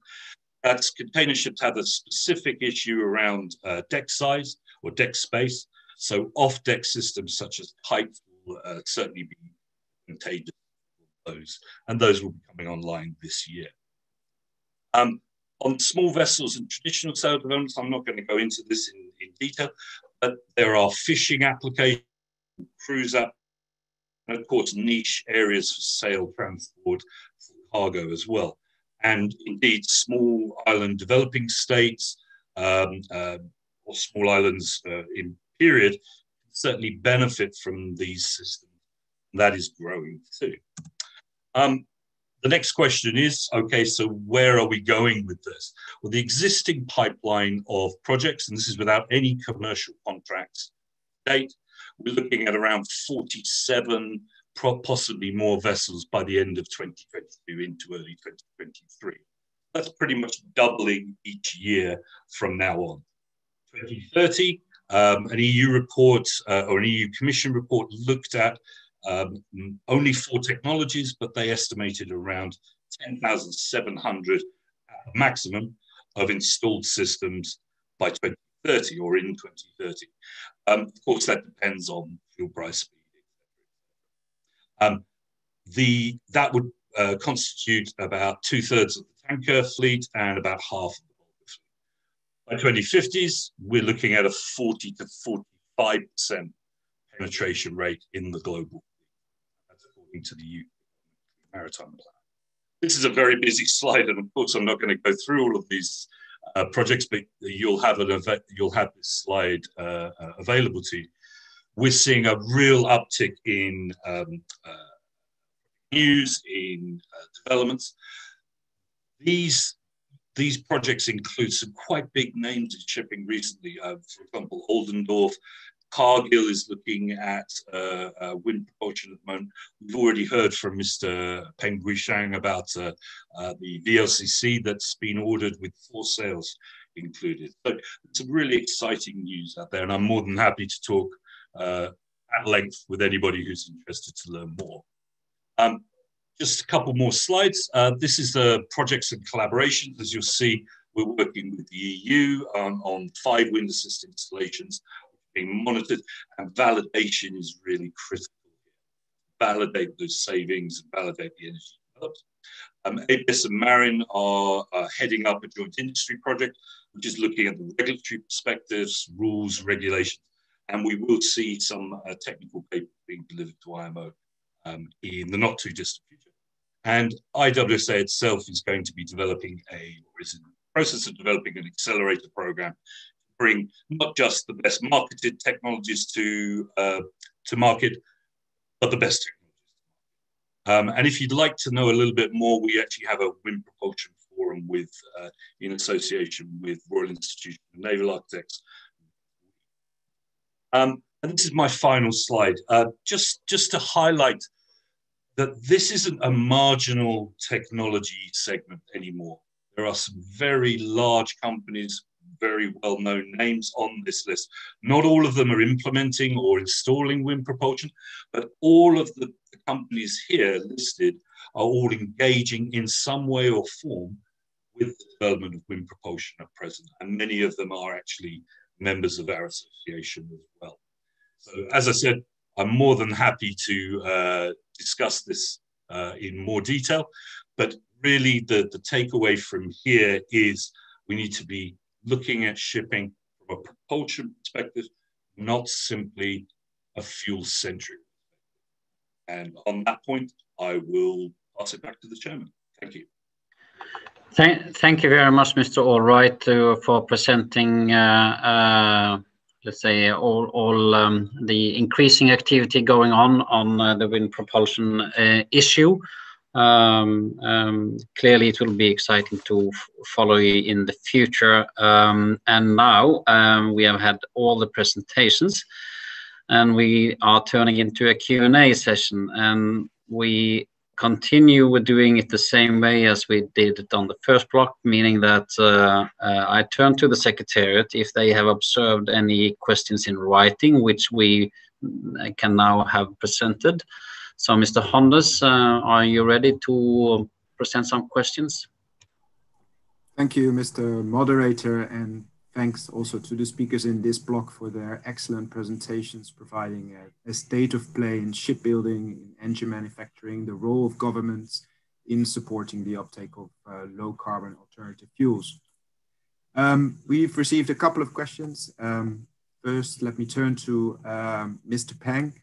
Speaker 14: That's container ships have a specific issue around deck size or deck space. So off-deck systems such as pipes will certainly be contagious for those, and those will be coming online this year. On small vessels and traditional sail developments, I'm not going to go into this in detail, but there are fishing applications, cruise applications, and of course niche areas for sail transport for cargo as well. And indeed, small island developing states or small islands in period certainly benefit from these systems. That is growing too. The next question is, okay, so where are we going with this? Well, the existing pipeline of projects, and this is without any commercial contracts to date, we're looking at around 47, possibly more vessels by the end of 2022 into early 2023. That's pretty much doubling each year from now on. 2030, an EU report or an EU Commission report looked at only 4 technologies, but they estimated around 10,700 at the maximum of installed systems by 2030 or in 2030. Of course, that depends on fuel price speed. That would constitute about 2/3 of the tanker fleet and about half of the bulker fleet. By 2050s, we're looking at a 40 to 45% penetration rate in the global fleet. That's according to the UK Maritime Plan. This is a very busy slide, and of course, I'm not going to go through all of these projects, but you'll have this slide available to you. We're seeing a real uptick in news, in developments. These projects include some quite big names in shipping recently. For example, Oldendorf, Cargill is looking at wind propulsion at the moment. We've already heard from Mr. Peng Guishang about the VLCC that's been ordered with 4 sails included. So some really exciting news out there, and I'm more than happy to talk at length with anybody who's interested to learn more. Just a couple more slides. This is the projects and collaborations. As you'll see, we're working with the EU on 5 wind assist installations being monitored, and validation is really critical. Validate those savings and validate the energy developed. ABS and Marin are heading up a joint industry project, which is looking at the regulatory perspectives, rules, regulations, and we will see some technical paper being delivered to IMO in the not too distant future. And IWSA itself is going to be developing or is in the process of developing an accelerator program to bring not just the best marketed technologies to market, but the best technologies. And if you'd like to know a little bit more, we actually have a wind propulsion forum with, in association with Royal Institution of Naval Architects. And this is my final slide, just to highlight that this isn't a marginal technology segment anymore. There are some very large companies, very well-known names on this list. Not all of them are implementing or installing wind propulsion, but all of the companies here listed are all engaging in some way or form with the development of wind propulsion at present. And many of them are actually members of our association as well. So as I said, I'm more than happy to discuss this in more detail, but really the takeaway from here is we need to be looking at shipping from a propulsion perspective, not simply a fuel-centric. And on that point, I will pass it back to the chairman. Thank you.
Speaker 1: Thank you very much, Mr. Allwright, for presenting let's say all the increasing activity going on the wind propulsion issue. Clearly it will be exciting to follow you in the future. And now we have had all the presentations and we are turning into a Q&A session, and we continue with doing it the same way as we did it on the first block, meaning that I turn to the Secretariat if they have observed any questions in writing, which we can now have presented. So, Mr. Hondas, are you ready to present some questions?
Speaker 8: Thank you, Mr. Moderator, and thanks also to the speakers in this block for their excellent presentations, providing a state of play in shipbuilding, in engine manufacturing, the role of governments in supporting the uptake of low carbon alternative fuels. We've received a couple of questions. First, let me turn to Mr. Peng.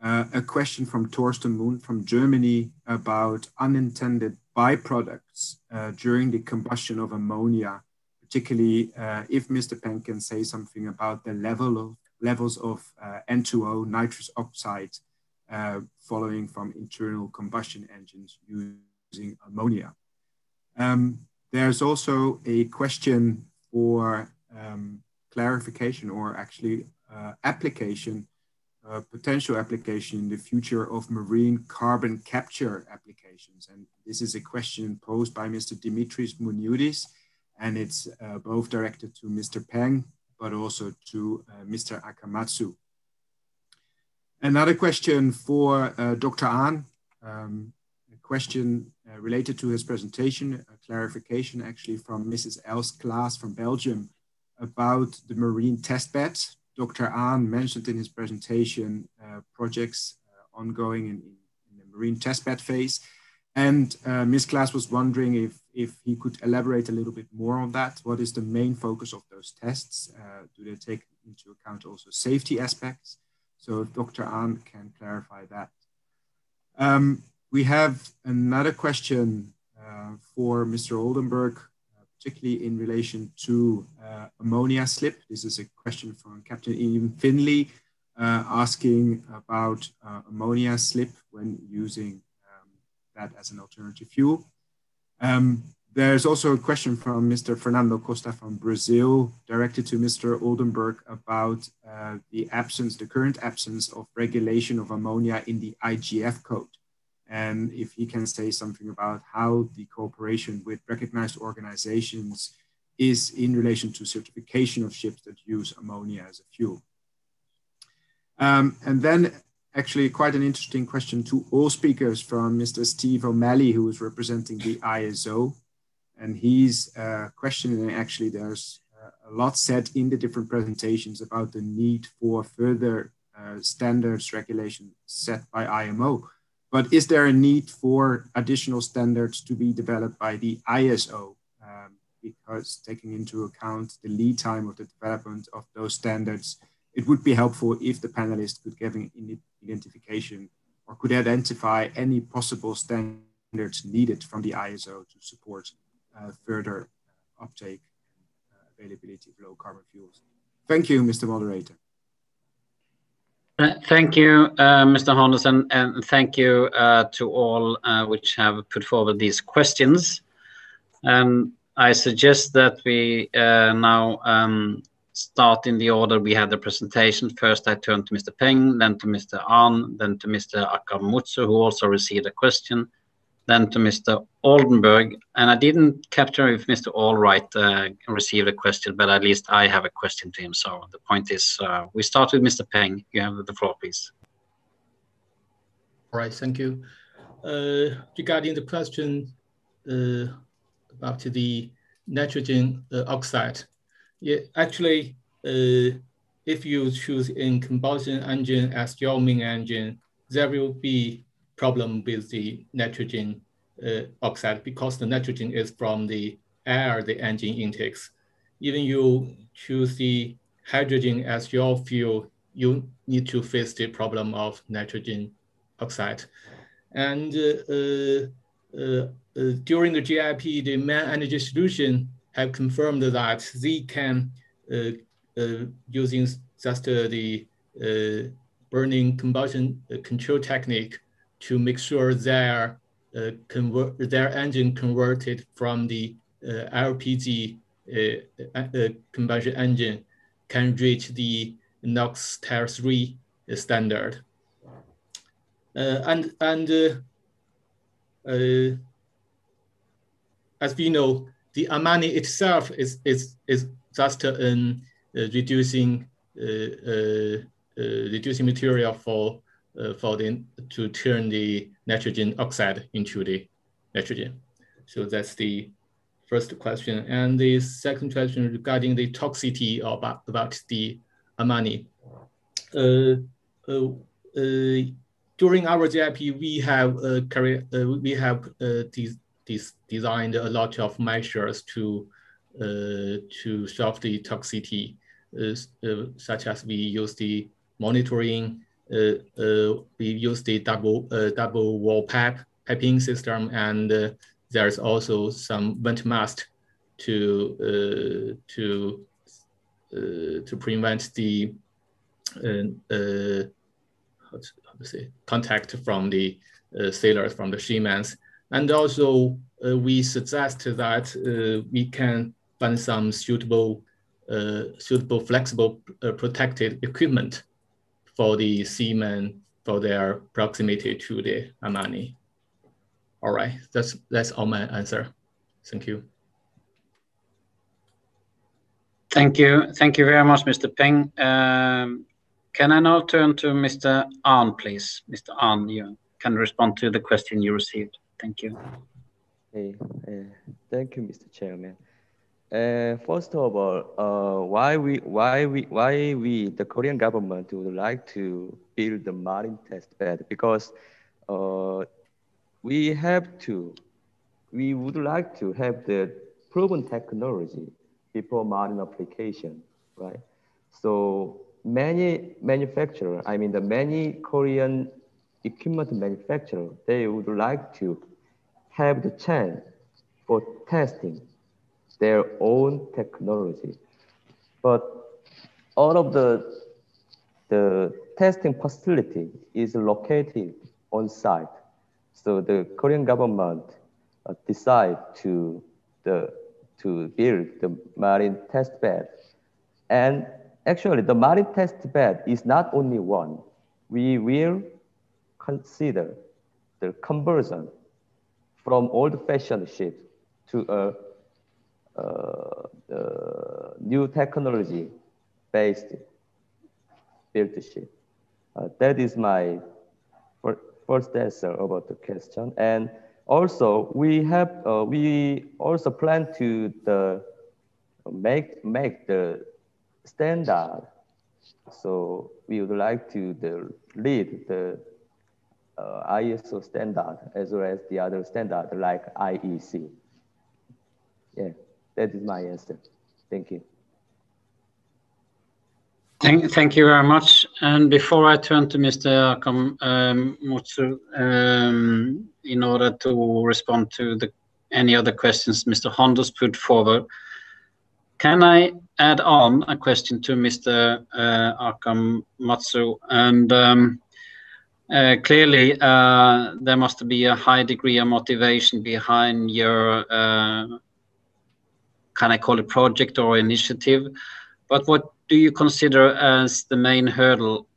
Speaker 8: A question from Torsten Mund from Germany about unintended byproducts during the combustion of ammonia, particularly if Mr. Peng can say something about the levels of N2O, nitrous oxide, following from internal combustion engines using ammonia. There's also a question for clarification, or actually application, potential application in the future of marine carbon capture applications. And this is a question posed by Mr. Dimitris Mounioudis, and it's both directed to Mr. Peng, but also to Mr. Akamatsu. Another question for Dr. Ahn, a question related to his presentation, a clarification actually from Mrs. Els Klaas from Belgium about the marine testbed. Dr. Ahn mentioned in his presentation projects ongoing in the marine testbed phase. And Ms. Klaas was wondering if he could elaborate a little bit more on that. What is the main focus of those tests? Do they take into account also safety aspects? So if Dr. Ahn can clarify that. We have another question for Mr. Oldenburg, particularly in relation to ammonia slip. This is a question from Captain Ian Finley asking about ammonia slip when using that as an alternative fuel. There's also a question from Mr. Fernando Costa from Brazil, directed to Mr. Oldenburg about the current absence of regulation of ammonia in the IGF code. And if he can say something about how the cooperation with recognized organizations is in relation to certification of ships that use ammonia as a fuel. And then actually quite an interesting question to all speakers from Mr. Steve O'Malley, who is representing the ISO. And he's questioning, actually there's a lot said in the different presentations about the need for further standards regulation set by IMO. But is there a need for additional standards to be developed by the ISO? Because taking into account the lead time of the development of those standards, it would be helpful if the panelists could give an identification or could identify any possible standards needed from the ISO to support further uptake and availability of low carbon fuels. Thank you, Mr. Moderator.
Speaker 1: Thank you, Mr. Henderson, and thank you to all which have put forward these questions. I suggest that we now start in the order we had the presentation. First, I turn to Mr. Peng, then to Mr. Ahn, then to Mr. Akamutsu, who also received a question, then to Mr. Oldenburg. And I didn't capture if Mr. Allwright received a question, but at least I have a question to him. So the point is, we start with Mr. Peng. You have the floor, please.
Speaker 10: All right, thank you. Regarding the question about the nitrogen oxide, yeah, actually, if you choose in combustion engine as your main engine, there will be problem with the nitrogen oxide because the nitrogen is from the air the engine intakes. Even you choose the hydrogen as your fuel, you need to face the problem of nitrogen oxide. And during the GIP, the main energy solution have confirmed that they can, using just the burning combustion control technique, to make sure their engine converted from the LPG combustion engine can reach the NOx Tier 3 standard. As we know, the ammonia itself is just reducing material to turn the nitrogen oxide into the nitrogen. So that's the first question. And the second question regarding the toxicity about the ammonia. During our GIP, we have designed a lot of measures to solve the toxicity, such as we use the monitoring, we use the double wall piping system, and there's also some vent mast to prevent the contact from the sailors, from the seamen. And also we suggest that we can find some suitable, flexible, protected equipment for the seamen for their proximity to the ammonia. All right, that's all my answer. Thank you.
Speaker 1: Thank you very much, Mr. Peng. Can I now turn to Mr. Ahn, please? Mr. Ahn, you can respond to the question you received. Thank you.
Speaker 11: Hey, thank you, Mr. Chairman. First of all, why we, the Korean government, would like to build the marine test bed? Because we would like to have the proven technology before marine application, right? So many manufacturers, many Korean equipment manufacturers, they would like to have the chance for testing their own technology. But all of the testing facility is located on site. So the Korean government decide to to build the marine test bed. And actually, the marine test bed is not only one. We will consider the conversion from old-fashioned ship to a new technology-based built ship. That is my first answer about the question. And also, we also plan to make the standard. So we would like to lead the ISO standard as well as the other standard like IEC. Yeah, that is my answer. Thank you.
Speaker 1: Thank you very much. And before I turn to Mr. Akamotsu, in order to respond to any other questions Mr. Hondos put forward, can I add on a question to Mr. Akamotsu? And clearly, there must be a high degree of motivation behind your, can I call it project or initiative? But what do you consider as the main hurdle?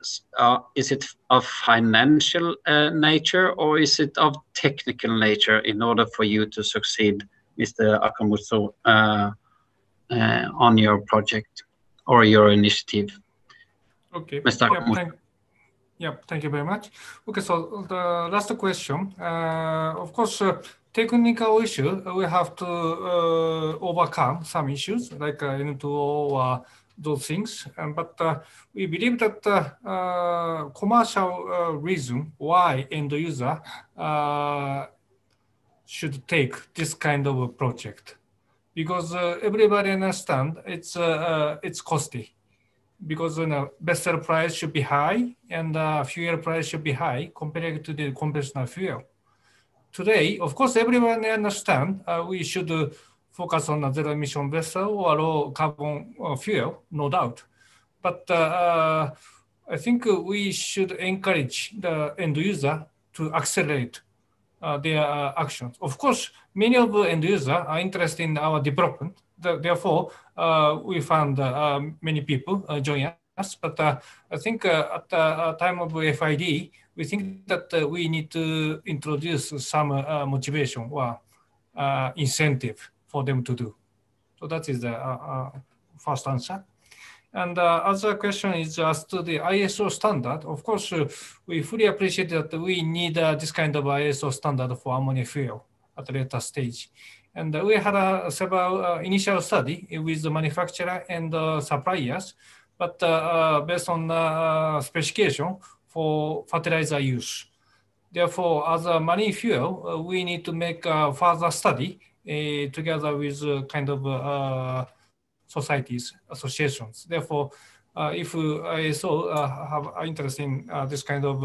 Speaker 1: Is it of financial nature or is it of technical nature in order for you to succeed, Mr. Akamotsu, on your project or your initiative?
Speaker 12: Okay.
Speaker 1: Mr. Akamotsu.
Speaker 12: Thank you very much. Okay, so the last question, of course, technical issue, we have to overcome some issues like N2O or those things. But we believe that commercial reason why end user should take this kind of a project, because everybody understand it's costly. Because vessel price should be high and fuel price should be high compared to the conventional fuel. Today, of course, everyone understand we should focus on a zero emission vessel or low carbon fuel, no doubt. But I think we should encourage the end user to accelerate their actions. Of course, many of the end users are interested in our development. Therefore, we found many people join us. But I think at the time of FID, we think that we need to introduce some motivation or incentive for them to do. So that is the first answer. And other question is as to the ISO standard. Of course, we fully appreciate that we need this kind of ISO standard for ammonia fuel at a later stage. And we had several initial study with the manufacturer and suppliers, but based on specification for fertilizer use. Therefore, as a marine fuel, we need to make a further study together with kind of societies, associations. Therefore, if ISO have interest in this kind of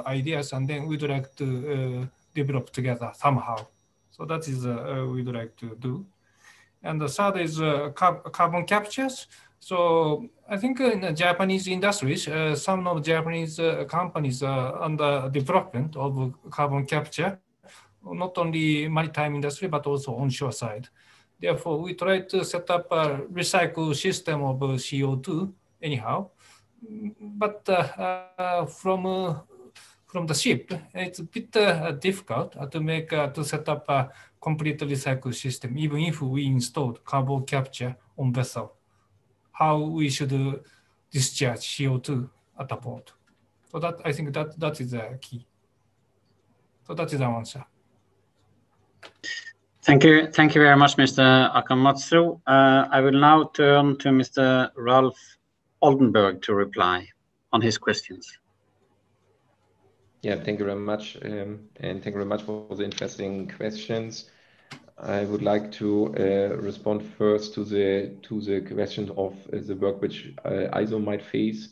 Speaker 12: ideas, and then we'd like to develop together somehow. So that is we'd like to do. And the third is carbon captures. So I think in the Japanese industries, some of Japanese companies are under development of carbon capture, not only maritime industry, but also onshore side. Therefore, we try to set up a recycle system of CO2 anyhow. But from the ship, it's a bit difficult to set up a complete recycle system, even if we installed carbon capture on vessel. How we should discharge CO2 at the port. So that I think that is the key. So that is our answer.
Speaker 1: Thank you very much, Mr. Akamotsu. I will now turn to Mr. Ralph Oldenburg to reply on his questions.
Speaker 13: Yeah, thank you very much, and thank you very much for the interesting questions. I would like to respond first to the question of the work which ISO might face,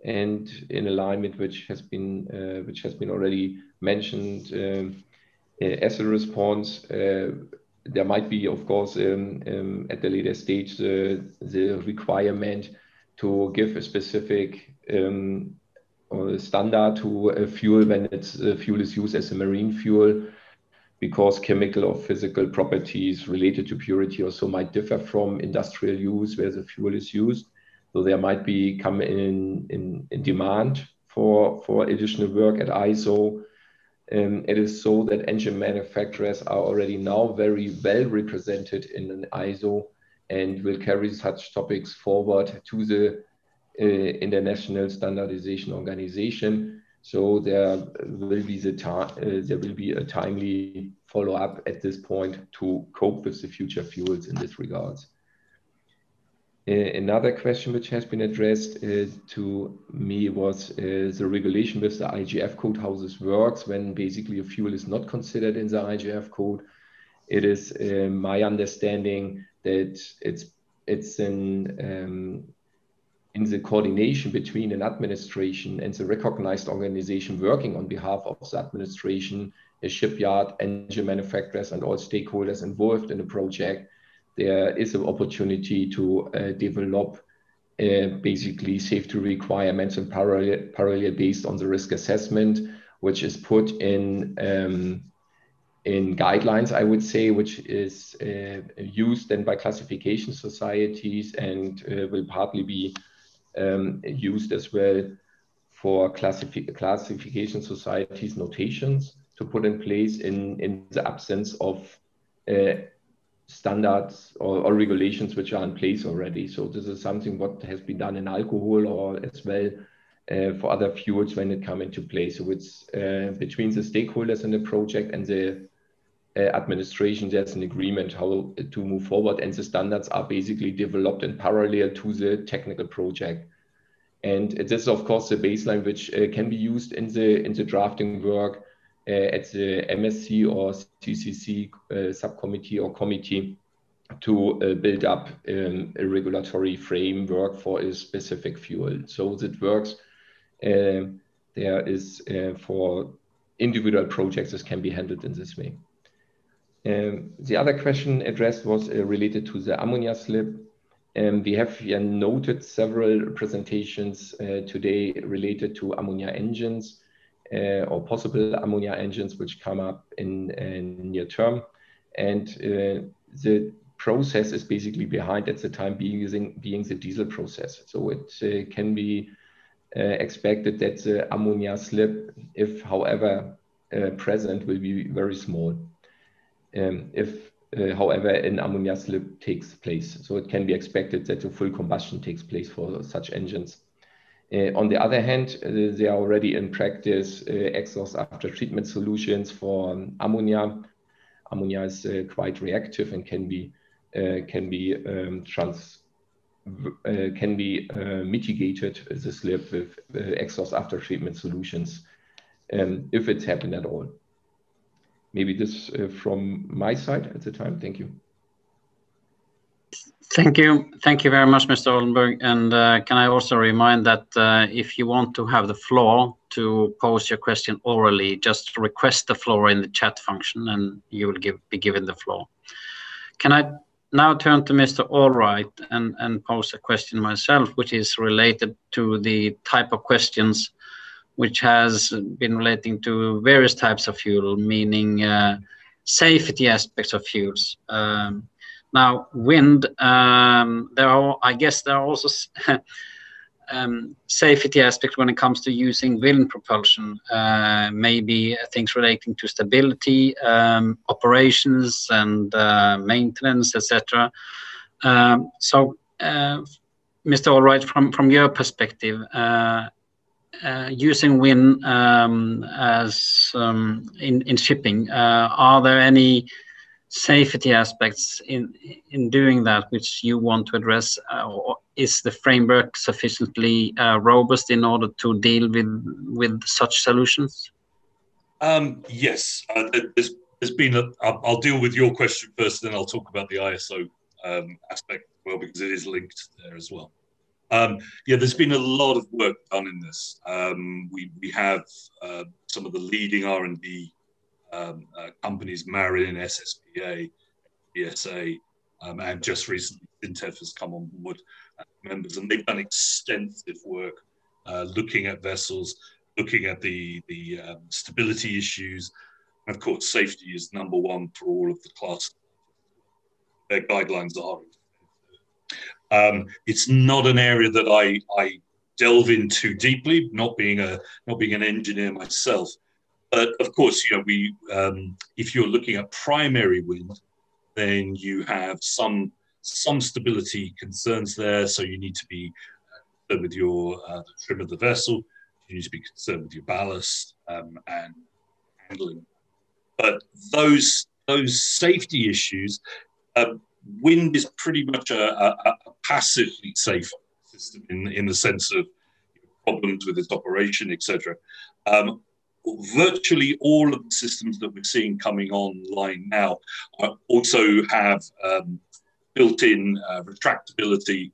Speaker 13: and in alignment which has been already mentioned as a response. There might be, of course, at the later stage the requirement to give a specific standard to a fuel when fuel is used as a marine fuel. because chemical or physical properties related to purity also might differ from industrial use where the fuel is used. So there might be come in demand for additional work at ISO. It is so that engine manufacturers are already now very well represented in an ISO and will carry such topics forward to the International Standardization Organization. So there will be a timely follow-up at this point to cope with the future fuels in this regard. Another question which has been addressed to me was the regulation with the IGF code, how this works when basically a fuel is not considered in the IGF code. It is my understanding that it's in the coordination between an administration and the recognized organization working on behalf of the administration, a shipyard, engine manufacturers, and all stakeholders involved in the project. There is an opportunity to develop basically safety requirements in parallel based on the risk assessment, which is put in guidelines, I would say, which is used then by classification societies and will partly be used as well for classification societies notations to put in place in the absence of standards or regulations which are in place already. So this is something what has been done in alcohol or as well for other fuels when it come into play. So it's between the stakeholders in the project and the administration, there's an agreement how to move forward, and the standards are basically developed in parallel to the technical project. And this is of course the baseline which can be used in the drafting work at the MSC or CCC subcommittee or committee to build up a regulatory framework for a specific fuel. So that works. There is for individual projects, this can be handled in this way. The other question addressed was related to the ammonia slip. We have here noted several presentations today related to ammonia engines or possible ammonia engines which come up in near term. And the process is basically behind at the time being the diesel process. So it can be expected that the ammonia slip, if however present, will be very small. However, an ammonia slip takes place. So it can be expected that a full combustion takes place for such engines. On the other hand, there are already in practice exhaust after treatment solutions for ammonia. Ammonia is quite reactive and can be mitigated the slip with exhaust after treatment solutions if it's happened at all. Maybe this from my side at the time. Thank you.
Speaker 1: Thank you. Thank you very much, Mr. Oldenburg. And can I also remind that if you want to have the floor to pose your question orally, just request the floor in the chat function and you will be given the floor. Can I now turn to Mr. Allwright and pose a question myself, which is related to the type of questions which has been relating to various types of fuel, meaning safety aspects of fuels. Now, wind, I guess there are also safety aspects when it comes to using wind propulsion, maybe things relating to stability, operations and maintenance, etc. So, Mr. Allwright, from your perspective, using wind as in shipping, are there any safety aspects in doing that which you want to address, or is the framework sufficiently robust in order to deal with such solutions?
Speaker 14: Yes, there's been I'll deal with your question first, then I'll talk about the ISO aspect as well, because it is linked there as well. Yeah, there's been a lot of work done in this. We have some of the leading R&D companies, MARITIME, SSPA, BSA, and just recently SINTEF has come on board as members, and they've done extensive work looking at vessels, looking at the stability issues, Of course, safety is number one for all of the classes. Their guidelines are. It's not an area that I delve into deeply, not being an engineer myself. But of course, you know, if you're looking at primary wind, then you have some stability concerns there. So you need to be concerned with your the trim of the vessel. You need to be concerned with your ballast and handling. But those safety issues, wind is pretty much a passively safe system in the sense of problems with its operation, etc. Virtually all of the systems that we're seeing coming online now also have built-in retractability,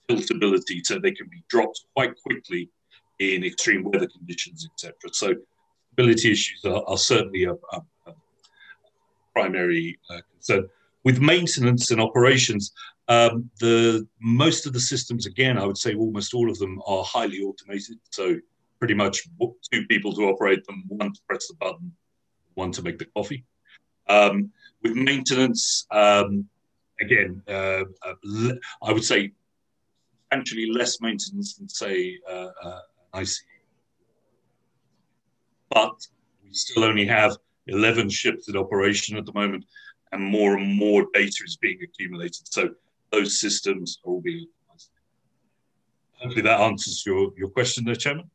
Speaker 14: tiltability, so they can be dropped quite quickly in extreme weather conditions, etc. So stability issues are certainly a primary concern. With maintenance and operations, most of the systems, again, I would say almost all of them are highly automated. So pretty much 2 people to operate them, 1 to press the button, 1 to make the coffee. With maintenance, again, I would say substantially less maintenance than, say, ICE. But we still only have 11 ships in operation at the moment, and more data is being accumulated. So those systems are all being optimized. Hopefully that answers your question there, Chairman.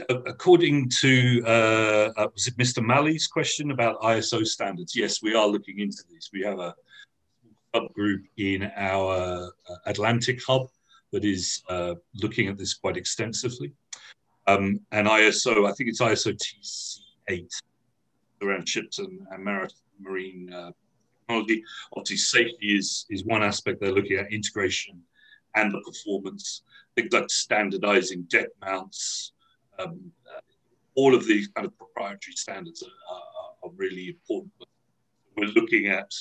Speaker 14: According to, was it Mr. Malley's question about ISO standards? Yes, we are looking into these. We have a subgroup in our Atlantic hub that is looking at this quite extensively. And ISO, I think it's ISO TC8 around ships and marine technology. Obviously, safety is one aspect they're looking at, integration and the performance, things like standardizing deck mounts. All of these kind of proprietary standards are really important. We're looking at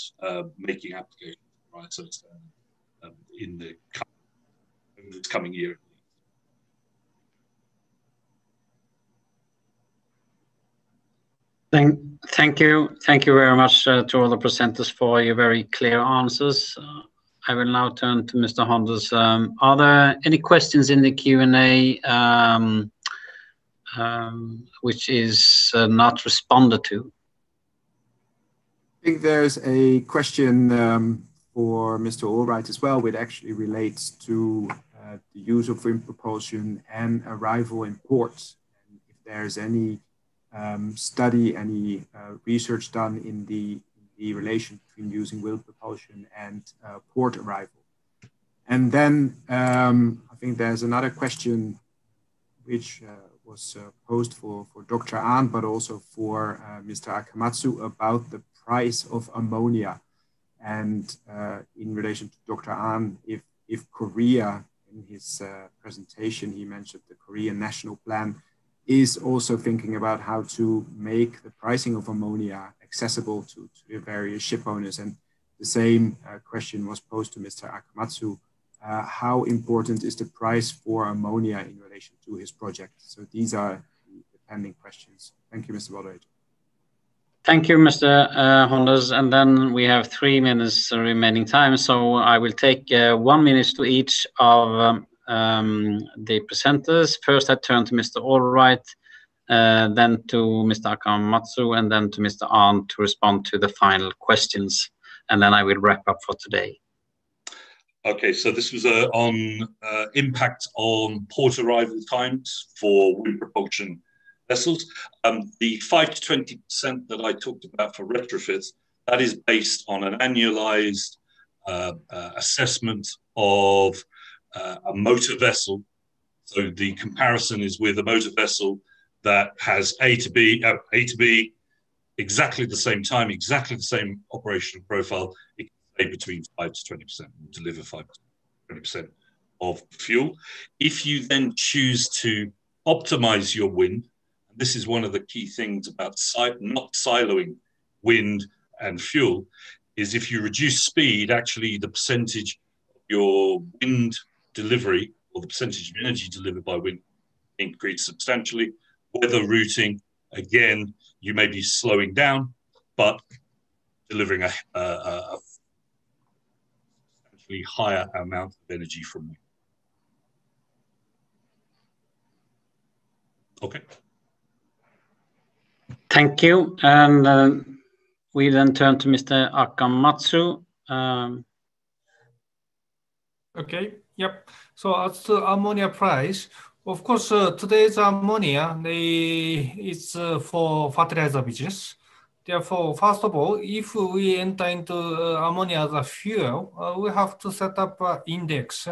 Speaker 14: making applications for ISO standards in the coming year.
Speaker 1: Thank you very much to all the presenters for your very clear answers. I will now turn to Mr. Hondas. Are there any questions in the Q&A which is not responded to?
Speaker 8: I think there's a question for Mr. Allwright as well, which actually relates to the use of wind propulsion and arrival in ports. And if there's any study, any research done in the relation between using wind propulsion and port arrival. And then I think there's another question which was posed for Dr. Ahn, but also for Mr. Akamatsu about the price of ammonia. And in relation to Dr. Ahn, if Korea, in his presentation, he mentioned the Korean National Plan, is also thinking about how to make the pricing of ammonia accessible to the various ship owners. And the same question was posed to Mr. Akamatsu. How important is the price for ammonia in relation to his project? So these are the pending questions. Thank you, Mr. Moderator.
Speaker 1: Thank you, Mr. Hondas. And then we have 3 minutes remaining time. So I will take 1 minute to each of the presenters. First, I turn to Mr. Allwright, then to Mr. Akamatsu, and then to Mr. Ahn to respond to the final questions. And then I will wrap up for today.
Speaker 14: Okay, so this was on impact on port arrival times for wind propulsion vessels. The 5 to 20% that I talked about for retrofits, that is based on an annualized assessment of a motor vessel. So the comparison is with a motor vessel that has A to B, exactly the same time, exactly the same operational profile. It can say between 5 to 20%, deliver 5 to 20% of fuel. If you then choose to optimize your wind, and this is one of the key things about not siloing wind and fuel, is if you reduce speed, actually the percentage of your wind delivery or the percentage of energy delivered by wind increase substantially. Weather routing, again, you may be slowing down, but delivering a substantially higher amount of energy from wind. Okay.
Speaker 1: Thank you. And we then turn to Mr. Akamatsu.
Speaker 12: Okay, yep. So as to ammonia price, of course, today's ammonia it's for fertilizer business. Therefore, first of all, if we enter into ammonia as a fuel, we have to set up an index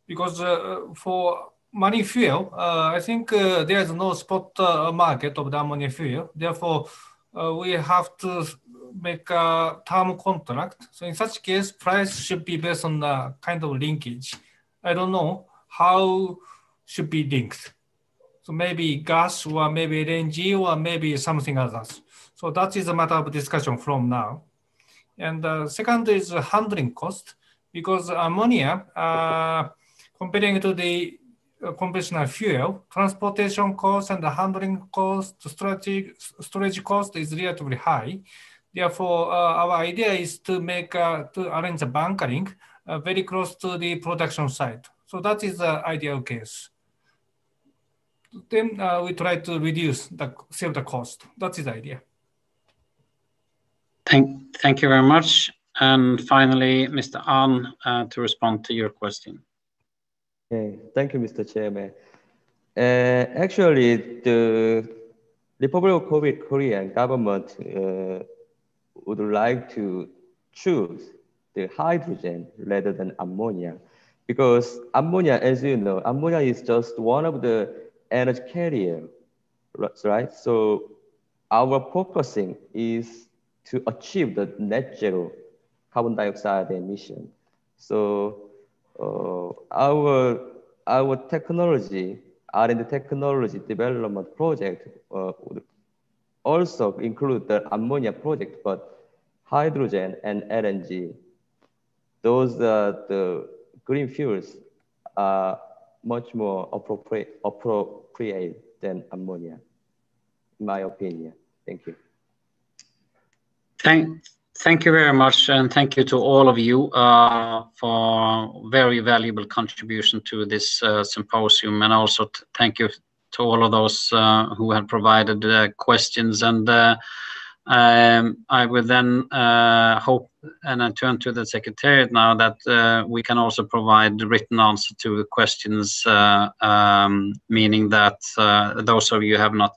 Speaker 12: because for marine fuel, I think there is no spot market of the ammonia fuel. Therefore, we have to make a term contract. So in such case, price should be based on the kind of linkage. I don't know how should be linked. So maybe gas or maybe LNG or maybe something else. So that is a matter of discussion from now. And second is handling cost, because ammonia, comparing to the conventional fuel, transportation cost and the handling cost, storage cost is relatively high. Therefore, our idea is to arrange a bunkering very close to the production site. So that is the ideal case. Then we try to save the cost. That is the idea.
Speaker 1: Thank you very much. And finally, Mr. Ahn, to respond to your question.
Speaker 11: Okay, thank you, Mr. Chairman. Actually, the Republic of Korean government would like to choose the hydrogen rather than ammonia, because ammonia, as you know, ammonia is just one of the energy carrier, right? So our focusing is to achieve the net zero carbon dioxide emission. So our technology, R&D technology development project would also include the ammonia project, but hydrogen and LNG, those the green fuels are much more appropriate than ammonia, in my opinion. Thank you.
Speaker 1: Thank you very much, and thank you to all of you for very valuable contribution to this symposium, and also thank you to all of those who have provided questions. And I will then hope, and I turn to the Secretariat now, that we can also provide written answer to the questions, meaning that those of you who have not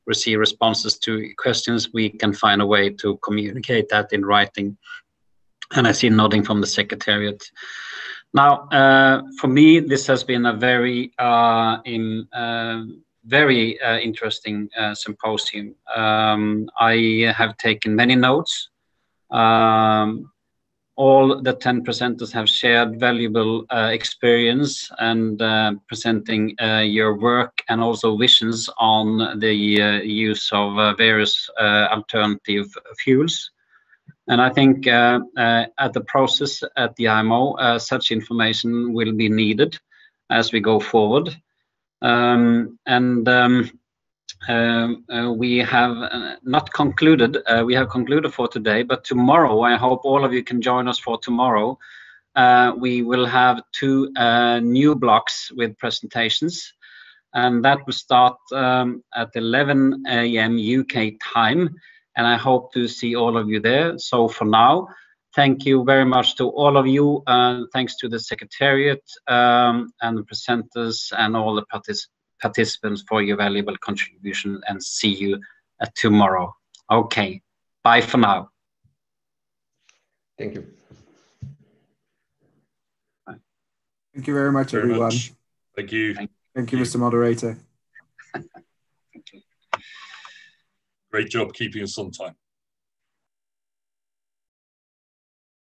Speaker 1: receive responses to questions, we can find a way to communicate that in writing. And I see nodding from the Secretariat. Now, for me, this has been a very interesting symposium. I have taken many notes. All the 10 presenters have shared valuable experience and presenting your work and also visions on the use of various alternative fuels. And I think at the process at the IMO, such information will be needed as we go forward. We have not concluded. We have concluded for today, but tomorrow, I hope all of you can join us for tomorrow. We will have 2 new blocks with presentations, and that will start at 11 a.m. UK time, and I hope to see all of you there. So for now, thank you very much to all of you. Thanks to the Secretariat and the presenters and all the participants for your valuable contribution, and see you tomorrow. Okay, bye for now.
Speaker 13: Thank you.
Speaker 1: Bye.
Speaker 8: Thank you very much, everyone.
Speaker 14: Thank you.
Speaker 8: Thank you, Mr. Moderator.
Speaker 14: Great job keeping us on time.